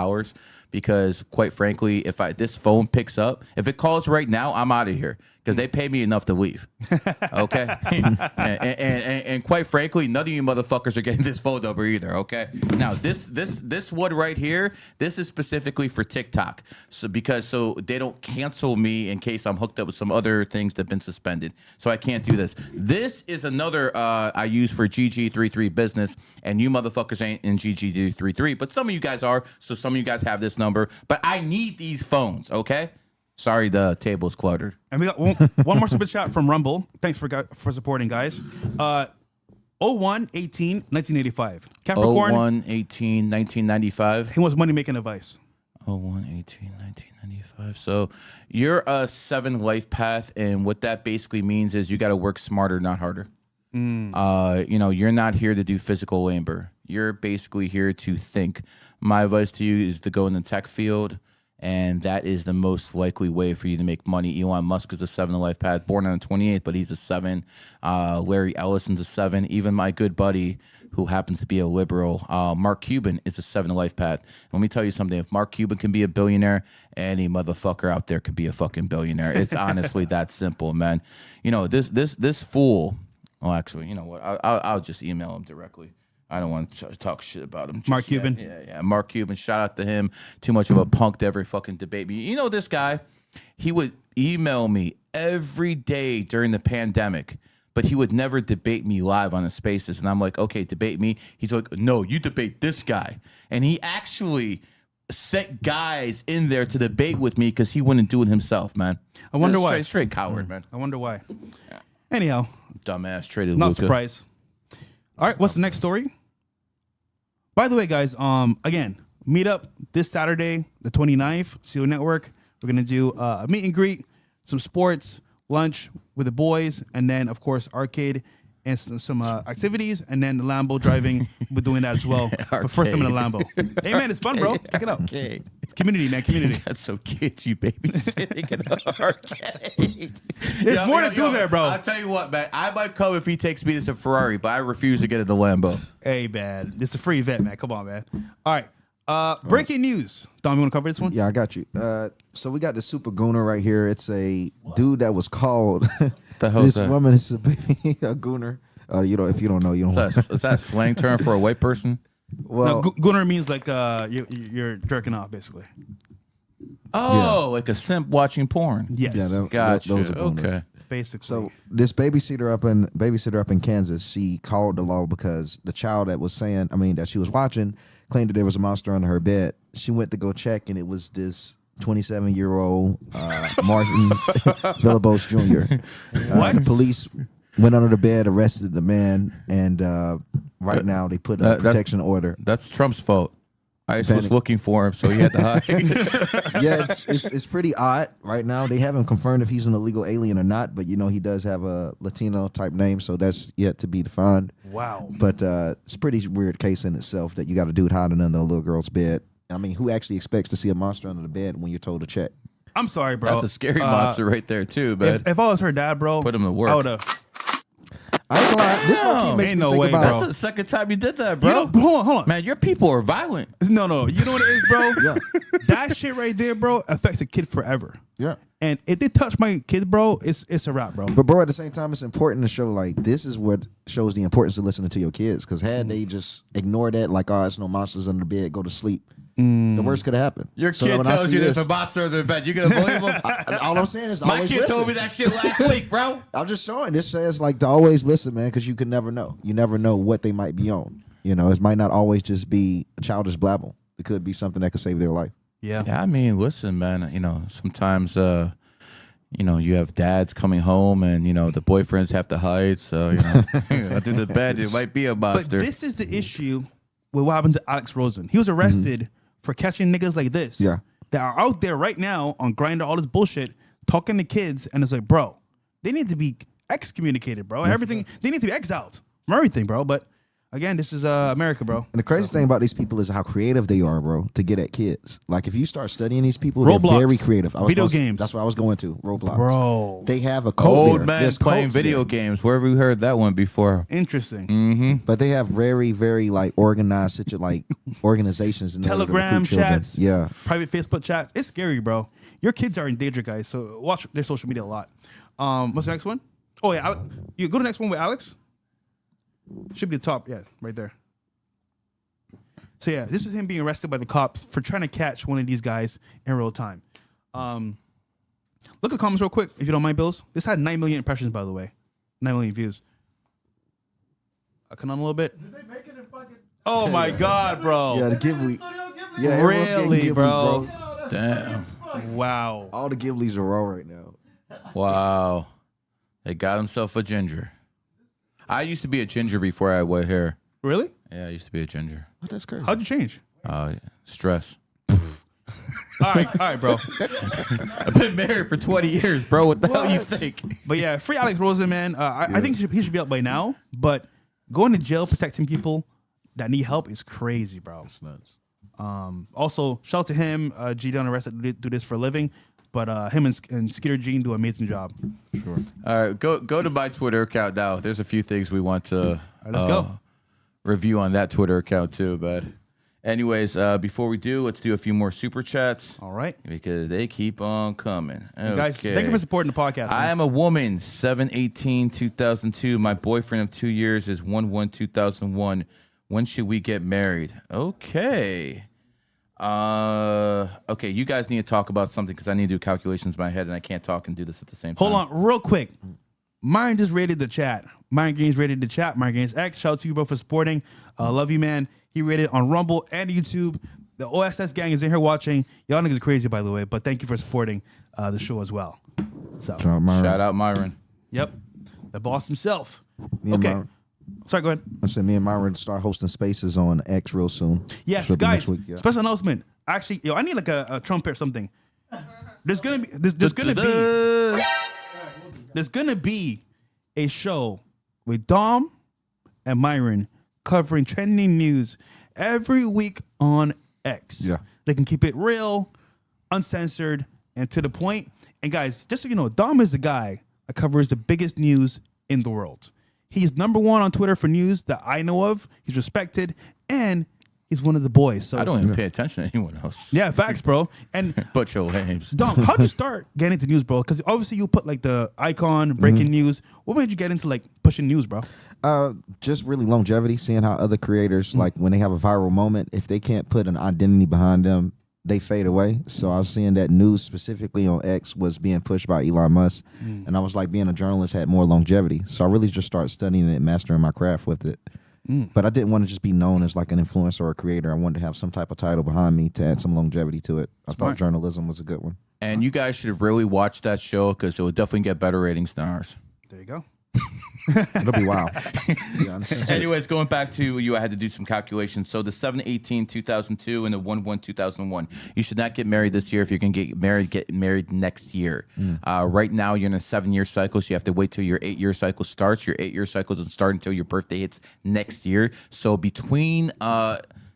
Because quite frankly, if this phone picks up, if it calls right now, I'm out of here because they pay me enough to leave. Okay, and quite frankly, none of you motherfuckers are getting this phone number either. Okay, now this one right here, this is specifically for TikTok, so they don't cancel me in case I'm hooked up with some other things that have been suspended. So I can't do this. This is another I use for GG33 business, and you motherfuckers ain't in GG33, but some of you guys are. So some of you guys have this number, but I need these phones. Okay. Sorry, the table's cluttered. And we got one more super chat from Rumble. Thanks for supporting, guys. 01-18-1985. Capricorn. 01-18-1995. He wants money making advice. 01-18-1995. So you're a 7 life path, and what that basically means is you got to work smarter, not harder. You're not here to do physical labor. You're basically here to think. My advice to you is to go in the tech field. And that is the most likely way for you to make money. Elon Musk is a 7 life path, born on the 28th, but he's a 7. Larry Ellison's a 7. Even my good buddy, who happens to be a liberal, Mark Cuban, is a 7 life path. Let me tell you something. If Mark Cuban can be a billionaire, any motherfucker out there could be a fucking billionaire. It's honestly that simple, man. This fool. Well, actually, you know what? I'll just email him directly. I don't want to talk shit about him. Mark Cuban? Yeah. Mark Cuban. Shout out to him. Too much of a punk to ever fucking debate me. You know this guy? He would email me every day during the pandemic, but he would never debate me live on his spaces. And I'm like, okay, debate me. He's like, no, you debate this guy. And he actually sent guys in there to debate with me because he wouldn't do it himself, man. I wonder why. Straight coward, man. I wonder why. Anyhow. Dumbass traded Not Luka. surprised. All right, what's the next story? By the way, guys, again, meet up this Saturday, the 29th, CO Network. We're going to do a meet and greet, some sports, lunch with the boys, and then, of course, arcade and some activities, and then the Lambo driving. We're doing that as well. But first time in a Lambo. Hey, man, it's fun, bro. Check it out. Okay. Community, man, community. That's so kids, you babysitting in the arcade. There's more to do there, bro. I'll tell you what, man. I might come if he takes me to some Ferrari, but I refuse to get in the Lambo. Hey, man. It's a free event, man. Come on, man. All right. Breaking news. Dom, you want to cover this one? Yeah, I got you. So we got the super gooner right here. It's a dude that was called. The hell is this that? woman is a gooner. If you don't know, you don't. Is that slang term for a white person? Well, no, gooner means like you're jerking off, basically. Oh, like a simp watching porn. Yes. Yeah, Gotcha. those are gooner. Okay. Basically. So this babysitter up in Kansas, she called the law because the child that she was watching claimed that there was a monster under her bed. She went to go check, and it was this 27-year-old Martin Villalobos Jr. What? The police went under the bed, arrested the man, and right now they put a protection order. That's Trump's fault. ICE was looking for him, so he had to hide. Yeah, it's pretty odd. Right now, they haven't confirmed if he's an illegal alien or not, but he does have a Latino type name, so that's yet to be defined. Wow. But it's a pretty weird case in itself that you got a dude hiding under a little girl's bed. I mean, who actually expects to see a monster under the bed when you're told to check? I'm sorry, bro. That's a scary monster right there too, man. If I was her dad, bro, Put him to work. I would have. I ain't gonna lie. This low-key makes Ain't me no think way, about. bro. That's the second time you did that, bro. You know, hold on. Man, your people are violent. No. You know what it is, bro? Yeah. That shit right there, bro, affects a kid forever. Yeah. And if they touch my kid, bro, it's a wrap, bro. But bro, at the same time, it's important to show like this is what shows the importance of listening to your kids. Because had they just ignored that, like, oh, it's no monsters under the bed, go to sleep. The worst could have happened. Your So kid when I tells see you there's this- a monster under the bed. You gonna believe him? all I'm saying is My always kid listen. told me that shit last week, bro. I'm just showing. This says like to always listen, man, because you can never know. You never know what they might be on. You know, it might not always just be a childish blabble. It could be something that could save their life. Yeah. Yeah, I mean, listen, man. You know, sometimes, you know, you have dads coming home, and you know the boyfriends have to hide. So you know, under the bed, it might be a But monster. this is the issue with what happened to Alex Rosen. He was arrested for catching niggas like this. Yeah. That are out there right now on Grindr, all this bullshit, talking to kids, and it's like, bro, they need to be excommunicated, bro. Everything, they need to be exiled from everything, bro. But again, this is America, bro. And the crazy thing about these people is how creative they are, bro, to get at kids. Like if you start studying these people, Roblox. they're very creative. Video games. That's what I was going to. Roblox. Bro. They have a code Old there. man There's playing codes video there. games. Where have we heard that one before? Interesting. But they have very, very like organized organizations in order to Telegram recruit children. chats. Yeah. Private Facebook chats. It's scary, bro. Your kids are in danger, guys. So watch their social media a lot. What's the next one? Oh, yeah. You go to the next one with Alex. Should be the top. Yeah, right there. So yeah, this is him being arrested by the cops for trying to catch one of these guys in real time. Look at the comments real quick, if you don't mind, Bills. This had 9 million impressions, by the way. 9 million views. Come on a little bit. Did they make it in fucking... Oh my God, bro. Yeah, the Ghibli. Yeah, everyone's getting Really, Ghibli, bro? Damn. Wow. All the Ghiblis are raw right now. Wow. They got himself a ginger. I used to be a ginger before I had white hair. Really? Yeah, I used to be a ginger. Oh, that's crazy. How'd you change? Stress. All right, bro. I've been married for 20 years, bro. What the hell you think? But yeah, free Alex Rosen, man. I think he should be out by now. But going to jail protecting people that need help is crazy, bro. That's nuts. Also, shout out to him, G Down the rest that do this for a living. But him and Skeeter Jean do an amazing job. Sure. All right, go to my Twitter account now. There's a few things we want to let's go. Review on that Twitter account too. But anyways, before we do, let's do a few more super chats. All right. Because they keep on coming. Okay. Guys, thank you for supporting the podcast. I am a woman, 7/18/2002. My boyfriend of 2 years is 1/1/2001. When should we get married? Okay. Okay, you guys need to talk about something because I need to do calculations in my head and I can't talk and do this at the same time. Hold on, real quick. Myron just rated the chat. Myron Gaines rated the chat. Myron Gaines X. Shout out to you, bro, for supporting. Love you, man. He rated on Rumble and YouTube. The OSS gang is in here watching. Y'all niggas are crazy, by the way, but thank you for supporting the show as well. So, Shout out Myron. Yep, the boss himself. Me and Okay, Myron- sorry, go ahead. I said me and Myron start hosting spaces on X real soon. Yes, Should be guys. next week, yeah. Special announcement. Actually, yo, I need like a trumpet or something. There's gonna be a show with Dom and Myron covering trending news every week on X. Yeah. They can keep it real, uncensored, and to the point. And guys, just so you know, Dom is the guy that covers the biggest news in the world. He's number one on Twitter for news that I know of. He's respected, and he's one of the boys. So I don't even pay attention to anyone else. Yeah, facts, bro. And But your names. Dom, how'd you start getting into news, bro? Because obviously you put like the icon, breaking news. What made you get into like pushing news, bro? Just really longevity, seeing how other creators, like when they have a viral moment, if they can't put an identity behind them, they fade away. So I was seeing that news specifically on X was being pushed by Elon Musk. And I was like, being a journalist had more longevity. So I really just started studying it, mastering my craft with it. But I didn't want to just be known as like an influencer or a creator. I wanted to have some type of title behind me to add some longevity to it. I thought journalism was a good one. And you guys should really watch that show because it will definitely get better ratings than ours. There you go. It'll be wild. Yeah, uncensored. Anyways, going back to you, I had to do some calculations. So the 7/18/2002 and the 1/1/2001. You should not get married this year. If you're gonna get married next year. Right now, you're in a 7-year cycle, so you have to wait till your 8-year cycle starts. Your 8-year cycle doesn't start until your birthday hits next year. So between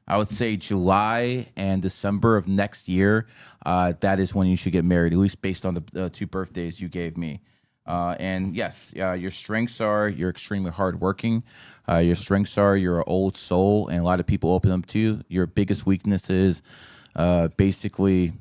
I would say July and December of next year. That is when you should get married, at least based on the 2 birthdays you gave me. And yes, your strengths are you're extremely hardworking. Your strengths are you're an old soul, and a lot of people open up to you. Your biggest weakness is basically,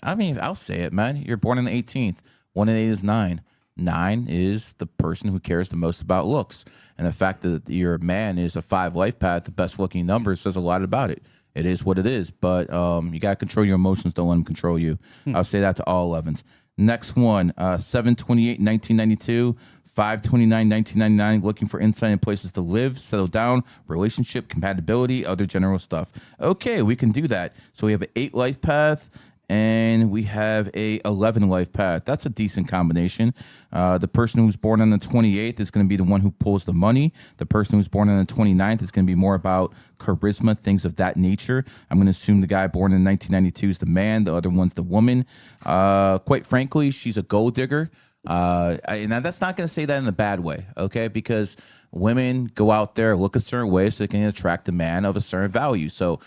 I mean, I'll say it, man. You're born on the 18th. 1 and 8 is 9. 9 is the person who cares the most about looks. And the fact that your man is a 5 life path, the best looking number, says a lot about it. It is what it is, but you got to control your emotions. Don't let them control you. I'll say that to all 11s. Next one, 7/28, 1992, 5/29, 1999, looking for insight in places to live, settle down, relationship, compatibility, other general stuff. Okay, we can do that. So we have an 8 life path, and we have a 11 life path. That's a decent combination. The person who's born on the 28th is going to be the one who pulls the money. The person who's born on the 29th is going to be more about charisma, things of that nature. I'm going to assume the guy born in 1992 is the man. The other one's the woman. Quite frankly, she's a gold digger. And that's not going to say that in a bad way, okay? Because women go out there, look a certain way so they can attract a man of a certain value. So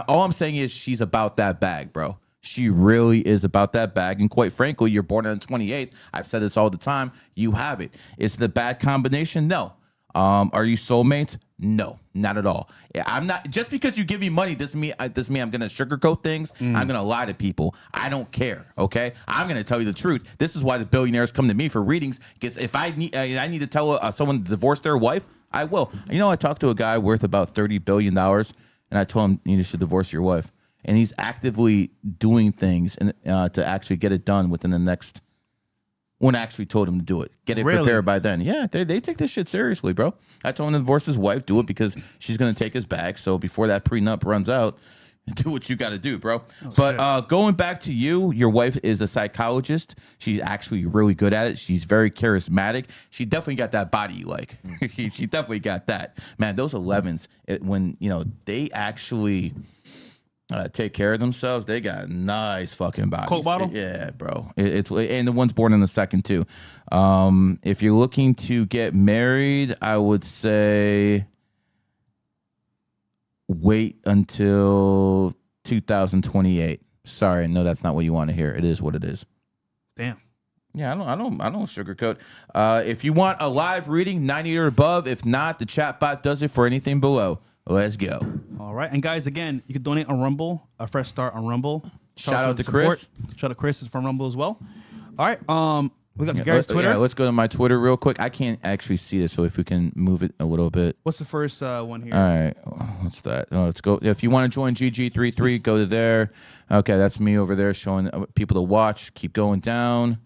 all I'm saying is she's about that bag, bro. She really is about that bag. And quite frankly, you're born on the 28th. I've said this all the time. You have it. Is it a bad combination? No. Are you soulmates? No, not at all. I'm not. Just because you give me money doesn't mean I'm going to sugarcoat things. I'm going to lie to people. I don't care. Okay, I'm going to tell you the truth. This is why the billionaires come to me for readings. Because if I need to tell someone to divorce their wife, I will. I talked to a guy worth about $30 billion, and I told him you should divorce your wife, and he's actively doing things to actually get it done within the next. When I actually told him to do it. Get it prepared by then. Yeah, they take this shit seriously, bro. I told him to divorce his wife, do it because she's going to take his bag. So before that prenup runs out, do what you got to do, bro. But going back to you, your wife is a psychologist. She's actually really good at it. She's very charismatic. She definitely got that body you like. She definitely got that. Man, those 11s, when, they actually... take care of themselves. They got nice fucking bodies. Coke bottle? Yeah, bro. It's and the one's born in the second too. If you're looking to get married, I would say wait until 2028. Sorry, no, that's not what you want to hear. It is what it is. Damn. Yeah, I don't sugarcoat. If you want a live reading, 90 or above. If not, the chat bot does it for anything below. Let's go. All right. And guys, again, you can donate on Rumble, a fresh start on Rumble. Shout out to Chris. Shout out to Chris is from Rumble as well. All right. We got Gary's Twitter. Yeah, let's go to my Twitter real quick. I can't actually see this, so if we can move it a little bit. What's the first one here? All right. What's that? Let's go. If you want to join GG33, go to there. Okay, that's me over there showing people to watch. Keep going down.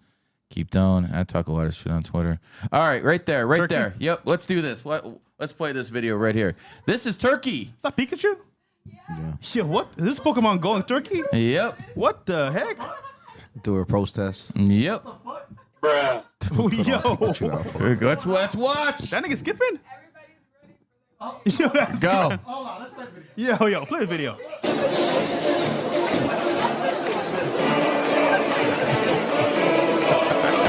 Keep down. I talk a lot of shit on Twitter. All right, right there, right Turkey? There. Yep, let's do this. Let's play this video right here. This is Turkey. Is that Pikachu? Yeah, what? Is this Pokemon Go in Turkey? Yep. What the heck? Do a protest. Yep. Bruh. Yo. Let's watch. That nigga skipping? Everybody's ready. Go. Hold on, let's play the video. Yo, play the video.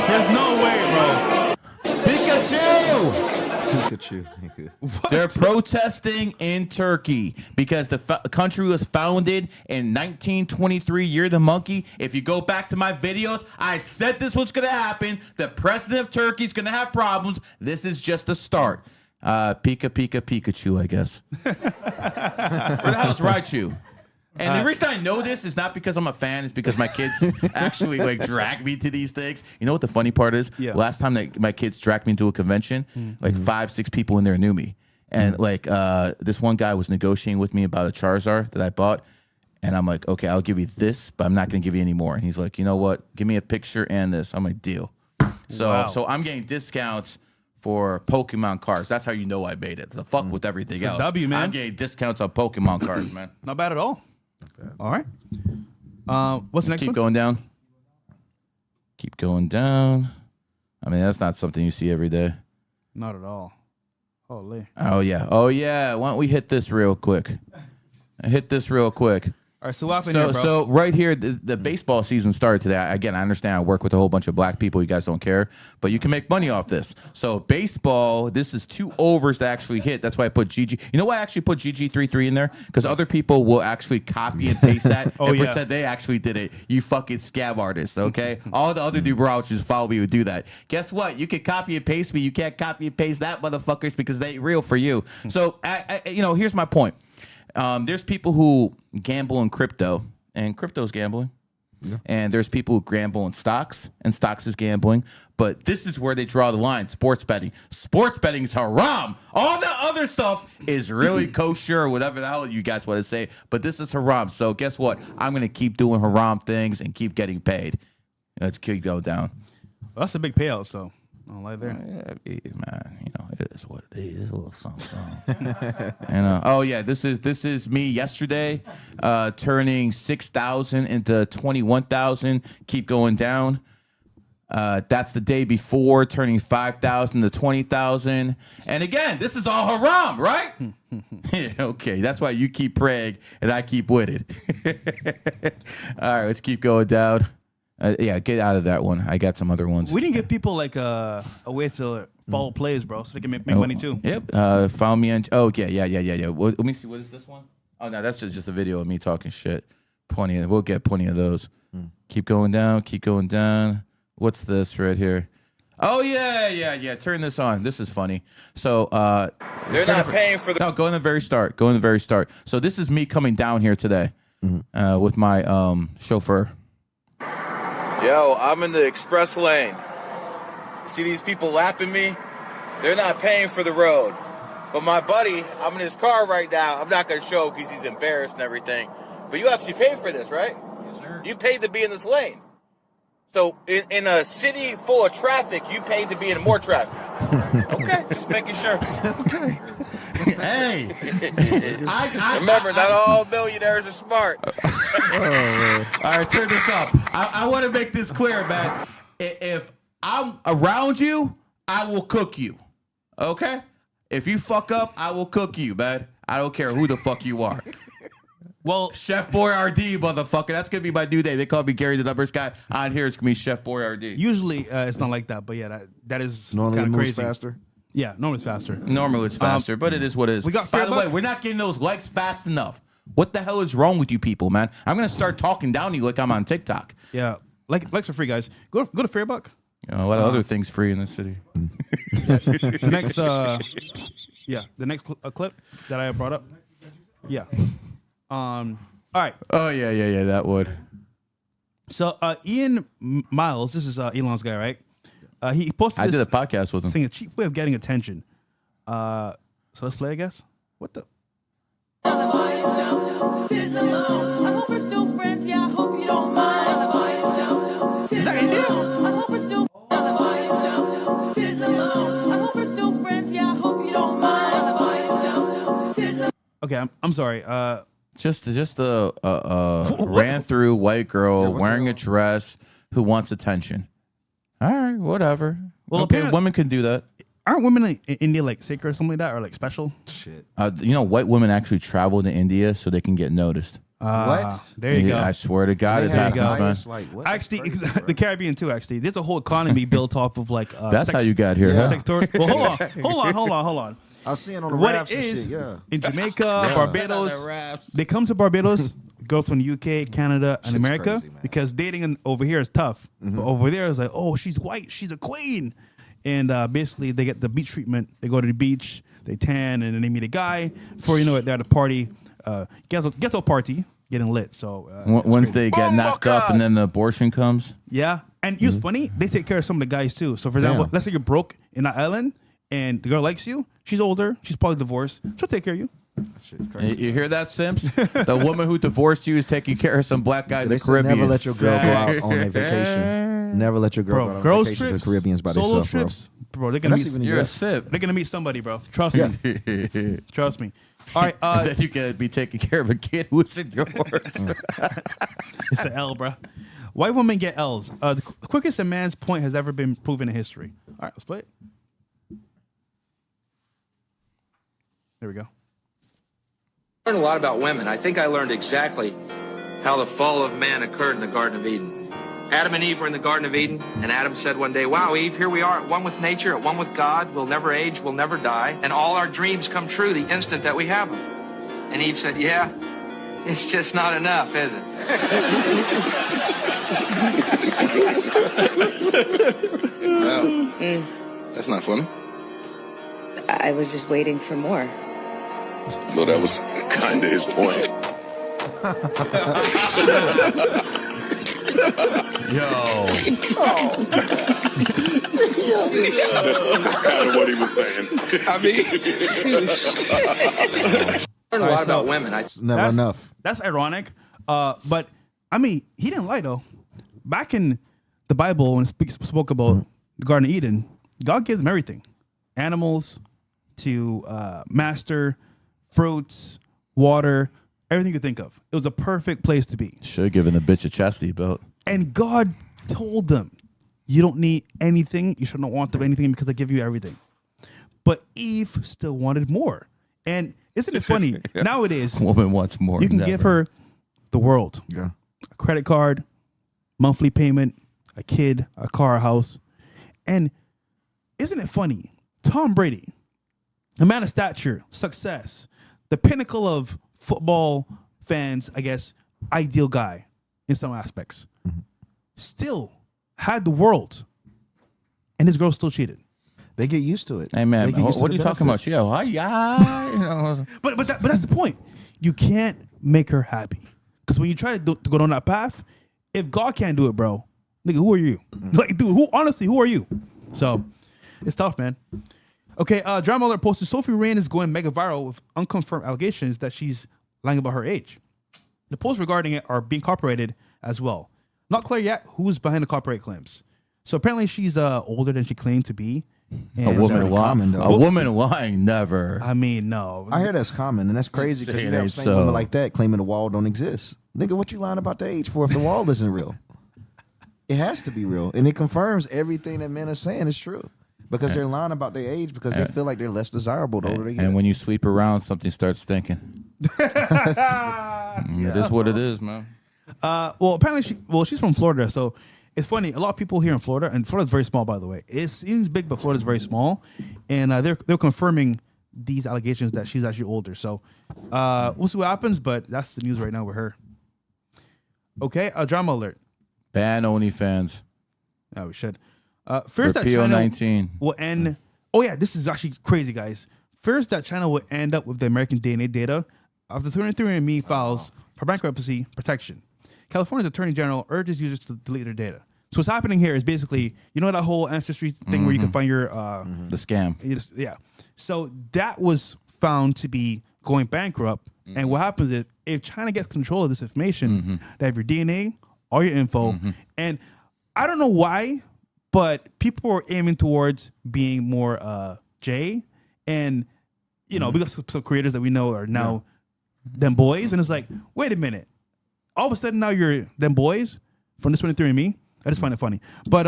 There's no way, bro. Pikachu. Pikachu. They're protesting in Turkey because the country was founded in 1923, Year of the Monkey. If you go back to my videos, I said this was going to happen. The president of Turkey is going to have problems. This is just a start. Pikachu, I guess. Where the hell's Raichu? And the reason I know this is not because I'm a fan. It's because my kids actually drag me to these things. You know what the funny part is? Yeah. Last time that my kids dragged me to a convention, 5-6 people in there knew me. And this one guy was negotiating with me about a Charizard that I bought. And I'm like, okay, I'll give you this, but I'm not going to give you any more. And he's like, you know what? Give me a picture and this. I'm like, deal. So I'm getting discounts for Pokemon cards. That's how you know I made it. The fuck with everything else. W, man. I'm getting discounts on Pokemon cards, man. Not bad at all. All right. What's the next one? Keep going down. Keep going down. I mean, that's not something you see every day. Not at all. Holy. Oh, yeah. Why don't we hit this real quick? All All right, so what happened here, bro? So right here, the baseball season started today. Again, I understand I work with a whole bunch of black people. You guys don't care, but you can make money off this. So baseball, this is 2 overs to actually hit. That's why I put GG. You know why I actually put GG33 in there? Because other people will actually copy and paste that and pretend they actually did it. You fucking scam artists, okay? All the other numerologists follow me would do that. Guess what? You can copy and paste me. You can't copy and paste that, motherfuckers, because they ain't real for you. So, here's my point. There's people who gamble in crypto, and crypto's gambling. Yeah. And there's people who gamble in stocks, and stocks is gambling. But this is where they draw the line, sports betting. Sports betting is haram. All the other stuff is really kosher or whatever the hell you guys want to say. But this is haram. So guess what? I'm going to keep doing haram things and keep getting paid. Let's keep going down. Well, that's a big payout, so. I don't like that. Yeah, man, it is what it is. A little something. And this is me yesterday, turning 6,000 into 21,000. Keep going down. That's the day before, turning 5,000 to 20,000. And again, this is all haram, right? Yeah, okay, that's why you keep praying and I keep with it. All right, let's keep going down. Get out of that one. I got some other ones. We didn't give people like a way to follow plays, bro, so they can make money too. Yep. Follow me on. Oh yeah. Let me see. What is this one? Oh no, that's just a video of me talking shit. We'll get plenty of those. Keep going down. Keep going down. What's this right here? Oh yeah. Turn this on. This is funny. So they're not paying for the. No, go in the very start. Go in the very start. So this is me coming down here today with my chauffeur. Yo, I'm in the express lane. See these people lapping me? They're not paying for the road. But my buddy, I'm in his car right now. I'm not going to show because he's embarrassed and everything. But you actually paid for this, right? Yes, sir. You paid to be in this lane. So in a city full of traffic, you paid to be in more traffic. Okay, just making sure. Okay. Hey, remember, not all millionaires are smart. All right, turn this off. I want to make this clear, man. If I'm around you, I will cook you. Okay? If you fuck up, I will cook you, man. I don't care who the fuck you are. Well, Chef Boyardee, motherfucker. That's going to be my new day. They call me Gary the Numbers Guy. On here, it's going to be Chef Boyardee. Usually, it's not like that. But yeah, that is Normally it moves crazy. faster. Yeah, normally it's faster. Normally it's faster, but it is what it is. By the way, we're not getting those likes fast enough. What the hell is wrong with you people, man? I'm going to start talking down to you like I'm on TikTok. Yeah, likes are free, guys. Go to Fairbuck. A lot of other things free in the city. The next clip that I brought up. Yeah. All right. Oh yeah, that would. So Ian Miles, this is Elon's guy, right? He posted. I did a podcast with him. Saying a cheap way of getting attention. So let's play, I guess. What the? I hope we're still friends. Yeah, I hope you don't mind. Is that India? I hope we're still. I hope we're still friends. Yeah, I hope you don't mind. Okay, I'm sorry. Just a ran through white girl wearing a dress who wants attention. All right, whatever. Well, okay, women can do that. Aren't women in India like sacred or something like that, or like special? Shit. White women actually travel to India so they can get noticed. What? There you go. I swear to God, it happens, man. Like, what? Actually, the Caribbean too. Actually, there's a whole economy built off of like. That's how you got here. Yeah. Sex tours. Well, hold on. I was seeing on the What raps it and is shit, yeah. in Jamaica, Barbados, they come to Barbados, girls from the UK, Canada, and Shit's America, crazy, man. because dating over here is tough. But over there is like, oh, she's white, she's a queen, and basically they get the beach treatment. They go to the beach, they tan, and then they meet a guy. Before you know it, they're at a party, ghetto party, getting lit. So once they get knocked up and then the abortion comes. yeah, and it's funny, they take care of some of the guys too. So for example, let's say you're broke in an island, and the girl likes you. She's older. She's probably divorced. She'll take care of you. You hear that, Simps? The woman who divorced you is taking care of some black guy in the They said Caribbean. never let your girl go out on a vacation. Never let your girl go out on Girls vacation to trips, the Caribbeans by solo themselves, bro. trips, bro. They're gonna That's meet. even You're a yes. sip. They're gonna meet somebody, bro. Trust me. Trust me. All right. Then you can be taking care of a kid who's in yours. It's an L, bro. White women get L's. The quickest a man's point has ever been proven in history. All right, let's play it. There we go. I learned a lot about women. I think I learned exactly how the fall of man occurred in the Garden of Eden. Adam and Eve were in the Garden of Eden, and Adam said one day, wow, Eve, here we are at one with nature, at one with God. We'll never age, we'll never die, and all our dreams come true the instant that we have them. And Eve said, yeah, it's just not enough, is it? Well, that's not funny. I was just waiting for more. Well, that was kind of his point. Yo. That's kind of what he was saying. I mean, I learned a lot about women. It's never enough. That's ironic. But I mean, he didn't lie though. Back in the Bible, when it spoke about the Garden of Eden, God gave them everything: animals to master, fruits, water, everything you could think of. It was a perfect place to be. Should have given the bitch a chastity belt. And God told them, you don't need anything. You should not want them anything because I give you everything. But Eve still wanted more. And isn't it funny? Nowadays, Woman wants more. you can give her the world. Yeah. A credit card, monthly payment, a kid, a car, a house. And isn't it funny? Tom Brady, a man of stature, success, the pinnacle of football fans, I guess, ideal guy in some aspects, still had the world, and his girl still cheated. They get used to it. Hey man, They get used to what are the you talking about? benefit. Yo, hi. But that's the point. You can't make her happy, because when you try to go down that path, if God can't do it, bro, nigga, who are you? Like, dude, who are you? So it's tough, man. Okay, Drama Alert posted Sophie Rain is going mega viral with unconfirmed allegations that she's lying about her age. The posts regarding it are being copyrighted as well. Not clear yet who's behind the copyright claims. So apparently she's older than she claimed to be. A woman lying. A woman lying, never. I mean, no. I hear that's common, and that's crazy because you have the same women like that claiming the wall don't exist. Nigga, what you lying about the age for if the wall isn't real? It has to be real, and it confirms everything that men are saying is true. Because they're lying about their age because they feel like they're less desirable the older they get. And when you sweep around, something starts stinking. It is what it is, man. Well, apparently she's from Florida, so it's funny. A lot of people here in Florida, and Florida's very small, by the way. It seems big, but Florida's very small, and they're confirming these allegations that she's actually older. So we'll see what happens, but that's the news right now with her. Okay, Drama Alert. Ban OnlyFans. Oh, we should. Fears that PO19 China will end. Oh yeah, this is actually crazy, guys. Fears that China will end up with the American DNA data after 23andMe files for bankruptcy protection. California's Attorney General urges users to delete their data. So what's happening here is basically, you know that whole ancestry thing where you can find your the scam. Yeah. So that was found to be going bankrupt. And what happens is if China gets control of this information, they have your DNA, all your info, and I don't know why, but people are aiming towards being more J, and you know, because some creators that we know are now them boys, and it's like, wait a minute, all of a sudden now you're them boys from this 23andMe. I just find it funny, but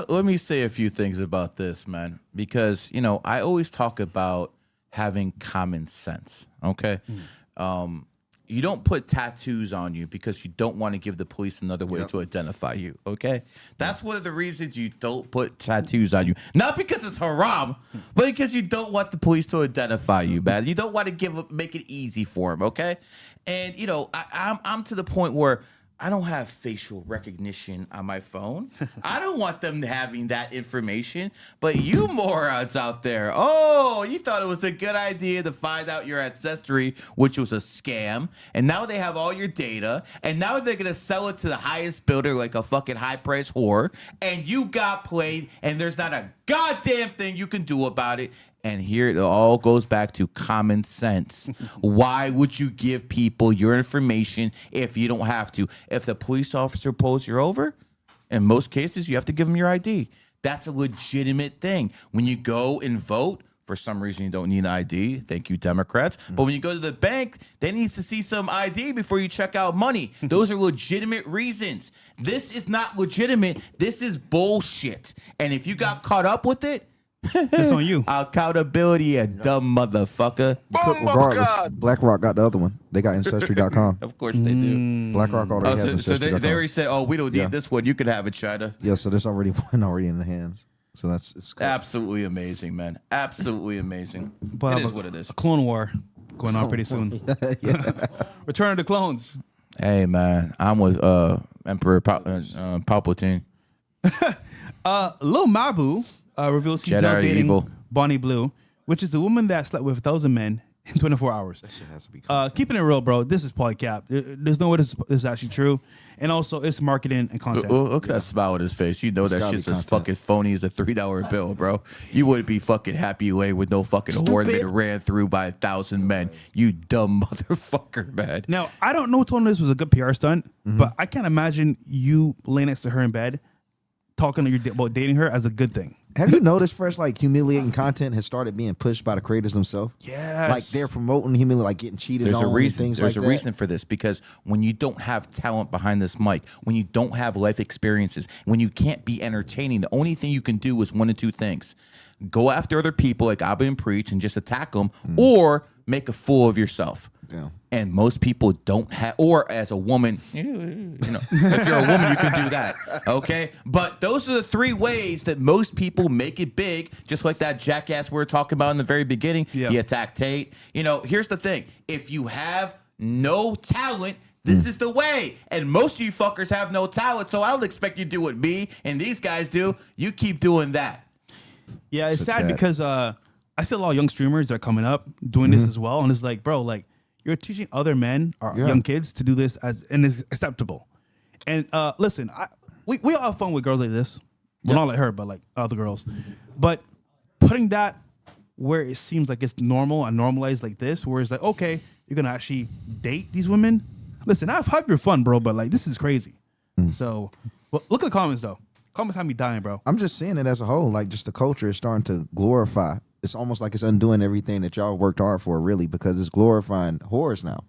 let me say a few things about this, man, because you know I always talk about having common sense. Okay, you don't put tattoos on you because you don't want to give the police another way to identify you. Okay, that's one of the reasons you don't put tattoos on you. Not because it's haram, but because you don't want the police to identify you, man. You don't want to make it easy for them. Okay, and you know I'm to the point where I don't have facial recognition on my phone. I don't want them having that information. But you morons out there, you thought it was a good idea to find out your ancestry, which was a scam. And now they have all your data. And now they're going to sell it to the highest bidder like a fucking high-priced whore. And you got played, and there's not a goddamn thing you can do about it. And here it all goes back to common sense. Why would you give people your information if you don't have to? If the police officer pulls you over, in most cases, you have to give them your ID. That's a legitimate thing. When you go and vote, for some reason you don't need an ID. Thank you, Democrats. But when you go to the bank, they need to see some ID before you check out money. Those are legitimate reasons. This is not legitimate. This is bullshit. And if you got caught up with it, That's on you. Accountability, a dumb motherfucker. Regardless, BlackRock got the other one. They got Ancestry.com. Of course they do. BlackRock already has So Ancestry.com. they already said, oh, we don't need this one. You can have it, China. Yeah, so there's already one already in the hands. So it's cool. Absolutely amazing, man. Absolutely amazing. But It is what it is. A clone war going on pretty soon. Return of the clones. Hey, man. I'm with Emperor Palpatine. Lil Mabu reveals he's Jedi now are dating evil. Bonnie Blue, which is the woman that slept with 1,000 men in 24 hours. That shit has to be keeping it real, bro. This is probably cap. There's no way this is actually true. And also, it's marketing and content. Look at that smile on his face. You know It's that gotta shit's be as content. fucking phony as a $3 bill, bro. You wouldn't be fucking happy lay with no fucking whore that ran through by 1,000 men. You dumb motherfucker, man. Now, I don't know if telling this was a good PR stunt, but I can't imagine you laying next to her in bed talking about dating her as a good thing. Have you noticed first, like, humiliating content has started being pushed by the creators themselves? Yes. Like, they're promoting humiliating, like getting cheated There's on a reason. and things There's like a that. reason for this, because when you don't have talent behind this mic, when you don't have life experiences, when you can't be entertaining, the only thing you can do is one of two things: go after other people like Abba and Preach and just attack them, or make a fool of yourself. Yeah. And most people don't have, or as a woman, you know, if you're a woman, you can do that. Okay. But those are the three ways that most people make it big, just like that jackass we were talking about in the very beginning. Yeah. He attacked Tate. You know, here's the thing. If you have no talent, this is the way. And most of you fuckers have no talent. So I don't expect you to do what me and these guys do. You keep doing that. Yeah, it's So sad sad. because I see a lot of young streamers that are coming up doing this as well. And it's like, bro, like, you're teaching other men or young kids to do this and it's acceptable. And listen, we all have fun with girls like this. Well, not like her, but like other girls. But putting that where it seems like it's normal and normalized like this, where it's like, okay, you're gonna actually date these women. Listen, I've had your fun, bro, but like this is crazy. So, well, look at the comments though. Comments have me dying, bro. I'm just seeing it as a whole. Like, just the culture is starting to glorify. It's almost like it's undoing everything that y'all worked hard for, really, because it's glorifying whores now.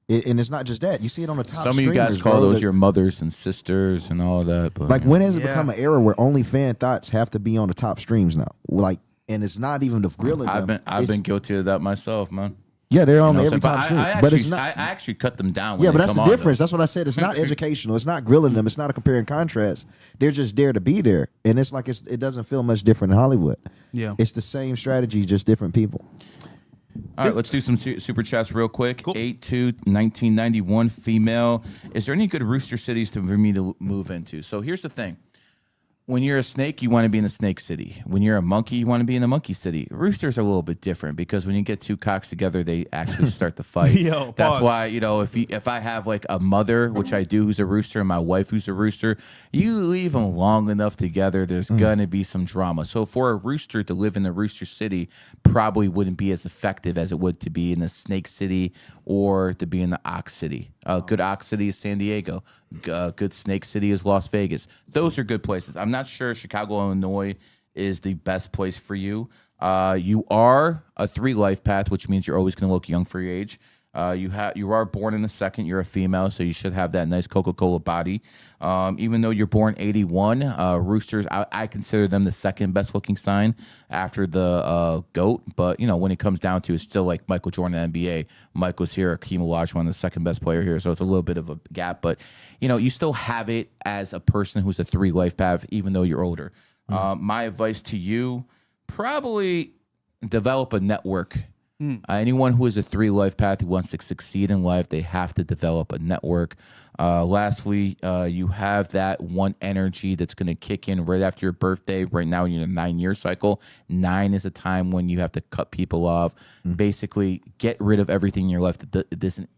And it's not just that. You see it on the top Some of you guys streamers, call bro, those that- your mothers and sisters and all that. But Like, when has it Yeah. become an era where only fan thoughts have to be on the top streams now? Like, and it's not even the grilling. I've them. been guilty of that myself, man. Yeah, they're on You know every what I'm top saying? stream, I but it's actually- not. I actually cut them down. When Yeah, they but that's come the on, difference. though. That's what I said. It's not educational. It's not grilling them. It's not a compare and contrast. They're just there to be there, and it's like it doesn't feel much different in Hollywood. Yeah. It's the same strategy, just different people. All right, let's do some super chats real quick. 8/2/1991 female. Is there any good rooster cities for me to move into? So here's the thing. When you're a snake, you want to be in the snake city. When you're a monkey, you want to be in the monkey city. Roosters are a little bit different because when you get two cocks together, they actually start to fight. Yo, That's pause. why, you know, if I have like a mother, which I do, who's a rooster, and my wife who's a rooster, you leave them long enough together, there's gonna be some drama. So for a rooster to live in the rooster city probably wouldn't be as effective as it would to be in the snake city or to be in the ox city. Good ox city is San Diego. Good snake city is Las Vegas. Those are good places. I'm not sure Chicago, Illinois is the best place for you. You are a 3 life path, which means you're always going to look young for your age. You are born in the second. You're a female, so you should have that nice Coca-Cola body. Even though you're born 81, roosters, I consider them the second best looking sign after the goat. But you know, when it comes down to it, it's still like Michael Jordan in the NBA. Michael's here, Hakeem Olajuwon, the second best player here. So it's a little bit of a gap, but you know, you still have it as a person who's a 3 life path, even though you're older. My advice to you: probably develop a network. Anyone who is a 3 life path who wants to succeed in life, they have to develop a network. Lastly, you have that one energy that's going to kick in right after your birthday. Right now, you're in a 9-year cycle. 9 is a time when you have to cut people off. Basically, get rid of everything in your life that isn't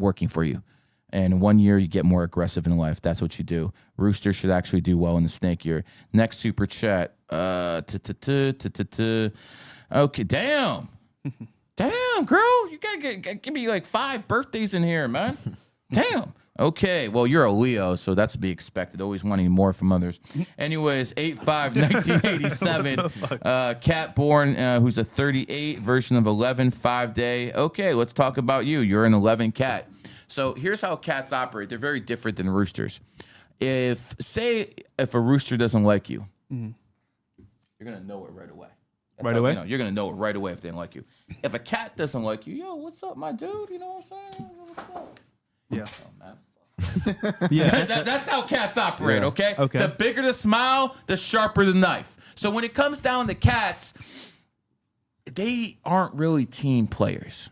working for you. And in 1 year, you get more aggressive in life. That's what you do. Rooster should actually do well in the snake year. Next super chat. Okay, damn. Damn, girl. You got to give me like 5 birthdays in here, man. Damn. Okay, well, you're a Leo, so that's to be expected. Always wanting more from others. Anyways, 8/5/1987. Cat born, who's a 38 version of 11, 5-day. Okay, let's talk about you. You're an 11 cat. So here's how cats operate. They're very different than roosters. If a rooster doesn't like you, you're you're gonna know it right away. Right away? You're gonna know it right away if they don't like you. If a cat doesn't like you, yo, what's up, my dude? You know what I'm saying? What's up? Yeah. Oh, man. Yeah. That's how cats operate, Yeah. okay? Okay. The bigger the smile, the sharper the knife. So when it comes down to cats, they aren't really team players.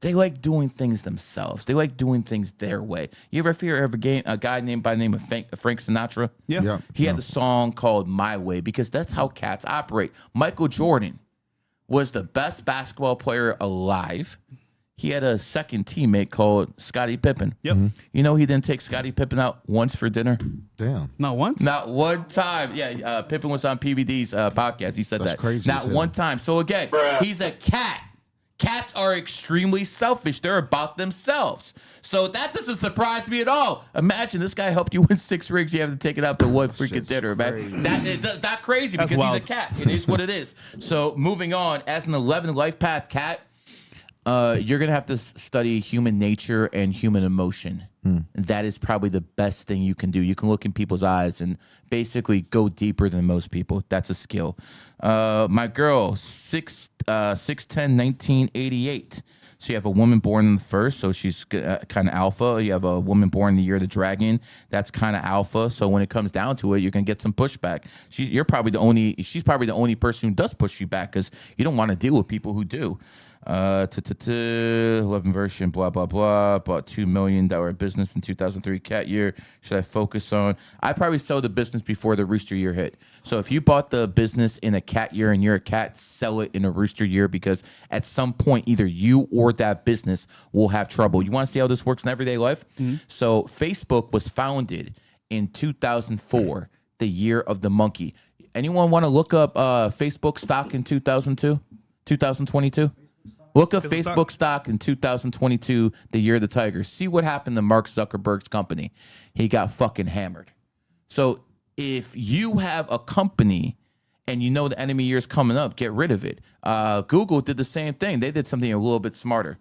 They like doing things themselves. They like doing things their way. You ever hear of a guy named by the name of Frank Sinatra? Yeah. Yeah. He had the song called My Way because that's how cats operate. Michael Jordan was the best basketball player alive. He had a second teammate called Scottie Pippen. Yep. You know he didn't take Scottie Pippen out once for dinner? Damn. Not once? Not one time. Yeah, Pippen was on PVD's podcast. He said That's that. crazy Not as hell. one time. So again, he's a cat. Cats are extremely selfish. They're about themselves. So that doesn't surprise me at all. Imagine this guy helped you win 6 rings. You have to take it out to one freaking Shit's dinner, man. That's not crazy That's because wild. he's a cat. It is what it is. So moving on, as an 11 Lifepath cat, you're going to have to study human nature and human emotion. That is probably the best thing you can do. You can look in people's eyes and basically go deeper than most people. That's a skill. My girl, 6'10", 1988. So you have a woman born in the first, so she's kind of alpha. You have a woman born in the year of the dragon. That's kind of alpha. So when it comes down to it, you're going to get some pushback. She's probably the only person who does push you back because you don't want to deal with people who do. 11 version, blah, blah, blah. Bought $2 million business in 2003 cat year. Should I focus on? I probably sell the business before the rooster year hit. So if you bought the business in a cat year and you're a cat, sell it in a rooster year because at some point, either you or that business will have trouble. You want to see how this works in everyday life? So Facebook was founded in 2004, the year of the monkey. Anyone want to look up Facebook stock in 2022? Look up Facebook stock in 2022, the year of the tiger. See what happened to Mark Zuckerberg's company. He got fucking hammered. So if you have a company and you know the enemy year is coming up, get rid of it. Google did the same thing. They did something a little bit smarter.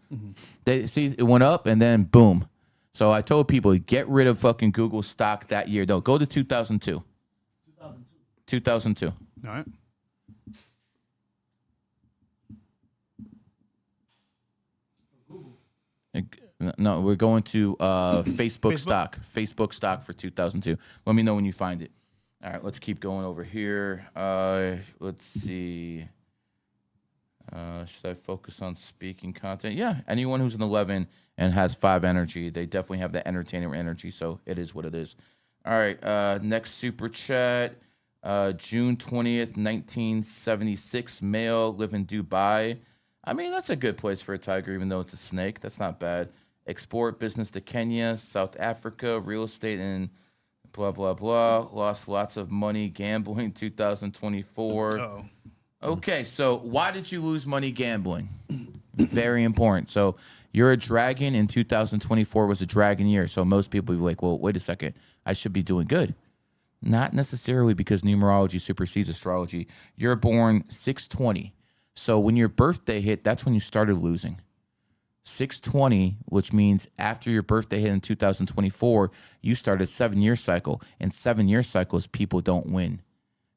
They see it went up and then boom. So I told people, get rid of fucking Google stock that year. No, go to 2002. 2002. All right. No, we're going to Facebook stock. Facebook stock for 2002. Let me know when you find it. All right, let's keep going over here. Let's see. Should I focus on speaking content? Yeah, anyone who's an 11 and has 5 energy, they definitely have the entertainer energy, so it is what it is. All right, next super chat. June 20th, 1976, male, live in Dubai. I mean, that's a good place for a tiger, even though it's a snake. That's not bad. Export business to Kenya, South Africa, real estate, and blah, blah, blah. Lost lots of money gambling 2024. Uh-oh. Okay, so why did you lose money gambling? Very important. So you're a dragon, and 2024 was a dragon year. So most people will be like, well, wait a second. I should be doing good. Not necessarily because numerology supersedes astrology. You're born 6/20. So when your birthday hit, that's when you started losing. 6/20, which means after your birthday hit in 2024, you start a 7-year cycle. And 7-year cycles, people don't win.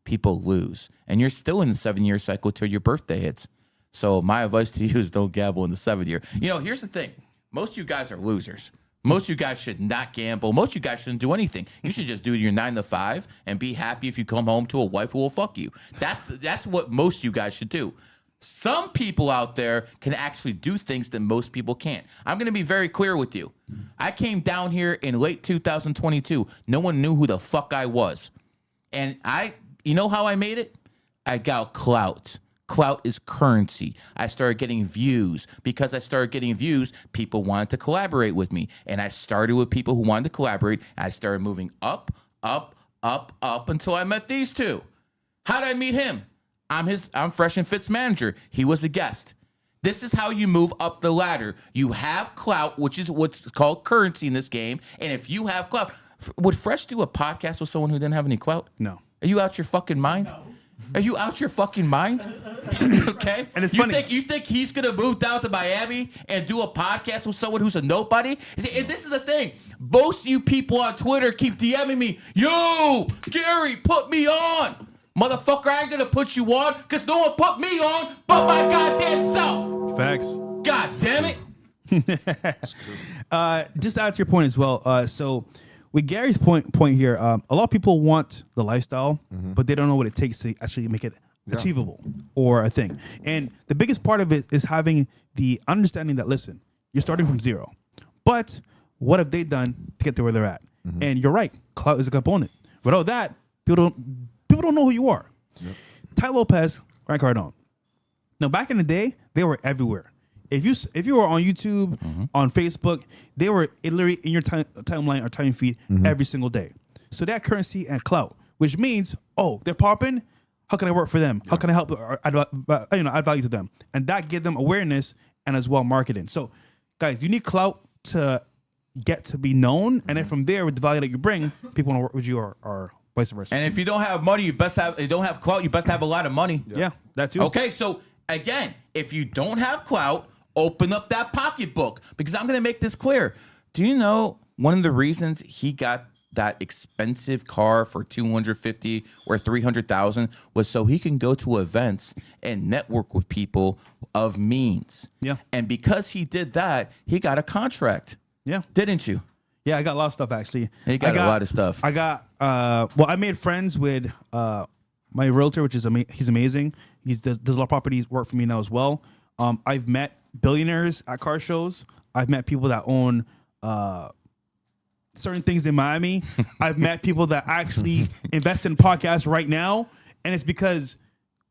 People lose. And you're still in the 7-year cycle till your birthday hits. So my advice to you is don't gamble in the 7th year. You know, here's the thing. Most of you guys are losers. Most of you guys should not gamble. Most of you guys shouldn't do anything. You should just do your 9 to 5 and be happy if you come home to a wife who will fuck you. That's what most of you guys should do. Some people out there can actually do things that most people can't. I'm going to be very clear with you. I came down here in late 2022. No one knew who the fuck I was. And you know how I made it? I got clout. Clout is currency. I started getting views. Because I started getting views, people wanted to collaborate with me. And I started with people who wanted to collaborate. I started moving up, up, up, up until I met these two. How did I meet him? I'm Fresh and Fit's manager. He was a guest. This is how you move up the ladder. You have clout, which is what's called currency in this game. And if you have clout, would Fresh do a podcast with someone who didn't have any clout? No. Are you out your fucking mind? No. Are you out your fucking mind? Okay. And it's funny. You think he's gonna move down to Miami and do a podcast with someone who's a nobody? See, and this is the thing. Most of you people on Twitter keep DMing me, yo, Gary, put me on. Motherfucker, I ain't gonna put you on because no one put me on but my goddamn self. Facts. God damn it. Just to add to your point as well. So with Gary's point here, a lot of people want the lifestyle, but they don't know what it takes to actually make it achievable or a thing. And the biggest part of it is having the understanding that, listen, you're starting from zero, but what have they done to get to where they're at? And you're right, clout is a component. Without that, people don't know who you are. Ty Lopez, Grant Cardone. Now, back in the day, they were everywhere. If you were on YouTube, on Facebook, they were literally in your timeline or time feed every single day. So they had currency and clout, which means, they're popping. How can I work for them? How can I help or add value to them? And that give them awareness and as well marketing. So, guys, you need clout to get to be known, and then from there, with the value that you bring, people want to work with you or vice versa. And if you don't have money, you don't have clout, you best have a lot of money. Yeah, that too. Okay, so again, if you don't have clout, open up that pocketbook, because I'm going to make this clear. Do you know one of the reasons he got that expensive car for $250 or $300,000 was so he can go to events and network with people of means? Yeah. And because he did that, he got a contract. Yeah. Didn't you? Yeah, I got a lot of stuff actually. He got a lot of stuff. I got I made friends with my realtor, which is he's amazing. He does a lot of properties work for me now as well. I've met billionaires at car shows. I've met people that own certain things in Miami. I've met people that actually invest in podcasts right now, and it's because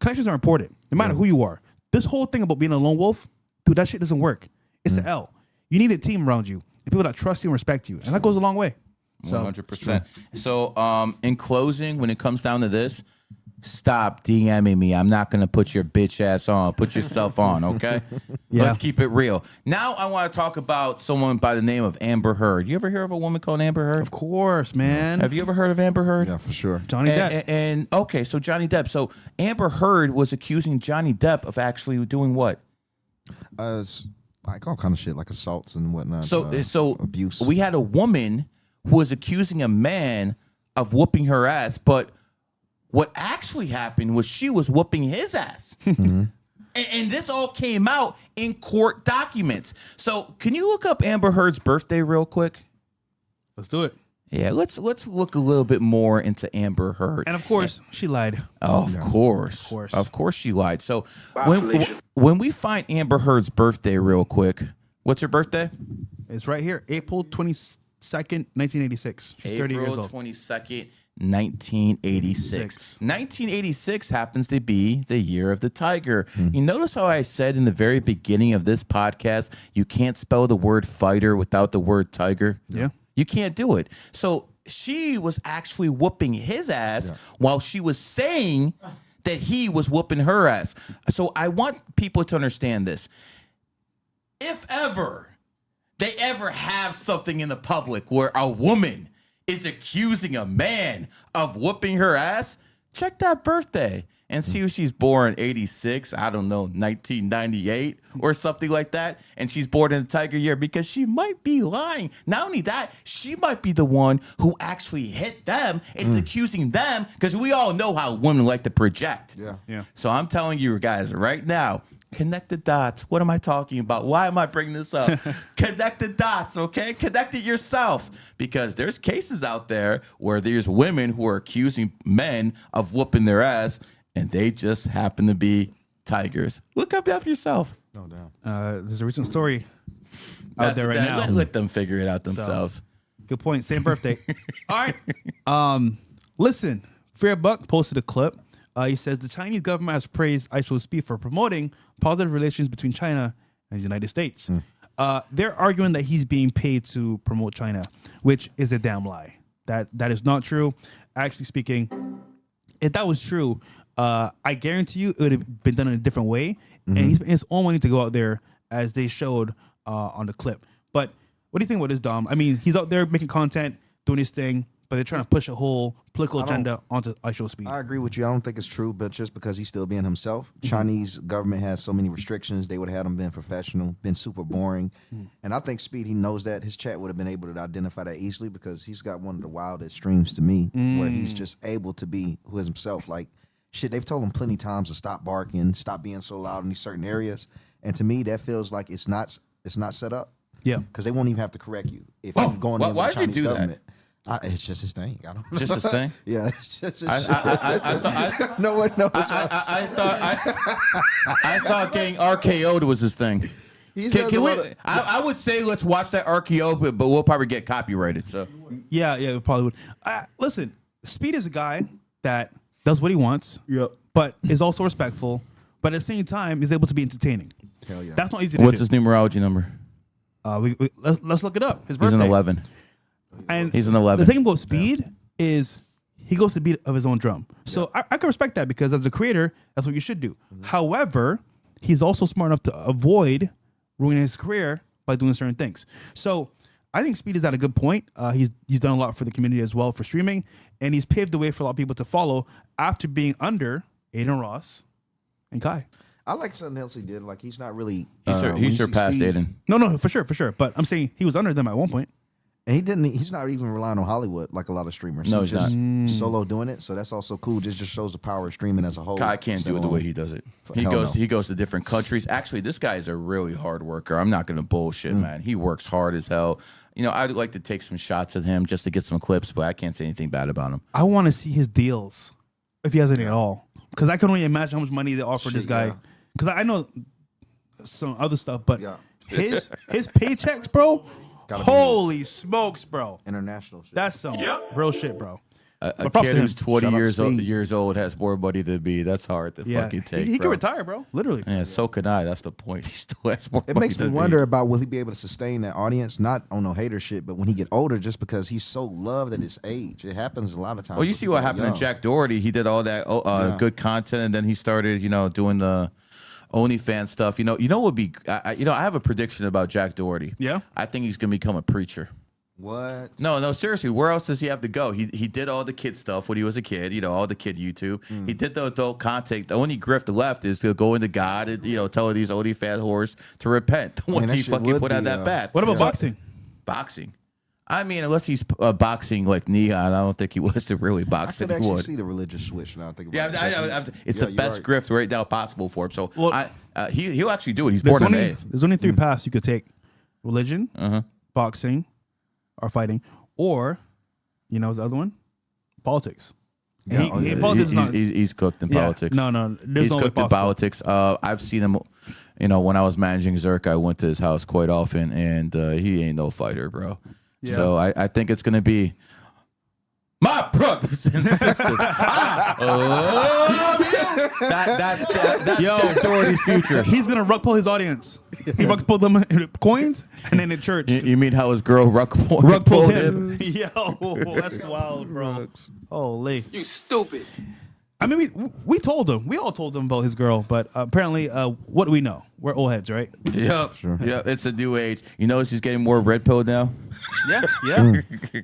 connections are important, no matter who you are. This whole thing about being a lone wolf, dude, that shit doesn't work. It's an L. You need a team around you, and people that trust you and respect you, and that goes a long way. 100%. So, in closing, when it comes down to this, stop DMing me. I'm not going to put your bitch ass on. Put yourself on, okay? Yeah. Let's keep it real. Now I want to talk about someone by the name of Amber Heard. You ever hear of a woman called Amber Heard? Of course, man. Have you ever heard of Amber Heard? Yeah, for sure. Johnny Depp. And okay, so Johnny Depp. So Amber Heard was accusing Johnny Depp of actually doing what? Like all kind of shit, like assaults and whatnot. So abuse. We had a woman who was accusing a man of whooping her ass, but what actually happened was she was whooping his ass. And this all came out in court documents. So can you look up Amber Heard's birthday real quick? Let's do it. Yeah, let's look a little bit more into Amber Heard. And of course, she lied. Oh, of course she lied. So when we find Amber Heard's birthday real quick, what's her birthday? It's right here, April 22nd, 1986. She's 30 years April old. 22nd, 1986. 1986 happens to be the year of the tiger. You notice how I said in the very beginning of this podcast, you can't spell the word fighter without the word tiger? Yeah. You can't do it. So she was actually whooping his ass while she was saying that he was whooping her ass. So I want people to understand this. If ever they ever have something in the public where a woman is accusing a man of whooping her ass, check that birthday and see if she's born 86, I don't know, 1998 or something like that. And she's born in the tiger year, because she might be lying. Not only that, she might be the one who actually hit them, is accusing them, because we all know how women like to project. Yeah. So I'm telling you guys right now, connect the dots. What am I talking about? Why am I bringing this up? Connect the dots, okay? Connect it yourself, because there's cases out there where there's women who are accusing men of whooping their ass, and they just happen to be tigers. Look up yourself. No doubt. There's a recent story out there right now. Let them figure it out themselves. So, good point. Same birthday. All right. Listen, Fear Buck posted a clip. He says the Chinese government has praised Ishowspeed for promoting positive relations between China and the United States. They're arguing that he's being paid to promote China, which is a damn lie. That is not true. Actually speaking, if that was true, I guarantee you it would have been done in a different way. And he spent his own money to go out there, as they showed on the clip. But what do you think about this, Dom? I mean, he's out there making content, doing his thing, but they're trying to push a whole political agenda onto Ishowspeed. I agree with you. I don't think it's true, but just because he's still being himself. Chinese government has so many restrictions. They would have had him been professional, been super boring. And I think Speed, he knows that. His chat would have been able to identify that easily, because he's got one of the wildest streams to me, where he's just able to be who is himself. Like, shit, they've told him plenty times to stop barking, stop being so loud in these certain areas. And to me, that feels like it's not set up. Yeah, because they won't even have to correct you if you're going in with why the does he Chinese do government. It's just his thing. I don't know. Just his thing? Yeah, it's just his I no one knows. I thought getting RKO'd was his thing. I would say let's watch that RKO, but we'll probably get copyrighted. So yeah, we probably would. Listen, Speed is a guy that does what he wants. Yep. But is also respectful. But at the same time, is able to be entertaining. Hell yeah. That's not easy to what's do. his numerology number? Let's look it up. His birthday. He's an 11. And he's an 11. The thing about Speed is he goes to the beat of his own drum. So I can respect that because as a creator, that's what you should do. However, he's also smart enough to avoid ruining his career by doing certain things. So I think Speed is at a good point. He's done a lot for the community as well for streaming, and he's paved the way for a lot of people to follow after being under Aiden Ross and Kai. I like something else he did. Like he's not really. He surpassed Aiden. No, for sure. But I'm saying he was under them at one point. And he didn't. He's not even relying on Hollywood like a lot of streamers. No, he's just not. solo doing it. So that's also cool. Just shows the power of streaming as a whole. Kai can't do it the way he does it. He goes to different countries. Actually, this guy is a really hard worker. I'm not going to bullshit, man. He works hard as hell. You know, I'd like to take some shots at him just to get some clips, but I can't say anything bad about him. I want to see his deals if he has any at all, because I can only imagine how much money they offer this guy. Because I know some other stuff, but his paychecks, bro. Holy smokes, bro! International shit. That's some real shit, bro. A kid who's 20 years old has more money than me. That's hard to fucking take. He can retire, bro. Literally. Yeah, so could I. That's the point. He still has more. It makes me wonder about will he be able to sustain that audience? Not on no hater shit, but when he get older, just because he's so loved at his age, it happens a lot of times. Well, you see what happened to Jack Doherty. He did all that good content, and then he started, doing the OnlyFans stuff. You know what would be? I have a prediction about Jack Doherty. Yeah, I think he's gonna become a preacher. What? No, seriously. Where else does he have to go? He did all the kid stuff when he was a kid. All the kid YouTube. He did the adult content. The only grift left is to go into God and tell these OnlyFans whores to repent once he fucking put out that path. What about boxing? Boxing. I mean, unless he's boxing like Neon, I don't think he was to really box. I could actually see the religious switch now. I think about it. It's the best grift right now possible for him. So he'll actually do it. He's There's born on only, the 8th. There's only three paths you could take: religion, boxing, or fighting, or what's the other one? Politics. He's cooked in politics. No, he's cooked in politics. I've seen him. When I was managing Zerk, I went to his house quite often, and he ain't no fighter, bro. Yeah. So I think it's gonna be my brothers and sisters. That's Jack Doherty's future. He's gonna rug pull his audience. He rug pull them coins, and then in church. You mean how his girl rug pulled him? Yo, that's wild, bro. Holy, you stupid. I mean, we told him. We all told him about his girl, but apparently, what do we know? We're old heads, right? Yep. Sure. Yeah, it's a new age. She's getting more red pill now?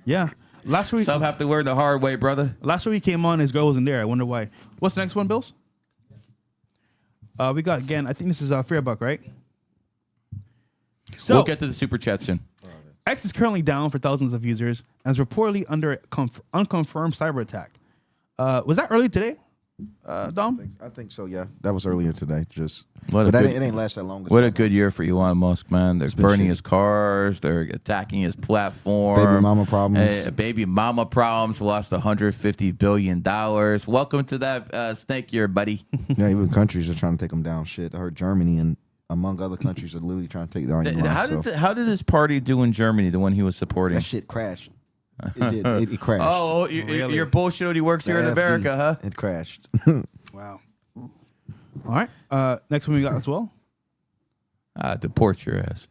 Yeah. Last week, some have to learn the hard way, brother. Last week he came on, his girl wasn't there. I wonder why. What's the next one, Bills? We got, again, I think this is Fearbuck, right? So, we'll get to the super chat soon. X is currently down for thousands of users and is reportedly under unconfirmed cyber attack. Was that early today, Dom? I think so. Yeah, that was earlier today. It ain't last that long. What a good year for Elon Musk, man. They're burning his cars. They're attacking his platform. Baby mama problems. Baby mama problems. Lost $150 billion. Welcome to that snake year, buddy. Yeah, even countries are trying to take him down. Shit, I heard Germany and among other countries are literally trying to take down Elon. How did this party do in Germany? The one he was supporting. That shit crashed. It did. It crashed. Oh, really? Your bullshit. He works here in America, huh? It crashed. Wow. All right. Next one we got as well. Deport your ass.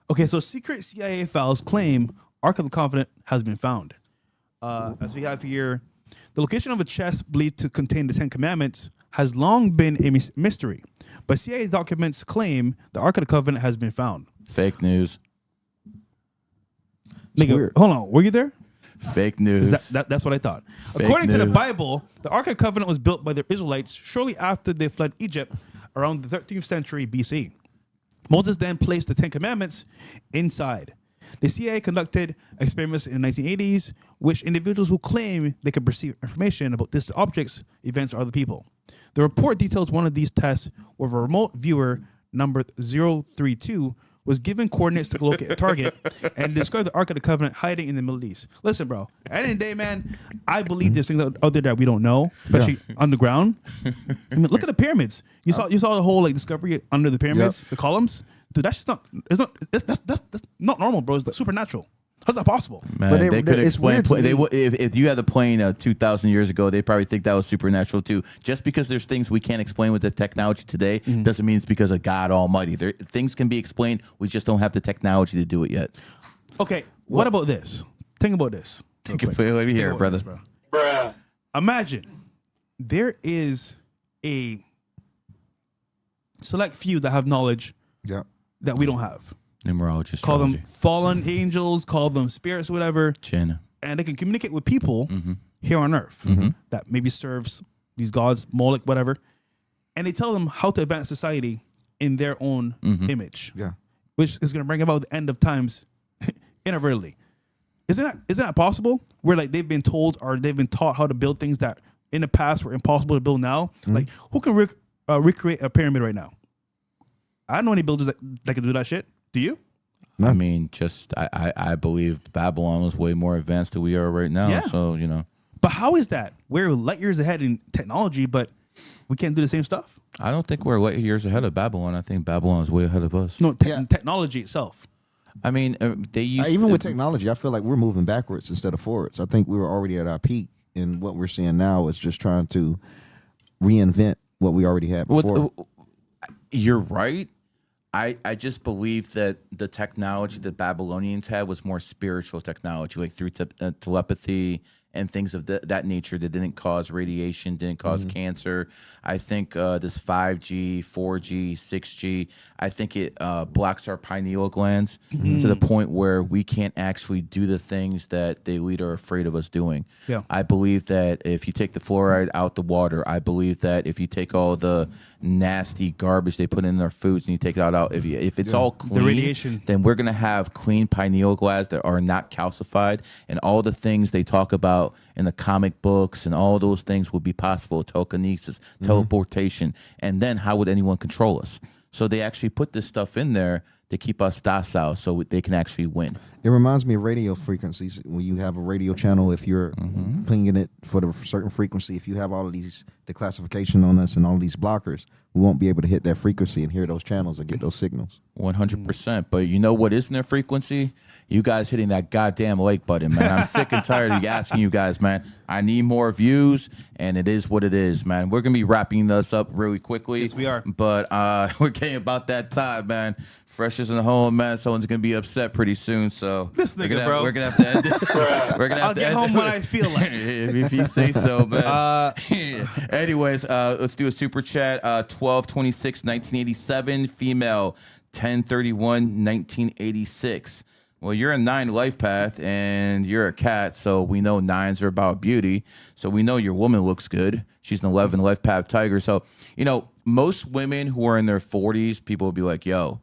Okay, so secret CIA files claim Ark of the Covenant has been found. As we have here, the location of a chest believed to contain the Ten Commandments has long been a mystery, but CIA documents claim the Ark of the Covenant has been found. Fake news. Nigga, hold on. Were you there? Fake news. That's what I thought. Fake According news. to the Bible, the Ark of the Covenant was built by the Israelites shortly after they fled Egypt around the 13th century BC. Moses then placed the Ten Commandments inside. The CIA conducted experiments in the 1980s, which individuals who claim they could perceive information about distant objects, events, or other people. The report details one of these tests where a remote viewer number 032 was given coordinates to locate a target and described the Ark of the Covenant hiding in the Middle East. Listen, bro, at the end of the day, man, I believe there's things out there that we don't know, especially underground. I mean, look at the pyramids. You saw the whole like discovery under the pyramids, the columns. Dude, that's just not. That's not normal, bro. It's supernatural. How's that possible? Man, But they could it's explain. weird to me. If you had the plane 2,000 years ago, they probably think that was supernatural too. Just because there's things we can't explain with the technology today doesn't mean it's because of God Almighty. Things can be explained. We just don't have the technology to do it yet. Okay, what about this? Think about this. Let me hear it, brother. Bruh. Imagine there is a select few that have knowledge Yeah. that we don't have. Numerology, Call astrology. them fallen angels, call them spirits, whatever. Chin. And they can communicate with people here on Earth that maybe serves these gods, Moloch, whatever. And they tell them how to advance society in their own image. Yeah. Which is going to bring about the end of times inadvertently. Isn't that possible? Where like they've been told or they've been taught how to build things that in the past were impossible to build now. Like who can recreate a pyramid right now? I don't know any builders that can do that shit. Do you? I mean, I believe Babylon was way more advanced than we are right now. Yeah. So, you know. But how is that? We're light years ahead in technology, but we can't do the same stuff? I don't think we're light years ahead of Babylon. I think Babylon is way ahead of us. No, technology itself. I mean, they used Even with technology, I feel like we're moving backwards instead of forwards. I think we were already at our peak, and what we're seeing now is just trying to reinvent what we already had before. You're right. I just believe that the technology that Babylonians had was more spiritual technology, like through telepathy and things of that nature that didn't cause radiation, didn't cause cancer. I think this 5G, 4G, 6G, I think it blocks our pineal glands to the point where we can't actually do the things that the elite are afraid of us doing. Yeah. I believe that if you take the fluoride out the water, I believe that if you take all the nasty garbage they put in their foods and you take that out, if it's all clean, The radiation. then we're going to have clean pineal glands that are not calcified, and all the things they talk about in the comic books and all those things would be possible. Telekinesis, teleportation. And then how would anyone control us? So they actually put this stuff in there to keep us docile so they can actually win. It reminds me of radio frequencies. When you have a radio channel, if you're pinging it for the certain frequency, if you have all of these, the classification on us and all these blockers, we won't be able to hit that frequency and hear those channels or get those signals. 100%. But you know what isn't their frequency? You guys hitting that goddamn like button, man. I'm sick and tired of asking you guys, man. I need more views, and it is what it is, man. We're going to be wrapping this up really quickly. Yes, we are. But we're getting about that time, man. Fresh is in the home, man. Someone's going to be upset pretty soon. So This nigga, we're bro. We're going to have to end it. We're gonna have I'll to get end home it. when I feel like. If you say so, man. Anyways, let's do a super chat. 12/26/1987, female, 10/31/1986. Well, you're a 9 life path and you're a cat, so we know 9s are about beauty. So we know your woman looks good. She's an 11 life path tiger. So, you know, most women who are in their 40s, people will be like, yo,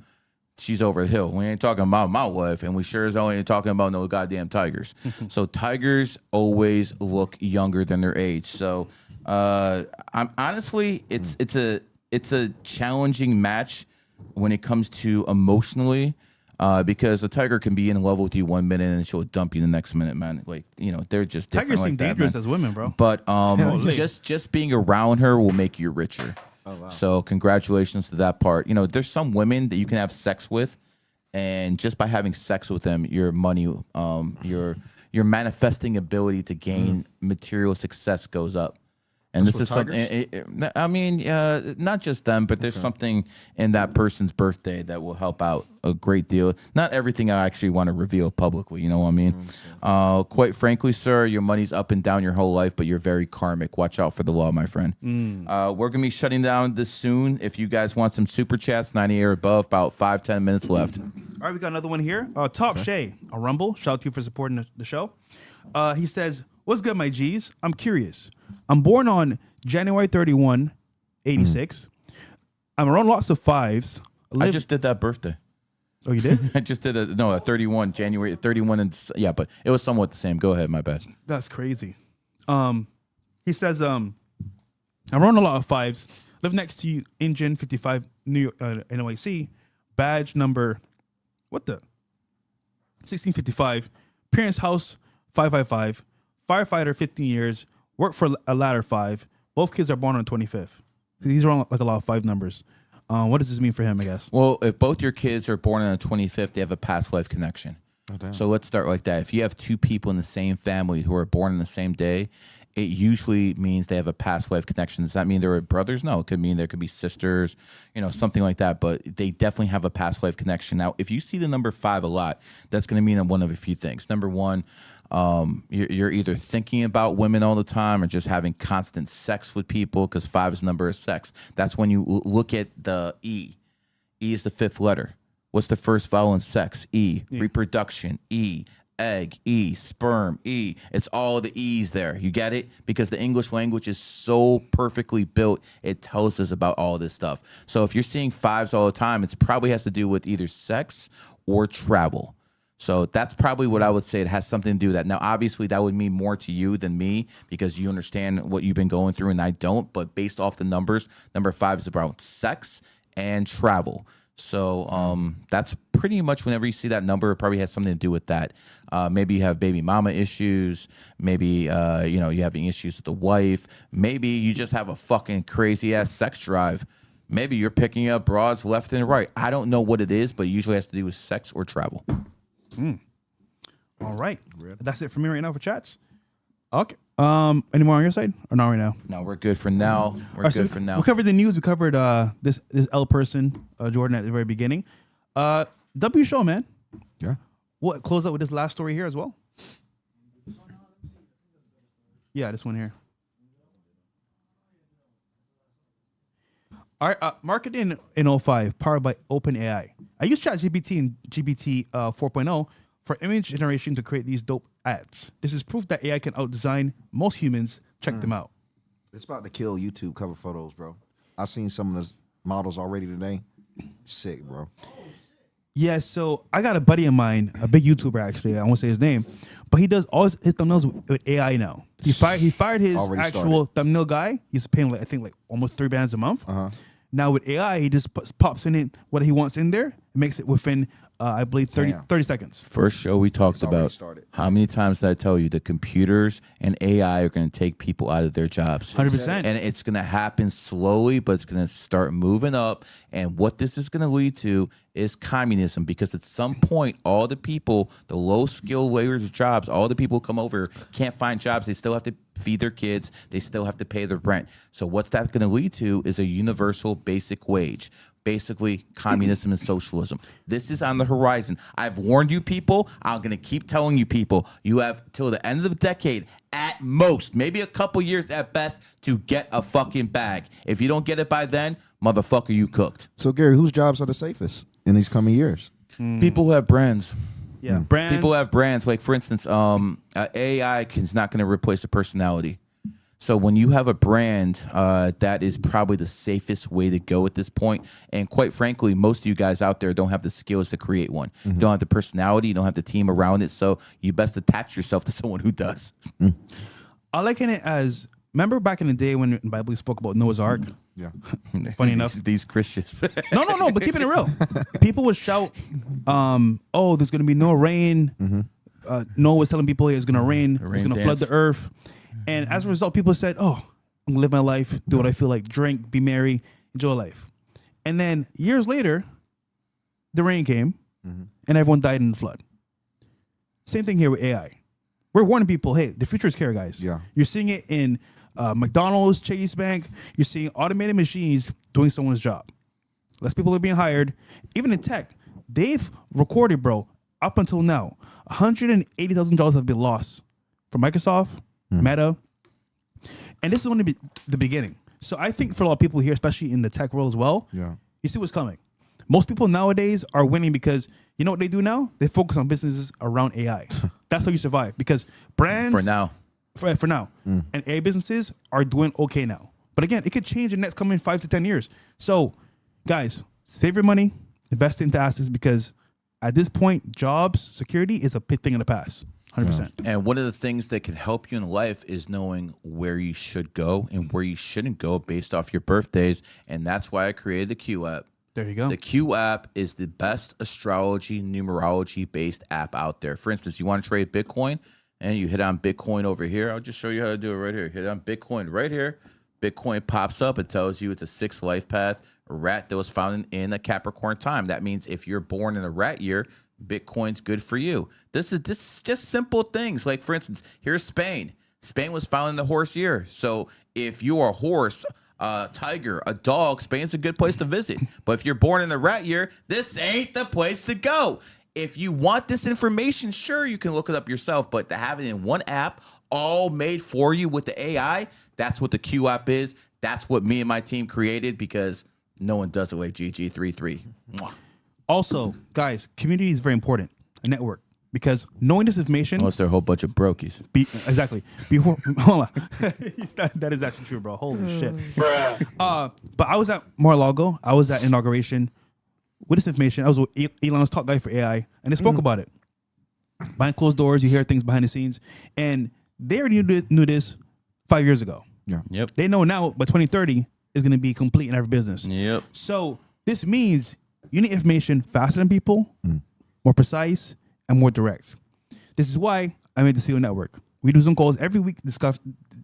she's over the hill. We ain't talking about my wife, and we sure as hell ain't talking about no goddamn tigers. So tigers always look younger than their age. So I'm honestly, it's a challenging match when it comes to emotionally. Because a tiger can be in love with you 1 minute and she'll dump you the next minute, man. Like, you know, they're just different Tigers like seem that, dangerous man. as women, bro. But just being around her will make you richer. Oh, wow. So congratulations to that part. You know, there's some women that you can have sex with, and just by having sex with them, your money, your manifesting ability to gain material success goes up. And That's this is for something. I mean, not just them, but there's something in that person's birthday that will help out a great deal. Not everything I actually want to reveal publicly. You know what I mean? Quite frankly, sir, your money's up and down your whole life, but you're very karmic. Watch out for the law, my friend. We're gonna be shutting down this soon. If you guys want some super chats, 90 or above, about 5-10 minutes left. All right, we got another one here. Top Shay, a Rumble. Shout out to you for supporting the show. He says, "What's good, my G's? I'm curious. I'm born on January 31, 86. I'm around lots of 5s. I just did that birthday. Oh, you did? I just did a 31 January 31 and yeah, but it was somewhat the same. Go ahead, my bad. That's crazy. He says, I'm around a lot of 5s. Live next to you, Engine 55, New York, NYC. Badge number, 1655. Parents' house, 555. Firefighter, 15 years. Work for a ladder, 5. Both kids are born on 25th. So these are all like a lot of 5 numbers. What does this mean for him, I guess? Well, if both your kids are born on the 25th, they have a past life connection. So let's start like that. If you have 2 people in the same family who are born on the same day, it usually means they have a past life connection. Does that mean they're brothers? No, it could mean there could be sisters, something like that. But they definitely have a past life connection. Now, if you see the number 5 a lot, that's going to mean one of a few things. Number one, you're either thinking about women all the time or just having constant sex with people, because 5 is the number of sex. That's when you look at the E. E is the 5th letter. What's the first vowel in sex? E. Yeah. Reproduction. E. Egg. E. Sperm. E. It's all the E's there. You get it? Because the English language is so perfectly built, it tells us about all this stuff. So if you're seeing 5s all the time, it probably has to do with either sex or travel. So that's probably what I would say. It has something to do with that. Now, obviously, that would mean more to you than me because you understand what you've been going through and I don't. But based off the numbers, number 5 is about sex and travel. So that's pretty much whenever you see that number, it probably has something to do with that. Maybe you have baby mama issues. Maybe, you're having issues with the wife. Maybe you just have a fucking crazy ass sex drive. Maybe you're picking up broads left and right. I don't know what it is, but it usually has to do with sex or travel. All right. That's it for me right now for chats. Okay. Any more on your side or not right now? No, we're good for now. We're good for now. We covered the news. We covered this L person, Jordan, at the very beginning. W show, man. Yeah. What close up with this last story here as well? Yeah, this one here. All right, marketing in 05, powered by OpenAI. I use ChatGPT and GPT 4.0 for image generation to create these dope ads. This is proof that AI can outdesign most humans. Check them out. It's about to kill YouTube cover photos, bro. I've seen some of the models already today. Sick, bro. Yeah, so I got a buddy of mine, a big YouTuber actually. I won't say his name, but he does all his thumbnails with AI now. He fired his Already actual thumbnail guy. He's paying I think almost $3 a month. Now with AI, he just pops in it what he wants in there and makes it within, I believe, 30 seconds. First show we talked about how many times did I tell you the computers and AI are going to take people out of their jobs? 100%. And it's going to happen slowly, but it's going to start moving up. And what this is going to lead to is communism, because at some point, all the people, the low skill layers of jobs, all the people who come over can't find jobs. They still have to feed their kids. They still have to pay their rent. So what's that going to lead to is a universal basic wage. Basically, communism and socialism. This is on the horizon. I've warned you people. I'm going to keep telling you people. You have till the end of the decade, at most, maybe a couple years at best, to get a fucking bag. If you don't get it by then, motherfucker, you cooked. So, Gary, whose jobs are the safest in these coming years? People who have brands. Yeah, brands. People have brands. Like, for instance, AI is not going to replace a personality. So when you have a brand, that is probably the safest way to go at this point. And quite frankly, most of you guys out there don't have the skills to create one. You don't have the personality. You don't have the team around it. So you best attach yourself to someone who does. I liken it as, remember back in the day when the Bible spoke about Noah's Ark? Yeah. Funny enough. These Christians. No, but keeping it real. People would shout, oh, there's going to be no rain. Noah was telling people it's going to rain. It's going to flood the earth. And as a result, people said, oh, I'm going to live my life, do what I feel like, drink, be merry, enjoy life. And then years later, the rain came and everyone died in the flood. Same thing here with AI. We're warning people, hey, the future is here, guys. Yeah. You're seeing it in McDonald's, Chase Bank. You're seeing automated machines doing someone's job. Less people are being hired. Even in tech, they've recorded, bro, up until now, $180,000 have been lost from Microsoft, Meta. And this is only the beginning. So I think for a lot of people here, especially in the tech world as well, you see what's coming. Most people nowadays are winning because you know what they do now? They focus on businesses around AI. That's how you survive, because brands... For now. And AI businesses are doing okay now. But again, it could change in the next coming 5 to 10 years. So guys, save your money, invest into assets, because at this point, jobs, security is a big thing in the past. 100%. And one of the things that can help you in life is knowing where you should go and where you shouldn't go based off your birthdays. And that's why I created the Q app. There you go. The Q app is the best astrology, numerology based app out there. For instance, you want to trade Bitcoin and you hit on Bitcoin over here. I'll just show you how to do it right here. Hit on Bitcoin right here. Bitcoin pops up. It tells you it's a 6 life path, a rat that was found in a Capricorn time. That means if you're born in a rat year, Bitcoin's good for you. This is just simple things. Like, for instance, here's Spain. Spain was found in the horse year. So if you are a horse, a tiger, a dog, Spain's a good place to visit. But if you're born in the rat year, this ain't the place to go. If you want this information, sure, you can look it up yourself. But to have it in one app, all made for you with the AI, that's what the Q app is. That's what me and my team created because no one does it like GG33. Mwah. Also, guys, community is very important. A network. Because knowing this information... Unless they're a whole bunch of brokies. Hold on. that is actually true, bro. Holy shit. But I was at Mar-a-Lago. I was at inauguration with this information. I was with Elon's top guy for AI, and they spoke about it. Behind closed doors, you hear things behind the scenes. And they already knew this 5 years ago. Yeah. Yep. They know now by 2030 is going to be complete in every business. Yep. So this means you need information faster than people, more precise, and more direct. This is why I made the CEO Network. We do Zoom calls every week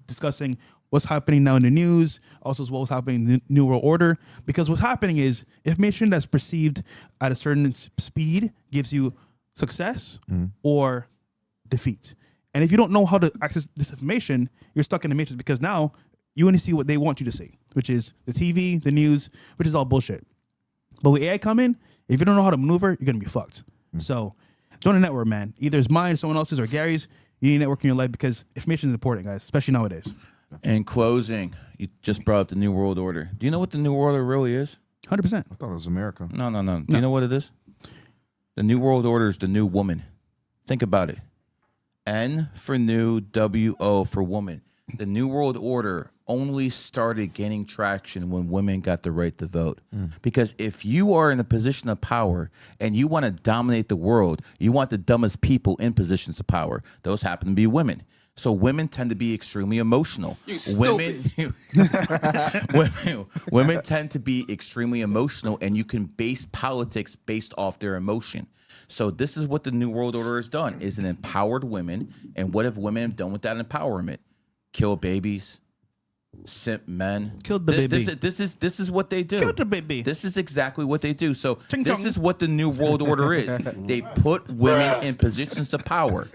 discussing what's happening now in the news, also as well as happening in the New World Order. Because what's happening is information that's perceived at a certain speed gives you success or defeat. And if you don't know how to access this information, you're stuck in the matrix because now you only see what they want you to see, which is the TV, the news, which is all bullshit. But with AI coming, if you don't know how to maneuver, you're going to be fucked. So join a network, man. Either it's mine, someone else's, or Gary's. You need a network in your life because information is important, guys, especially nowadays. In closing, you just brought up the New World Order. Do you know what the New World Order really is? 100%. I thought it was America. No. Do you know what it is? The New World Order is the new woman. Think about it. N for new, W-O for woman. The New World Order only started gaining traction when women got the right to vote. Because if you are in a position of power and you want to dominate the world, you want the dumbest people in positions of power. Those happen to be women. So women tend to be extremely emotional. Women tend to be extremely emotional, and you can base politics based off their emotion. So this is what the New World Order has done, is it empowered women. And what have women done with that empowerment? Kill babies, simp men. Killed the baby. This is what they do. Killed the baby. This is exactly what they do. So Ching this chong. is what the New World Order is. They put women in positions of power.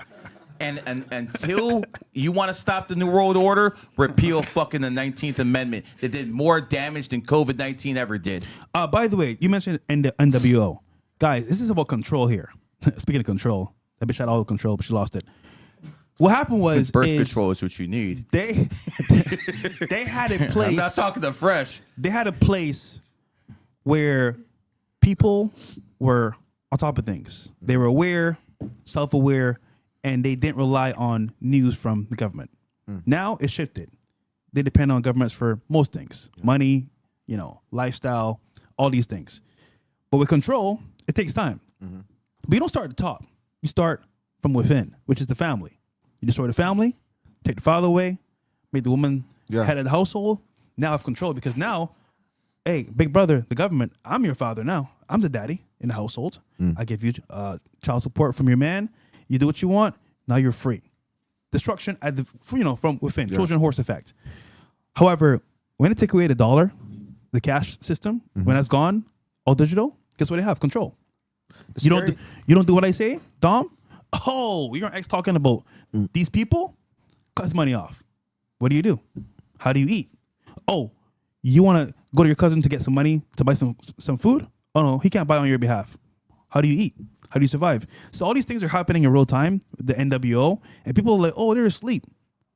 And until you want to stop the New World Order, repeal fucking the 19th Amendment that did more damage than COVID-19 ever did. By the way, you mentioned NWO. Guys, this is about control here. Speaking of control, that bitch had all the control, but she lost it. What happened was birth control is what you need. They had a place. I'm not talking to Fresh. They had a place where people were on top of things. They were aware, self-aware, and they didn't rely on news from the government. Now it's shifted. They depend on governments for most things. Money, lifestyle, all these things. But with control, it takes time. But you don't start at the top. You start from within, which is the family. You destroy the family, take the father away, make the woman head of the household. Now I have control because now, hey, big brother, the government, I'm your father now. I'm the daddy in the household. I give you child support from your man. You do what you want. Now you're free. Destruction at the from within. Trojan horse effect. However, when they take away the dollar, the cash system, when that's gone, all digital, guess what they have? Control. You don't do what I say, Dom? Oh, you're an ex talking about these people? Cut his money off. What do? How do you eat? Oh, you want to go to your cousin to get some money to buy some food? Oh no, he can't buy on your behalf. How do you eat? How do you survive? So all these things are happening in real time, the NWO, and people are like, oh, they're asleep.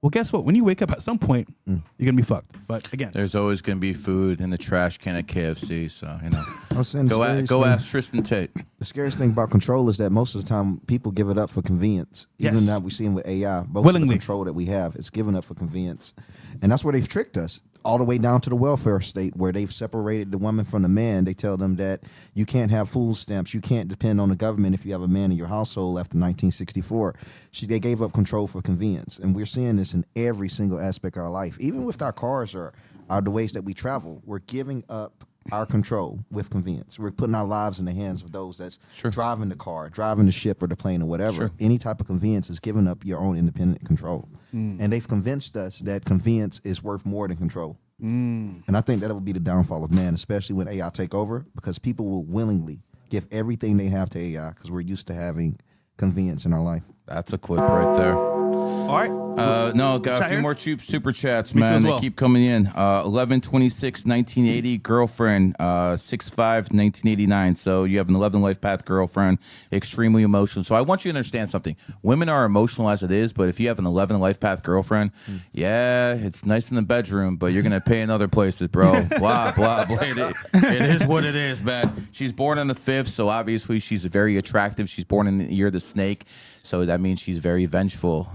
Well, guess what? When you wake up at some point, you're going to be fucked. But again, there's always going to be food in the trash can at KFC. So, I was saying go ask Tristan Tate. The scariest thing about control is that most of the time people give it up for convenience. Even now we're seeing with AI, most of the control that we have is given up for convenience. And that's where they've tricked us. all the way down to the welfare state where they've separated the woman from the man. They tell them that you can't have food stamps. You can't depend on the government if you have a man in your household after 1964. They gave up control for convenience. And we're seeing this in every single aspect of our life. Even with our cars or the ways that we travel, we're giving up our control with convenience. We're putting our lives in the hands of those that's driving the car, driving the ship or the plane or whatever. Any type of convenience is giving up your own independent control. And they've convinced us that convenience is worth more than control. And I think that will be the downfall of man, especially when AI take over, because people will willingly give everything they have to AI because we're used to having convenience in our life. That's a clip right there. All right. No, got a few more super chats, man. They keep coming in. 11/26/1980, girlfriend. 6/5/1989. So you have an 11 life path girlfriend, extremely emotional. So I want you to understand something. Women are emotional as it is, but if you have an 11 life path girlfriend, yeah, it's nice in the bedroom, but you're gonna pay in other places, bro. Blah blah blah. It is what it is, man. She's born on the 5th, so obviously she's very attractive. She's born in the year of the snake. So that means she's very vengeful.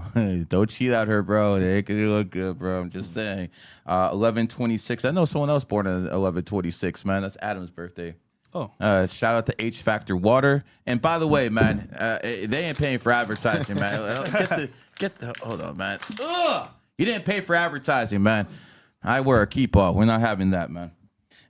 Don't cheat out her, bro. They can look good, bro. I'm just saying. 11/26. I know someone else born on 11/26, man. That's Adam's birthday. Oh. Shout out to H Factor Water. And by the way, man, they ain't paying for advertising, man. Hold on, man. Ugh! You didn't pay for advertising, man. I wear a keep off. We're not having that, man.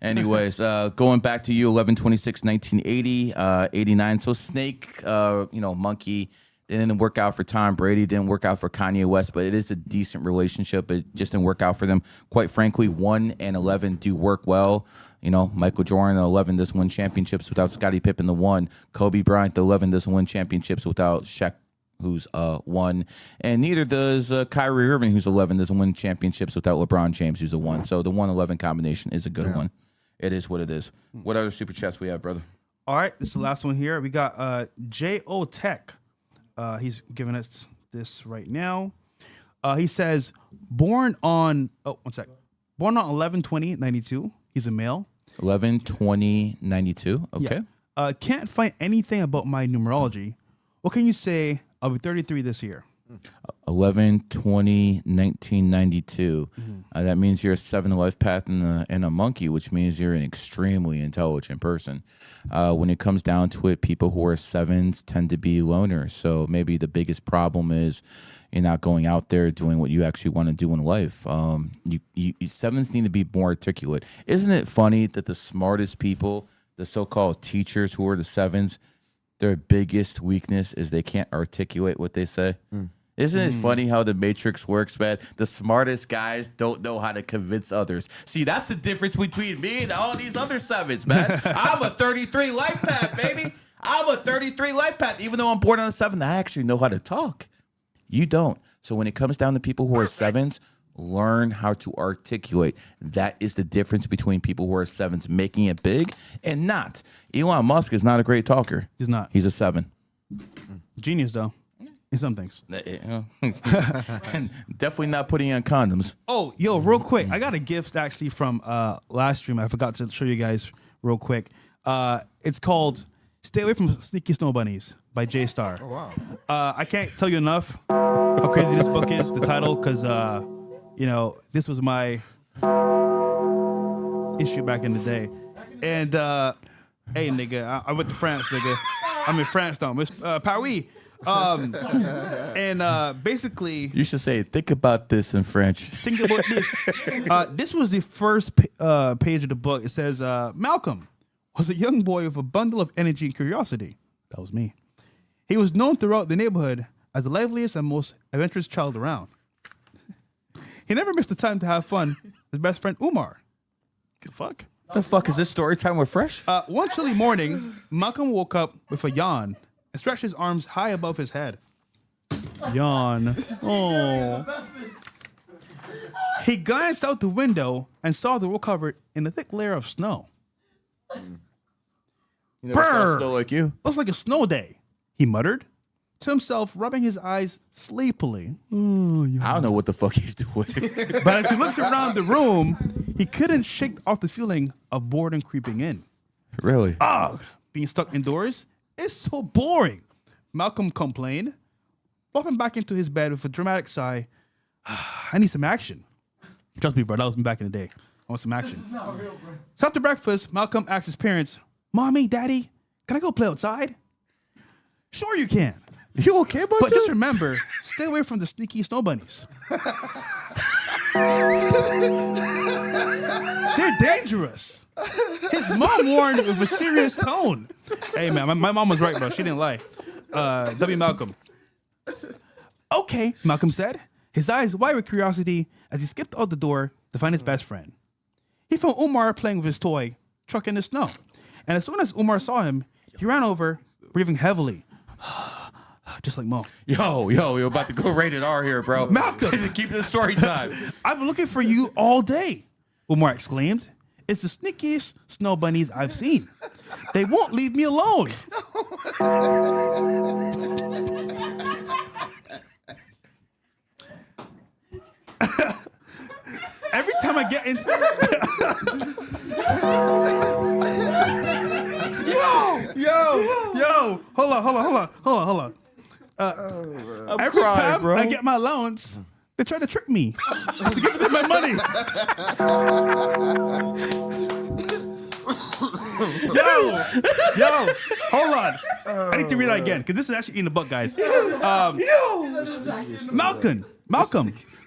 Anyways, going back to you, 11/26/1980, 89. So Snake, monkey. It didn't work out for Tom Brady. Didn't work out for Kanye West, but it is a decent relationship. It just didn't work out for them. Quite frankly, 1 and 11 do work well. Michael Jordan, the 11 doesn't win championships without Scottie Pippen, the 1. Kobe Bryant, the 11 doesn't win championships without Shaq, who's 1. And neither does Kyrie Irving, who's 11, doesn't win championships without LeBron James, who's a 1. So the 1-11 combination is a good one. It is what it is. What other super chats we have, brother? All right, this is the last one here. We got J.O. Tech. He's giving us this right now. He says, born on 11/20/92. He's a male. 11/20/92. Okay. Yeah. Can't find anything about my numerology. What can you say? I'll be 33 this year. 11/20/1992. That means you're a 7 life path and a monkey, which means you're an extremely intelligent person. When it comes down to it, people who are 7s tend to be loners. So maybe the biggest problem is you're not going out there doing what you actually want to do in life. You 7s need to be more articulate. Isn't it funny that the smartest people, the so-called teachers who are the 7s, their biggest weakness is they can't articulate what they say? Isn't it funny how the Matrix works, man? The smartest guys don't know how to convince others. See, that's the difference between me and all these other 7s, man. I'm a 33 life path, baby. I'm a 33 life path. Even though I'm born on a 7, I actually know how to talk. You don't. So when it comes down to people who are 7s, learn how to articulate. That is the difference between people who are 7s making it big and not. Elon Musk is not a great talker. He's not. He's a 7. Genius, though. In some things. Definitely not putting on condoms. Oh, yo, real quick. I got a gift actually from last stream. I forgot to show you guys real quick. It's called Stay Away from Sneaky Snow Bunnies by J Star. Oh, wow. I can't tell you enough how crazy this book is, the title, because, this was my issue back in the day. And, hey, nigga, I went to France, nigga. I'm in France now. Miss Paris. Basically, you should say, think about this in French. Think about this. This was the first page of the book. It says, Malcolm was a young boy with a bundle of energy and curiosity. That was me. He was known throughout the neighborhood as the liveliest and most adventurous child around. He never missed the time to have fun with his best friend Umar. The fuck is this story time with Fresh? One chilly morning, Malcolm woke up with a yawn and stretched his arms high above his head. Yawn. Oh. He glanced out the window and saw the world covered in a thick layer of snow. Brr! Snow like you. Looks like a snow day, he muttered to himself, rubbing his eyes sleepily. Oh, I don't know what the fuck he's doing. But as he looks around the room, he couldn't shake off the feeling of boredom creeping in. Really? Ugh, being stuck indoors is so boring, Malcolm complained, falling back into his bed with a dramatic sigh. I need some action. Trust me, bro. That was back in the day. I want some action. This is not real, bro. So after breakfast, Malcolm asks his parents, "Mommy, Daddy, can I go play outside?" Sure you can. You okay about But that? just remember, stay away from the sneaky snow bunnies. They're dangerous. His mom warned with a serious tone. Hey, man, my mom was right, bro. She didn't lie. W. Malcolm. Okay, Malcolm said, his eyes wide with curiosity as he skipped out the door to find his best friend. He found Umar playing with his toy truck in the snow. And as soon as Umar saw him, he ran over, breathing heavily. Just like Mo. Yo, you're about to go rated R here, bro. Malcolm. Keep the story time. I've been looking for you all day, Umar exclaimed. It's the sneakiest snow bunnies I've seen. They won't leave me alone. Every time I get into Yo, hold on. Every time I get my allowance, they try to trick me to give them my money. Yo, hold on. I need to read that again because this is actually in the book, guys. Malcolm,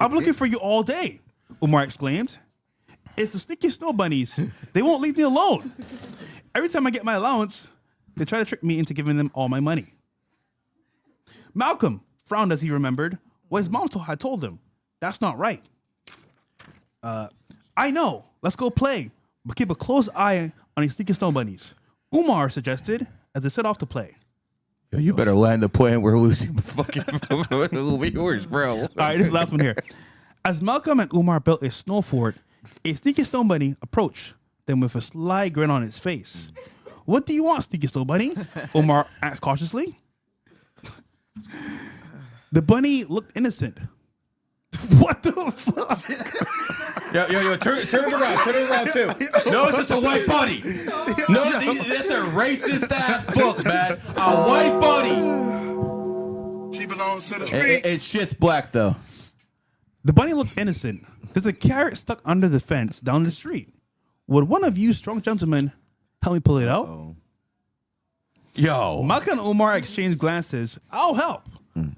I'm looking for you all day, Umar exclaimed. It's the sneaky snow bunnies. They won't leave me alone. Every time I get my allowance, they try to trick me into giving them all my money. Malcolm frowned as he remembered what his mom had told him. That's not right. I know. Let's go play, but keep a close eye on these sneaky snow bunnies, Umar suggested as they set off to play. Yo, you better land the plane. We're losing fucking viewers, bro. All right, this is the last one here. As Malcolm and Umar built a snow fort, a sneaky snow bunny approached them with a sly grin on its face. What do you want, sneaky snow bunny? Umar asked cautiously. The bunny looked innocent. What the fuck? Yo, turn it around too. No, it's just a white bunny. No, that's a racist ass book, man. A white bunny. She belongs to the street. It shit's black though. The bunny looked innocent. There's a carrot stuck under the fence down the street. Would one of you strong gentlemen help me pull it out? Yo. Malcolm and Umar exchanged glances. I'll help.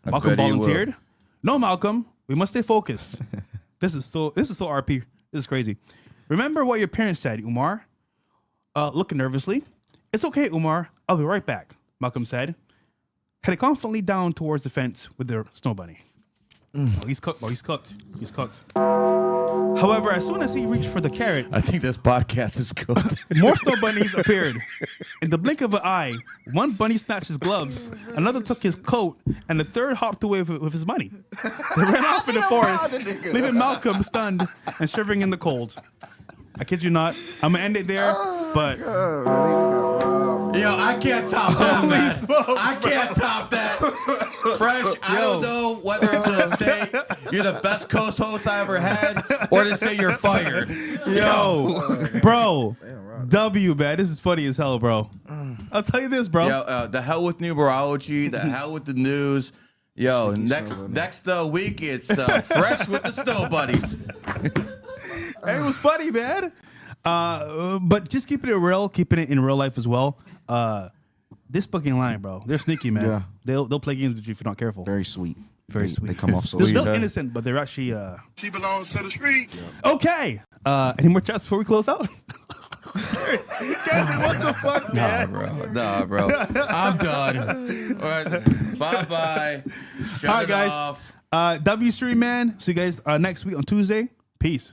Malcolm volunteered. No, Malcolm. We must stay focused. This is so RP. This is crazy. Remember what your parents said, Umar. Looking nervously. It's okay, Umar. I'll be right back, Malcolm said. Headed confidently down towards the fence with the snow bunny. Oh, he's cooked, bro. He's cooked. However, as soon as he reached for the carrot, I think this podcast is cooked. More snow bunnies appeared. In the blink of an eye, one bunny snatched his gloves, another took his coat, and the third hopped away with his money. They ran off in the forest, leaving Malcolm stunned and shivering in the cold. I kid you not. I'm going to end it there, but... Yo, I can't top that, man. I can't top that. Fresh, I don't know whether to say you're the best co-host I ever had or to say you're fired. Yo, bro. W, man. This is funny as hell, bro. I'll tell you this, bro. Yo, the hell with numerology, the hell with the news. Yo, next week it's Fresh with the Snow Buddies. It was funny, man. But just keeping it real, keeping it in real life as well. This fucking line, bro. They're sneaky, man. Yeah. They'll play games with you if you're not careful. Very sweet. Very sweet. They come off so They're sweet. still innocent, but they're actually. She belongs to the street. Okay. Any more chats before we close out? Guys, what the fuck, man? Nah, bro. I'm done. All right. Bye-bye. All right, guys. W Stream, man. See you guys next week on Tuesday. Peace.